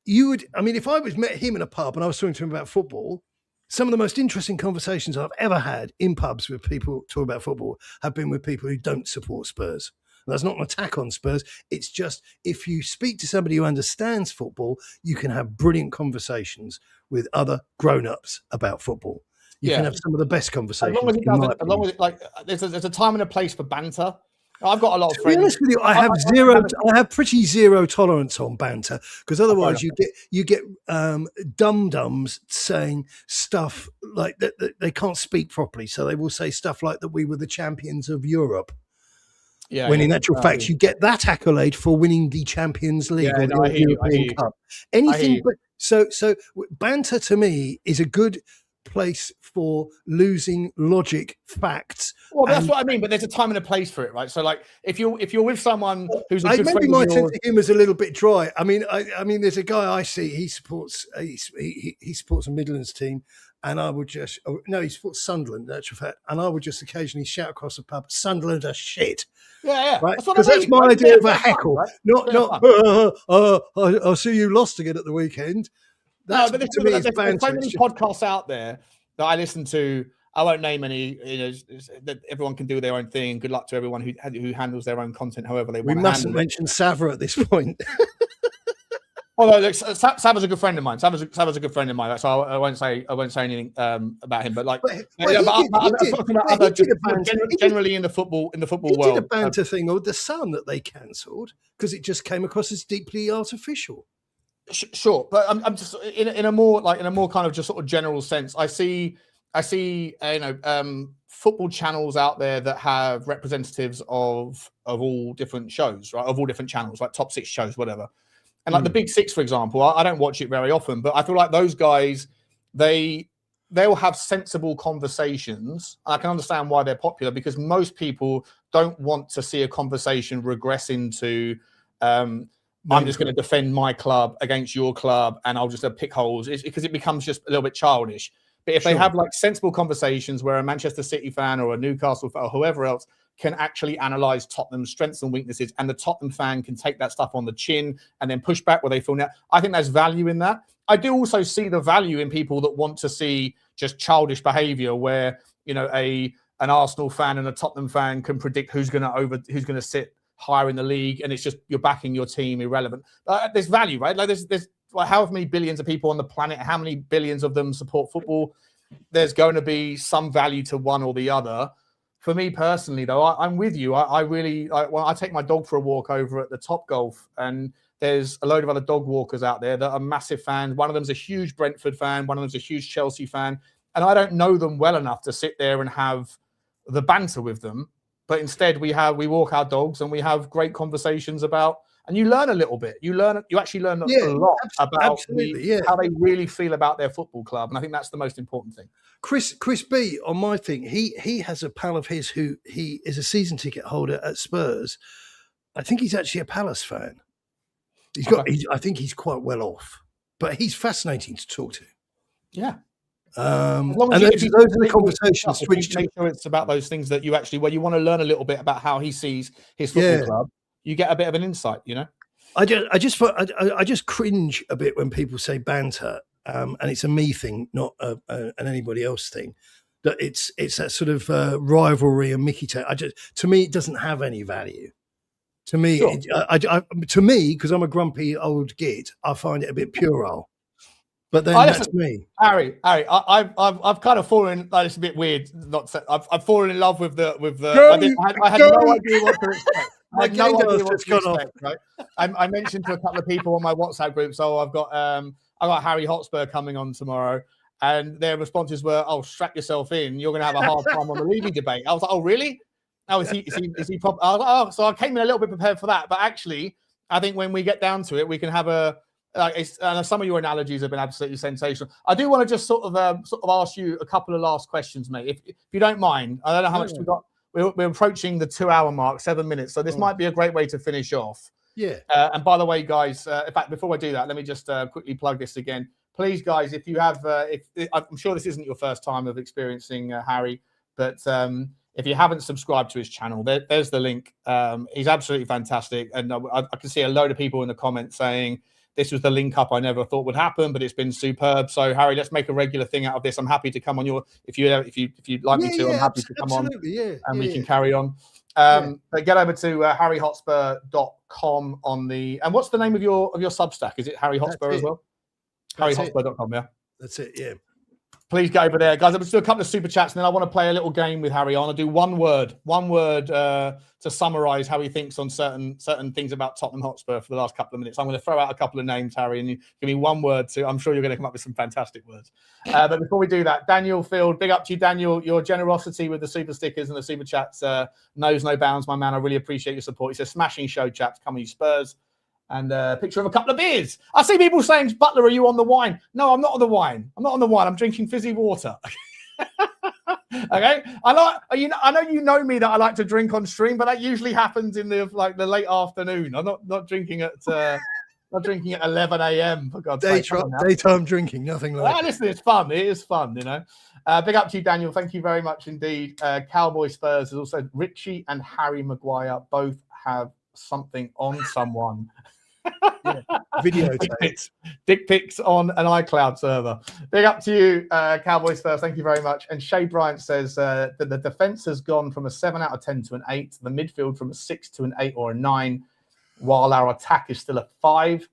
You would, I mean, if I met him in a pub and I was talking to him about football, some of the most interesting conversations I've ever had in pubs with people talking about football have been with people who don't support Spurs. That's not an attack on Spurs. It's just if you speak to somebody who understands football, you can have brilliant conversations with other grown-ups about football. You can have some of the best conversations. As long as it doesn't, as long as it, like, there's a time and a place for banter. I've got a lot of friends. To be honest with you, I have pretty zero tolerance on banter, because otherwise you get dum-dums saying stuff like that they can't speak properly, so they will say stuff like that we were the champions of Europe. Yeah, when in actual fact you get that accolade for winning the Champions League or the European Cup. Anything but so banter to me is a good place for losing logic, facts. Well, that's what I mean. But there's a time and a place for it, right? So, like, if you're with someone who's a good friend, maybe my sense of humour is a little bit dry. I mean, there's a guy I see. He supports a Midlands team, and I would just he supports Sunderland. In actual fact, and I would just occasionally shout across the pub, "Sunderland are shit." Yeah, right. Because that's my idea of a heckle. Fun, right? Not. I'll see you lost again at the weekend. That's, no, but there's so many podcasts out there that I listen to. I won't name any. That everyone can do their own thing. Good luck to everyone who handles their own content however they want. We mustn't mention Sava at this point. Although look, Sava's a good friend of mine. Sava's a good friend of mine. So I won't say anything about him. But like, generally in the football world, he did a banter thing with the Sun that they cancelled because it just came across as deeply artificial. Sure, but I'm just in a more kind of just sort of general sense. I see football channels out there that have representatives of all different shows, right? Of all different channels, like top 6 shows, whatever. And like the Big 6, for example, I don't watch it very often, but I feel like those guys, they'll have sensible conversations. I can understand why they're popular, because most people don't want to see a conversation regress into I'm just going to defend my club against your club and I'll just pick holes. It's because it becomes just a little bit childish. But if they have like sensible conversations where a Manchester City fan or a Newcastle fan or whoever else can actually analyse Tottenham's strengths and weaknesses, and the Tottenham fan can take that stuff on the chin and then push back where they feel now, I think there's value in that. I do also see the value in people that want to see just childish behaviour where, an Arsenal fan and a Tottenham fan can predict who's going to sit higher in the league, and it's just you're backing your team irrelevant. There's value, right? Like there's however many billions of people on the planet, how many billions of them support football? There's going to be some value to one or the other. For me personally, though, I'm with you. I take my dog for a walk over at the Top Golf, and there's a load of other dog walkers out there that are massive fans. One of them's a huge Brentford fan. One of them's a huge Chelsea fan. And I don't know them well enough to sit there and have the banter with them. But instead, we walk our dogs and we have great conversations about, and you learn a little bit. You actually learn a lot about how they really feel about their football club, and I think that's the most important thing. Chris B on my thing, he has a pal of his who he is a season ticket holder at Spurs. I think he's actually a Palace fan. I think he's quite well off, but he's fascinating to talk to. Yeah. And those are the conversations. Make sure it's about those things that you actually, where you want to learn a little bit about how he sees his football club. You get a bit of an insight, I just cringe a bit when people say banter, and it's a me thing, not an anybody else thing. That it's that sort of rivalry and Micky Tel. To me, it doesn't have any value. To me, because I'm a grumpy old git, I find it a bit puerile. But then that's me, Harry. I've kind of fallen. Like, it's a bit weird. I've fallen in love with the. I had no idea what to expect. I had no idea what to expect. Right? I mentioned to a couple of people on my WhatsApp group. So I've got Harry Hotspur coming on tomorrow, and their responses were, "Oh, strap yourself in. You're going to have a hard time on the leaving debate." I was like, "Oh, really? Oh, is he pop?" I was like, "Oh," so I came in a little bit prepared for that. But actually, I think when we get down to it, we can have a. Some of your analogies have been absolutely sensational. I do want to just sort of ask you a couple of last questions, mate, if you don't mind. I don't know how much we've got. We're approaching the 2-hour mark, 7 minutes. So this might be a great way to finish off. Yeah. And by the way, guys, in fact, before I do that, let me just quickly plug this again. Please, guys, if you have, I'm sure this isn't your first time of experiencing Harry, but if you haven't subscribed to his channel, there's the link. He's absolutely fantastic. And I can see a load of people in the comments saying, this was the link up I never thought would happen, but it's been superb. So, Harry, let's make a regular thing out of this. I'm happy to come on if you'd like me to. I'm happy to come on, and we can carry on. But get over to harryhotspur.com on the... And what's the name of your Substack? Is it Harry Hotspur as well? harryhotspur.com, yeah. That's it, yeah. Please get over there, guys. I'm just do a couple of super chats, and then I want to play a little game with Harry. I want to do one word to summarise how he thinks on certain things about Tottenham Hotspur for the last couple of minutes. I'm going to throw out a couple of names, Harry, and you give me one word to. I'm sure you're going to come up with some fantastic words. But before we do that, Daniel Field, big up to you, Daniel. Your generosity with the super stickers and the super chats knows no bounds, my man. I really appreciate your support. He says, smashing show, chaps. Come on, you Spurs. And a picture of a couple of beers. I see people saying, Butler, are you on the wine? No, I'm not on the wine. I'm drinking fizzy water. Okay. I know you know me that I like to drink on stream, but that usually happens in the late afternoon. I'm not drinking at 11 a.m. for God's sake. Daytime drinking, nothing like that. Listen, it's fun. It is fun, you know. Big up to you, Daniel. Thank you very much indeed. Cowboy Spurs is also Richie and Harry Maguire both have something on someone. Yeah. Videotape. Dick pics on an iCloud server. Big up to you, Cowboys first. Thank you very much. And Shay Bryant says that the defense has gone from a 7 out of 10 to an 8, the midfield from a 6 to an 8 or a 9, while our attack is still a 5.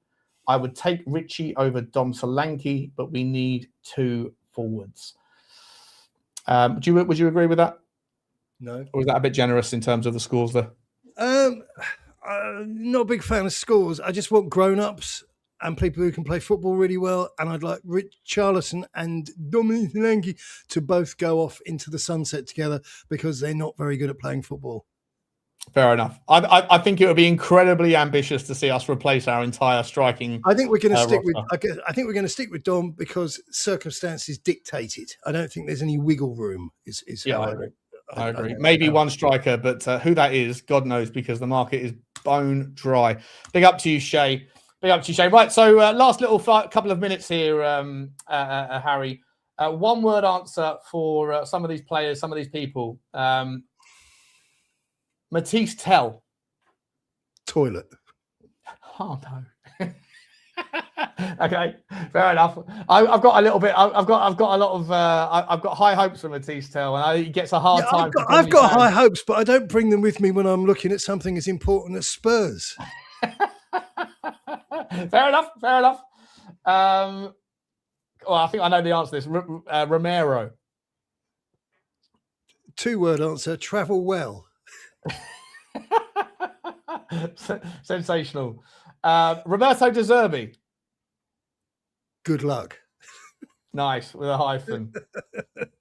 I would take Richie over Dom Solanke, but we need 2 forwards. Would you agree with that? No. Or was that a bit generous in terms of the scores there? Not a big fan of scores. I just want grown-ups and people who can play football really well. And I'd like Richalison and Dominic Solanke to both go off into the sunset together because they're not very good at playing football. Fair enough. I think it would be incredibly ambitious to see us replace our entire striking. I think we're going to stick with. I think we're going to stick with Dom because circumstances dictate it. I don't think there's any wiggle room. I agree. Maybe one striker, but who that is, God knows, because the market is bone dry. Big up to you, Shay. Right, so last little couple of minutes here, Harry. One word answer for some of these players, some of these people. Mathys Tel. Toilet. Oh no. Okay, fair enough. I've got a little bit. I've got a lot of. I've got high hopes for Mathys Tel, and he gets a hard time. I've got high hopes, but I don't bring them with me when I'm looking at something as important as Spurs. Fair enough. Well, I think I know the answer to this. Romero. 2-word answer: travel well. Sensational. Roberto De Zerbi. Good luck. Nice, with a hyphen.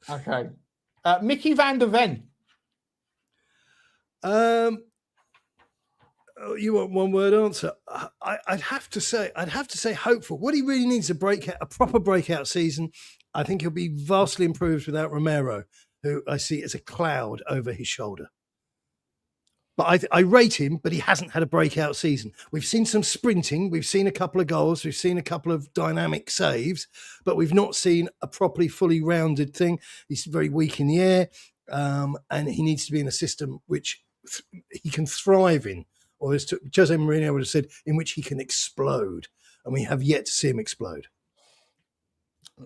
Okay. Micky van der Ven. You want 1-word answer? I'd have to say hopeful. What he really needs is a proper breakout season. I think he'll be vastly improved without Romero, who I see as a cloud over his shoulder. But I rate him, but he hasn't had a breakout season. We've seen some sprinting. We've seen a couple of goals. We've seen a couple of dynamic saves, but we've not seen a properly, fully rounded thing. He's very weak in the air, and he needs to be in a system which he can thrive in, or as Jose Mourinho would have said, in which he can explode. And we have yet to see him explode.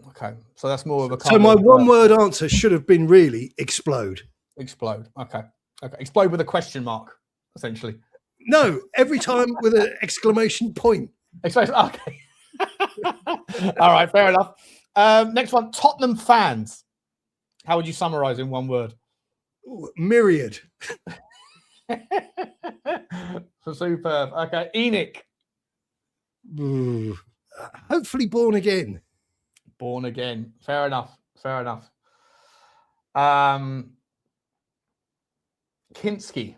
Okay, so that's more of a... So my 1-word answer should have been really explode. Explode, okay. Explode with a question mark, essentially. No, every time with an exclamation point. Okay. All right, fair enough. Next one, Tottenham fans. How would you summarise in 1 word? Ooh, myriad. So superb. Okay, Enoch. Ooh, hopefully born again. Born again. Fair enough. Kinsky.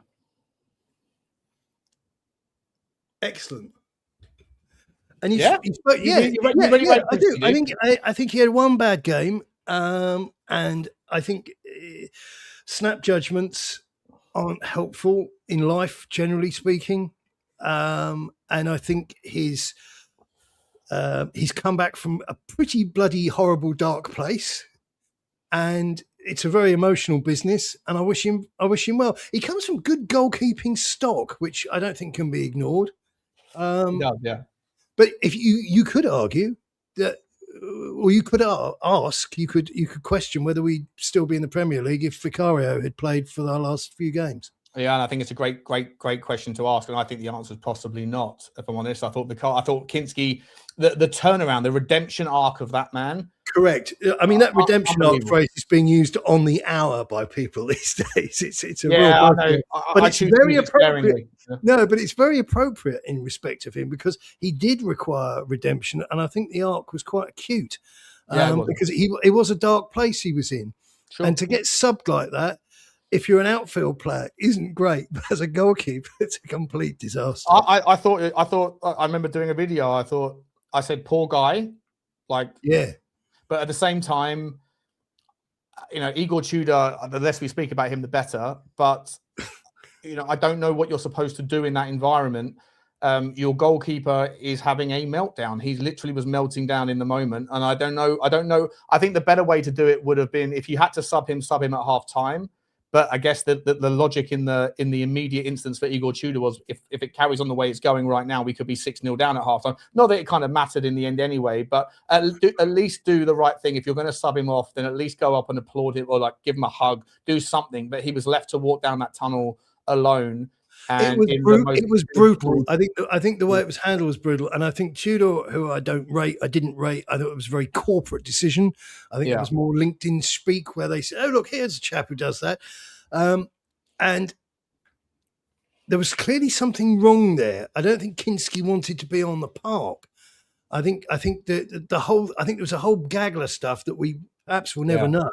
Excellent. And I do. I think he had one bad game, and I think snap judgments aren't helpful in life, generally speaking. And I think he's come back from a pretty bloody horrible dark place, and it's a very emotional business, and I wish him well. He comes from good goalkeeping stock, which I don't think can be ignored. No, yeah. But if you could argue that, or you could ask, you could question whether we'd still be in the Premier League if Vicario had played for our last few games. Yeah, and I think it's a great question to ask, and I think the answer is possibly not. If I'm honest, I thought Kinsky, the turnaround, the redemption arc of that man. Correct. I mean, that redemption arc phrase is being used on the hour by people these days. It's a real buzzword, but it's very appropriate. Yeah. No, but it's very appropriate in respect of him because he did require redemption, and I think the arc was quite acute because it was a dark place he was in, and to get subbed like that, if you're an outfield player, isn't great, but as a goalkeeper, it's a complete disaster. I remember doing a video. I said, poor guy, yeah. But at the same time, Igor Tudor, the less we speak about him, the better. But, I don't know what you're supposed to do in that environment. Your goalkeeper is having a meltdown. He literally was melting down in the moment. And I don't know. I think the better way to do it would have been if you had to sub him at half time. But I guess the logic in the immediate instance for Igor Tudor was if it carries on the way it's going right now, we could be 6-0 down at halftime. Not that it kind of mattered in the end anyway, but at least do the right thing. If you're going to sub him off, then at least go up and applaud him or give him a hug, do something. But he was left to walk down that tunnel alone. And it was brutal. I think the way it was handled was brutal. And I think Tudor, who I didn't rate, I thought it was a very corporate decision. I think it was more LinkedIn speak where they said, oh, look, here's a chap who does that. And there was clearly something wrong there. I don't think Kinsky wanted to be on the park. I think there was a whole gaggle of stuff that we perhaps will never know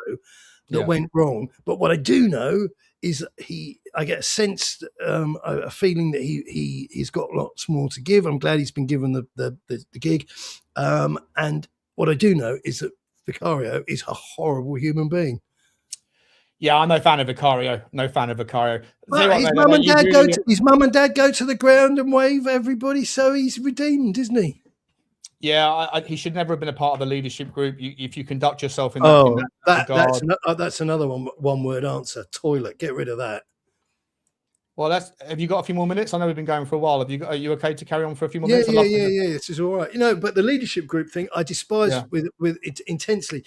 that went wrong. But what I do know is I get a sense, a feeling that he's got lots more to give. I'm glad he's been given the gig. And what I do know is that Vicario is a horrible human being. Yeah, I'm no fan of Vicario. Well, his mum and dad go to the ground and wave everybody, so he's redeemed, isn't he? Yeah, he should never have been a part of the leadership group. If you conduct yourself in that regard, that's another one-word answer. Toilet. Get rid of that. Well, have you got a few more minutes? I know we've been going for a while. Are you okay to carry on for a few more minutes? Yeah. This is all right. But the leadership group thing, I despise with it intensely.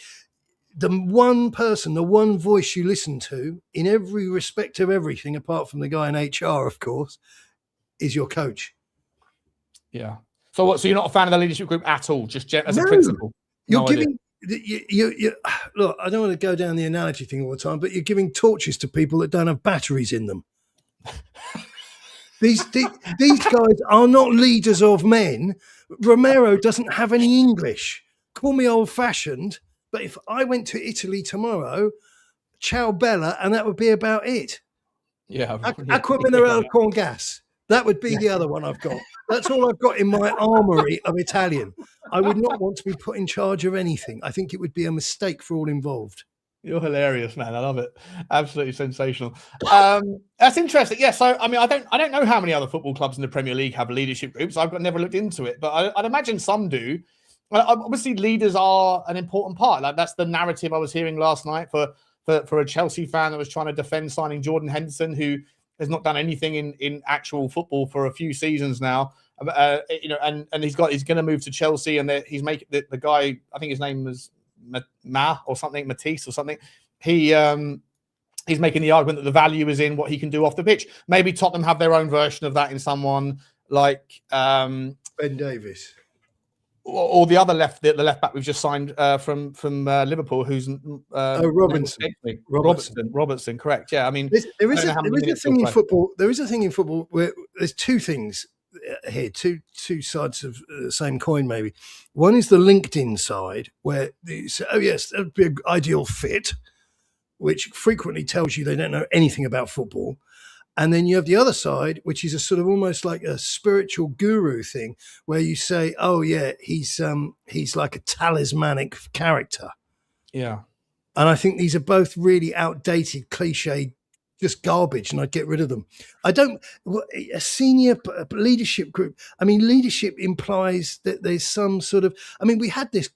The one person, the one voice you listen to in every respect of everything, apart from the guy in HR, of course, is your coach. Yeah. So what? So you're not a fan of the leadership group at all, just as a principle? You're giving. Look, I don't want to go down the analogy thing all the time, but you're giving torches to people that don't have batteries in them. These guys are not leaders of men. Romero doesn't have any English. Call me old-fashioned, but if I went to Italy tomorrow, ciao bella, and that would be about it. Yeah. Acqua minerale con gas. That would be the other one I've got. That's all I've got in my armory of Italian. I would not want to be put in charge of anything. I think it would be a mistake for all involved. You're hilarious, man. I love it. Absolutely sensational. That's interesting. Yeah. So, I mean, I don't know how many other football clubs in the Premier League have leadership groups. I've never looked into it, but I'd imagine some do. Obviously, leaders are an important part. That's the narrative I was hearing last night for a Chelsea fan that was trying to defend signing Jordan Henderson, who has not done anything in actual football for a few seasons now. And he's going to move to Chelsea, and he's making the guy. I think his name was Mathys or something. He's making the argument that the value is in what he can do off the pitch. Maybe Tottenham have their own version of that in someone like Ben Davies. Or the other left back we've just signed from Liverpool, who's Robertson, correct? Yeah, I mean, there is a thing in football. There is a thing in football where there's two things here, two sides of the same coin. Maybe one is the LinkedIn side where they say, "Oh yes, that would be an ideal fit," which frequently tells you they don't know anything about football. And then you have the other side, which is a sort of almost like a spiritual guru thing, where you say, "Oh yeah, he's like a talismanic character." Yeah, and I think these are both really outdated, cliche, just garbage, and I'd get rid of them. A senior leadership group. I mean, leadership implies that there's some sort of. I mean, we had this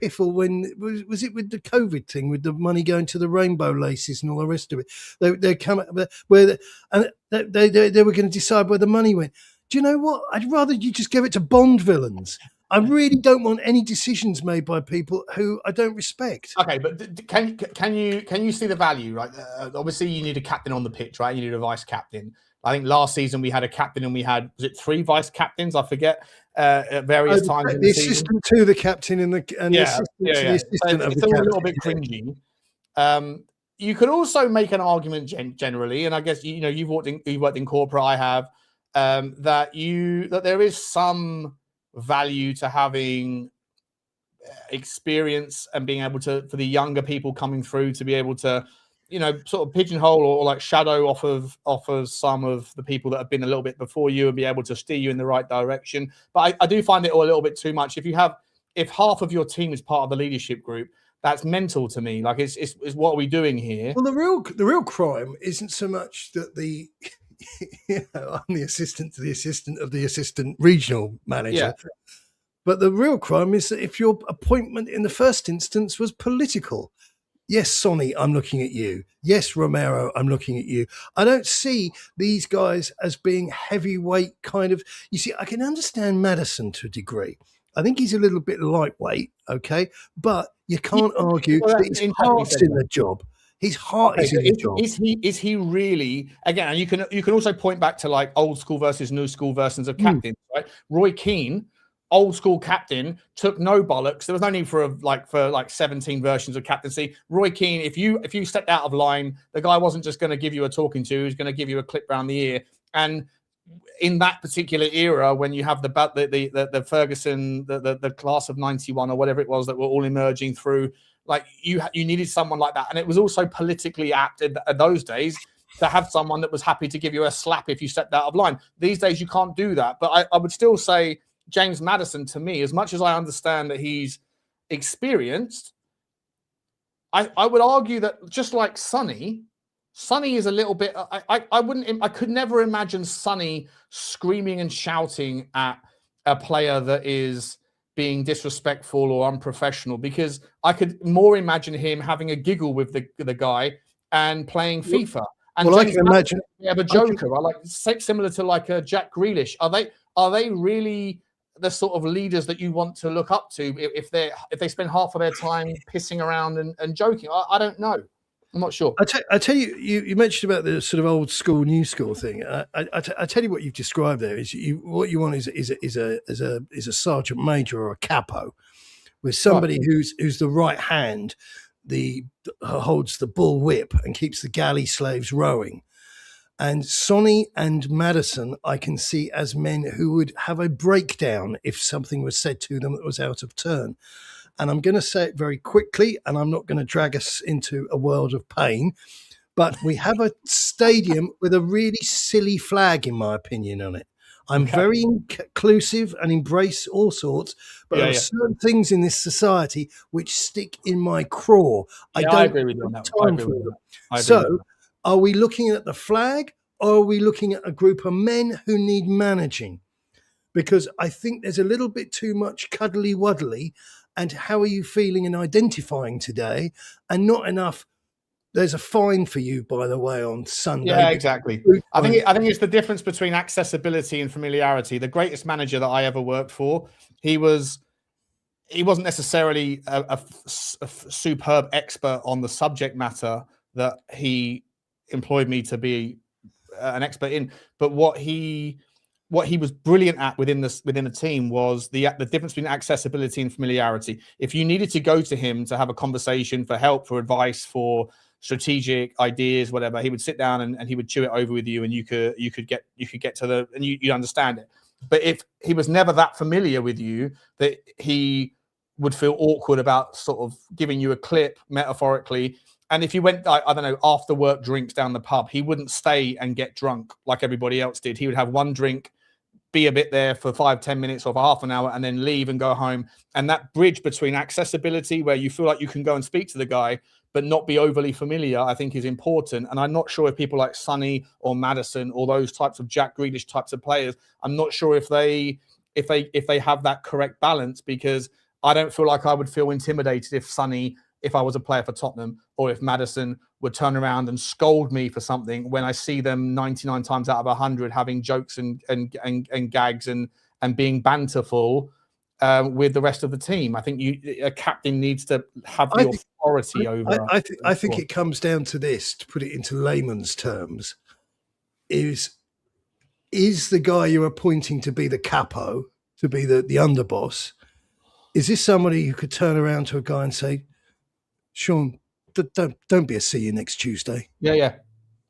piffle when was it with the COVID thing, with the money going to the rainbow laces and all the rest of it. They come where they were going to decide where the money went. Do you know what? I'd rather you just give it to Bond villains. I really don't want any decisions made by people who I don't respect. Okay, but can you see the value, right? Obviously, you need a captain on the pitch, right? You need a vice captain. I think last season we had a captain and we had, was it 3 vice captains? I forget, at various times in the season. Assistant to the captain and the assistant to the assistant of the captain. It's all a little bit cringy. You could also make an argument generally, and I guess you've worked in corporate. I have that there is some value to having experience and being able to, for the younger people coming through, to be able to sort of pigeonhole or like shadow off of some of the people that have been a little bit before you and be able to steer you in the right direction. But I do find it all a little bit too much. If half of your team is part of the leadership group, that's mental to me. Like, it's what are we doing here? Well, the real crime isn't so much that I'm the assistant to the assistant of the assistant regional manager. Yeah. But the real crime is that if your appointment in the first instance was political. Yes, Sonny, I'm looking at you. Yes, Romero, I'm looking at you. I don't see these guys as being heavyweight kind of. You see, I can understand Maddison to a degree. I think he's a little bit lightweight, okay? But you can't argue that his heart's in the job. His heart is in the job. Is he really, again, and you can also point back to like old school versus new school versions of captains, right? Roy Keane, old school captain, took no bollocks. There was no need for 17 versions of captaincy. Roy Keane, if you stepped out of line, the guy wasn't just going to give you a talking to, he was going to give you a clip round the ear. And in that particular era, when you have the Ferguson, the class of 91 or whatever it was that were all emerging through, like you needed someone like that. And it was also politically apt in those days to have someone that was happy to give you a slap if you stepped out of line. These days you can't do that. But I would still say James Maddison, to me, as much as I understand that he's experienced, I would argue that just like Sonny is a little bit. I could never imagine Sonny screaming and shouting at a player that is being disrespectful or unprofessional, because I could more imagine him having a giggle with the guy and playing FIFA. And well, I can imagine have a joker. I like similar to like a Jack Grealish. Are they really the sort of leaders that you want to look up to if they spend half of their time pissing around and joking? I don't know. I'm not sure. I tell you, you mentioned about the sort of old school, new school thing. I tell you what you've described there is what you want is a sergeant major or a capo, with somebody who's the right hand, holds the bull whip and keeps the galley slaves rowing. And Sonny and Maddison, I can see as men who would have a breakdown if something was said to them that was out of turn. And I'm going to say it very quickly, and I'm not going to drag us into a world of pain, but we have a stadium with a really silly flag, in my opinion, on it. I'm very inclusive and embrace all sorts, but there are certain things in this society which stick in my craw. I agree with you on that. So are we looking at the flag, or are we looking at a group of men who need managing? Because I think there's a little bit too much cuddly-wuddly, and how are you feeling and identifying today, and not enough. There's a fine for you, by the way, on Sunday. Yeah, exactly. I think it's the difference between accessibility and familiarity. The greatest manager that I ever worked for, he wasn't necessarily a superb expert on the subject matter that he employed me to be an expert in, but what he was brilliant at within the team was the difference between accessibility and familiarity. If you needed to go to him to have a conversation for help, for advice, for strategic ideas, whatever, he would sit down and he would chew it over with you, and you could get to you'd understand it. But if he was never that familiar with you, that he would feel awkward about sort of giving you a clip metaphorically. And if you went, I don't know, after work drinks down the pub, he wouldn't stay and get drunk like everybody else did. He would have one drink, be a bit there for 5-10 minutes or for half an hour, and then leave and go home. And that bridge between accessibility, where you feel like you can go and speak to the guy, but not be overly familiar, I think is important. And I'm not sure if people like Sonny or Maddison or those types of Jack Grealish types of players, I'm not sure if they have that correct balance, because I don't feel like I would feel intimidated if I was a player for Tottenham, or if Maddison would turn around and scold me for something when I see them 99 times out of 100 having jokes and gags and being banterful. with the rest of the team. I think a captain needs to have the authority over. I think it comes down to this, to put it into layman's terms, is the guy you're appointing to be the capo, to be the underboss, is this somebody who could turn around to a guy and say, Sean, don't be a see you next Tuesday. Yeah,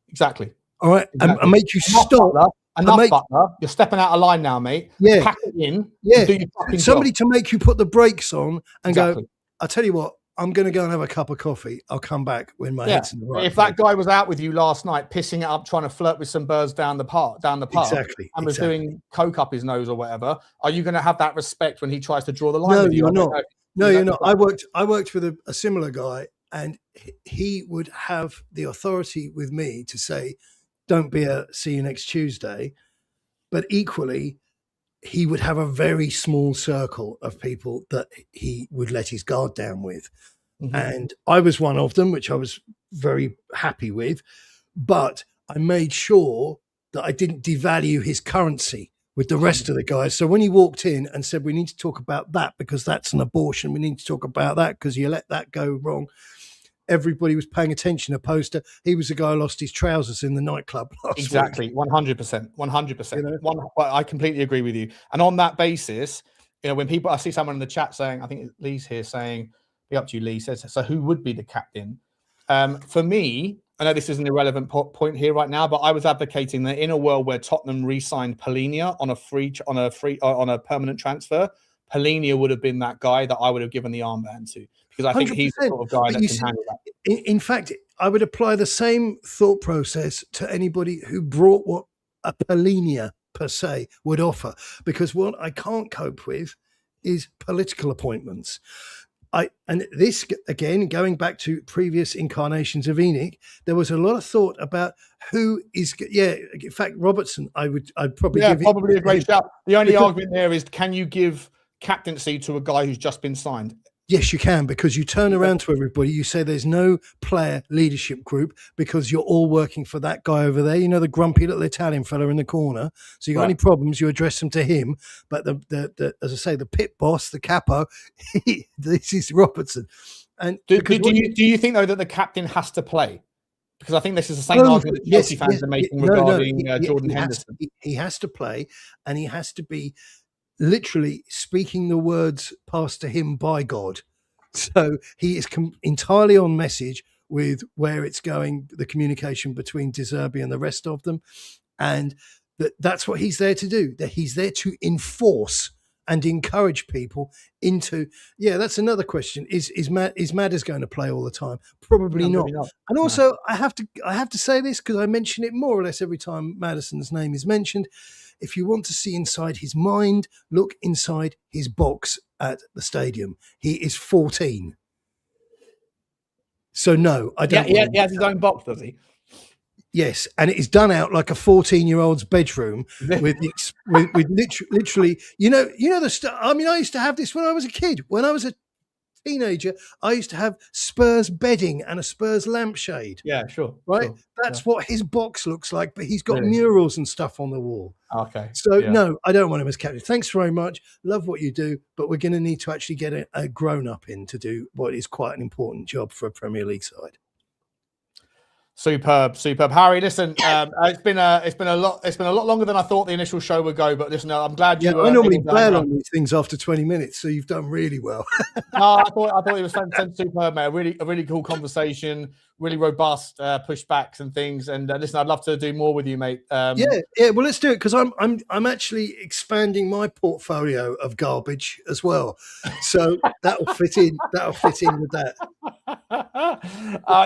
exactly. All right, exactly. And make you stop. Butler. You're stepping out of line now, mate. Yeah. Pack it in. Yeah. Do your fucking somebody job. To make you put the brakes on and go, I'll tell you what, I'm going to go and have a cup of coffee. I'll come back when my head's in the right If place. that guy was out with you last night, pissing it up, trying to flirt with some birds down the pub, exactly, and was doing coke up his nose or whatever, are you going to have that respect when he tries to draw the line with you? You're not. No, you're not. I worked with a similar guy, and he would have the authority with me to say, don't be a see you next Tuesday. But equally, he would have a very small circle of people that he would let his guard down with. Mm-hmm. And I was one of them, which I was very happy with. But I made sure that I didn't devalue his currency with the rest of the guys. So when he walked in and said, we need to talk about that because that's an abortion, we need to talk about that because you let that go wrong, everybody was paying attention, opposed to he was the guy who lost his trousers in the nightclub last week. 100%. I completely agree with you. And on that basis, when I see someone in the chat saying, I think Lee's here saying, be up to you, Lee, says, so who would be the captain? For me, I know this is an irrelevant point here right now, but I was advocating that in a world where Tottenham re-signed Palhinha on a permanent transfer, Palhinha would have been that guy that I would have given the armband to, because I think 100%. He's the sort of guy that can handle that. In fact, I would apply the same thought process to anybody who brought what a Palhinha per se would offer, because what I can't cope with is political appointments. And this, again, going back to previous incarnations of ENIC, there was a lot of thought about who is. Yeah, in fact, Robertson, I'd probably give probably a great shout. The only argument there is, can you give captaincy to a guy who's just been signed? Yes, you can, because you turn around to everybody. You say there's no player leadership group because you're all working for that guy over there. You know, the grumpy little Italian fella in the corner. So you got any problems, you address them to him. But the as I say, the pit boss, the capo, this is Robertson. And do you think though that the captain has to play? Because I think this is the same argument that Chelsea fans are making regarding Jordan Henderson. He has to play, and he has to be literally speaking the words passed to him by God. So he is entirely on message with where it's going, the communication between De Zerbi and the rest of them. And that's what he's there to do. That he's there to enforce and encourage people into, that's another question. Is Maddison going to play all the time? Probably not. And also I have to say this, because I mention it more or less every time Maddison's name is mentioned. If you want to see inside his mind, look inside his box at the stadium. He is 14. So no, I don't. He has his own box, does he? Yes, and it is done out like a 14-year-old's bedroom with literally, the stuff. I mean, I used to have this when I was a kid. When I was a teenager, I used to have Spurs bedding and a Spurs lampshade. Yeah, sure. Right? Sure, That's what his box looks like, but he's got murals and stuff on the wall. Okay. So, no, I don't want him as captain. Thanks very much. Love what you do, but we're going to need to actually get a grown-up in to do what is quite an important job for a Premier League side. Superb. Harry, listen, it's been a lot longer than I thought the initial show would go, but listen, I'm glad you. I normally bail on these things after 20 minutes, so you've done really well. No, I thought it was superb, mate. A really cool conversation, really robust pushbacks and things. And listen, I'd love to do more with you, mate. Well, let's do it, because I'm actually expanding my portfolio of garbage as well, so that'll fit in. With that.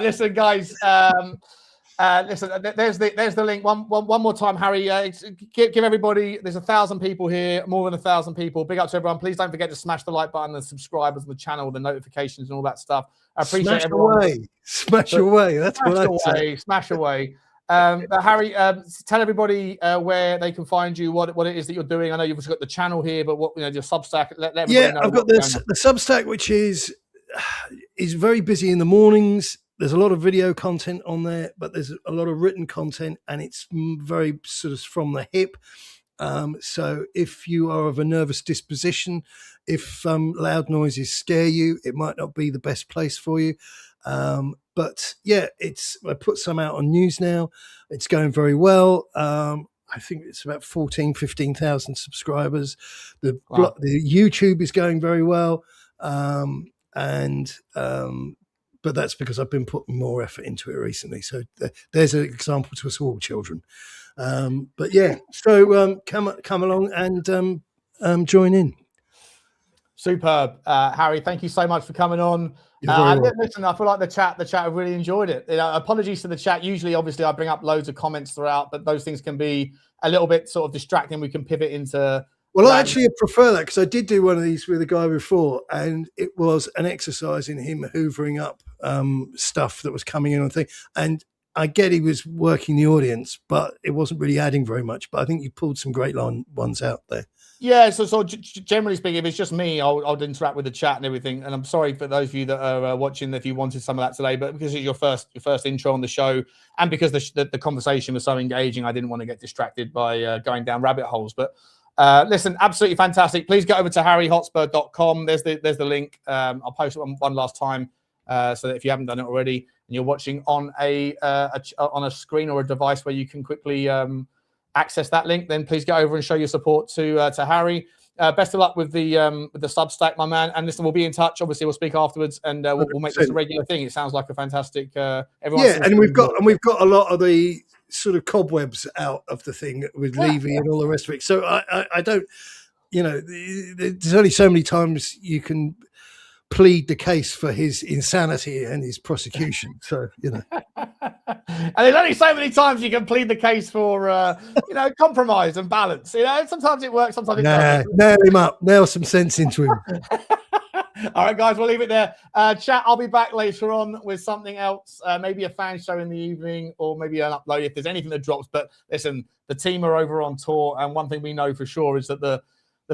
Listen, guys. Listen, there's the link. One more time, Harry. Give everybody. There's 1,000 people here, more than 1,000 people. Big up to everyone. Please don't forget to smash the like button, and subscribe to the channel, the notifications, and all that stuff. I appreciate everyone. Smash away. That's what I say. Smash away. Harry, tell everybody where they can find you, what it is that you're doing. I know you've also got the channel here, but what your Substack. Let everybody know. I've got the Substack, which is very busy in the mornings. There's a lot of video content on there, but there's a lot of written content, and it's very sort of from the hip. So if you are of a nervous disposition, if loud noises scare you, it might not be the best place for you. But yeah, I put some out on news now. It's going very well. I think it's about 15,000 subscribers. The YouTube is going very well. But that's because I've been putting more effort into it recently. So there's an example to us all, children. But yeah, so come along and join in. Superb, Harry. Thank you so much for coming on. Listen, I feel like the chat have really enjoyed it. Apologies to the chat. Usually, obviously, I bring up loads of comments throughout, but those things can be a little bit sort of distracting. We can pivot into. Well, I actually prefer that because I did do one of these with a guy before, and it was an exercise in him hoovering up stuff that was coming in on thing. And I get he was working the audience, but it wasn't really adding very much. But I think you pulled some great ones out there. Yeah, so generally speaking, if it's just me, I'll interact with the chat and everything. And I'm sorry for those of you that are watching if you wanted some of that today, but because it's your first intro on the show, and because the conversation was so engaging, I didn't want to get distracted by going down rabbit holes. But listen, absolutely fantastic. Please go over to harryhotspur.com. There's the link. I'll post it one last time so that if you haven't done it already and you're watching on a screen or a device where you can quickly access that link, then please go over and show your support to Harry. Best of luck with the Substack, my man. And listen, we'll be in touch. Obviously, we'll speak afterwards, and we'll make this a regular thing. It sounds like a fantastic. Everyone. Yeah, and we've got a lot of the sort of cobwebs out of the thing with Levy and all the rest of it. So I don't, there's only so many times you can plead the case for his insanity and his prosecution. So, and there's only so many times you can plead the case for, compromise and balance. Sometimes it works, sometimes it doesn't. Nail him up. Nail some sense into him. All right, guys, we'll leave it there. Chat, I'll be back later on with something else, maybe a fan show in the evening or maybe an upload if there's anything that drops. But listen, the team are over on tour, and one thing we know for sure is that the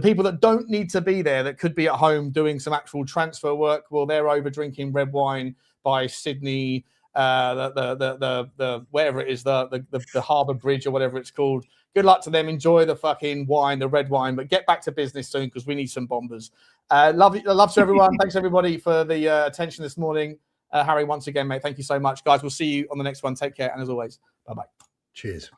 people that don't need to be there, that could be at home doing some actual transfer work, well, they're over drinking red wine by Sydney, the wherever it is, the Harbour Bridge or whatever it's called. Good luck to them. Enjoy the fucking wine, the red wine, but get back to business soon because we need some bombers. Love to everyone. Thanks everybody for the attention this morning. Harry, once again, mate, thank you so much, guys. We'll see you on the next one. Take care, and as always, bye bye. Cheers.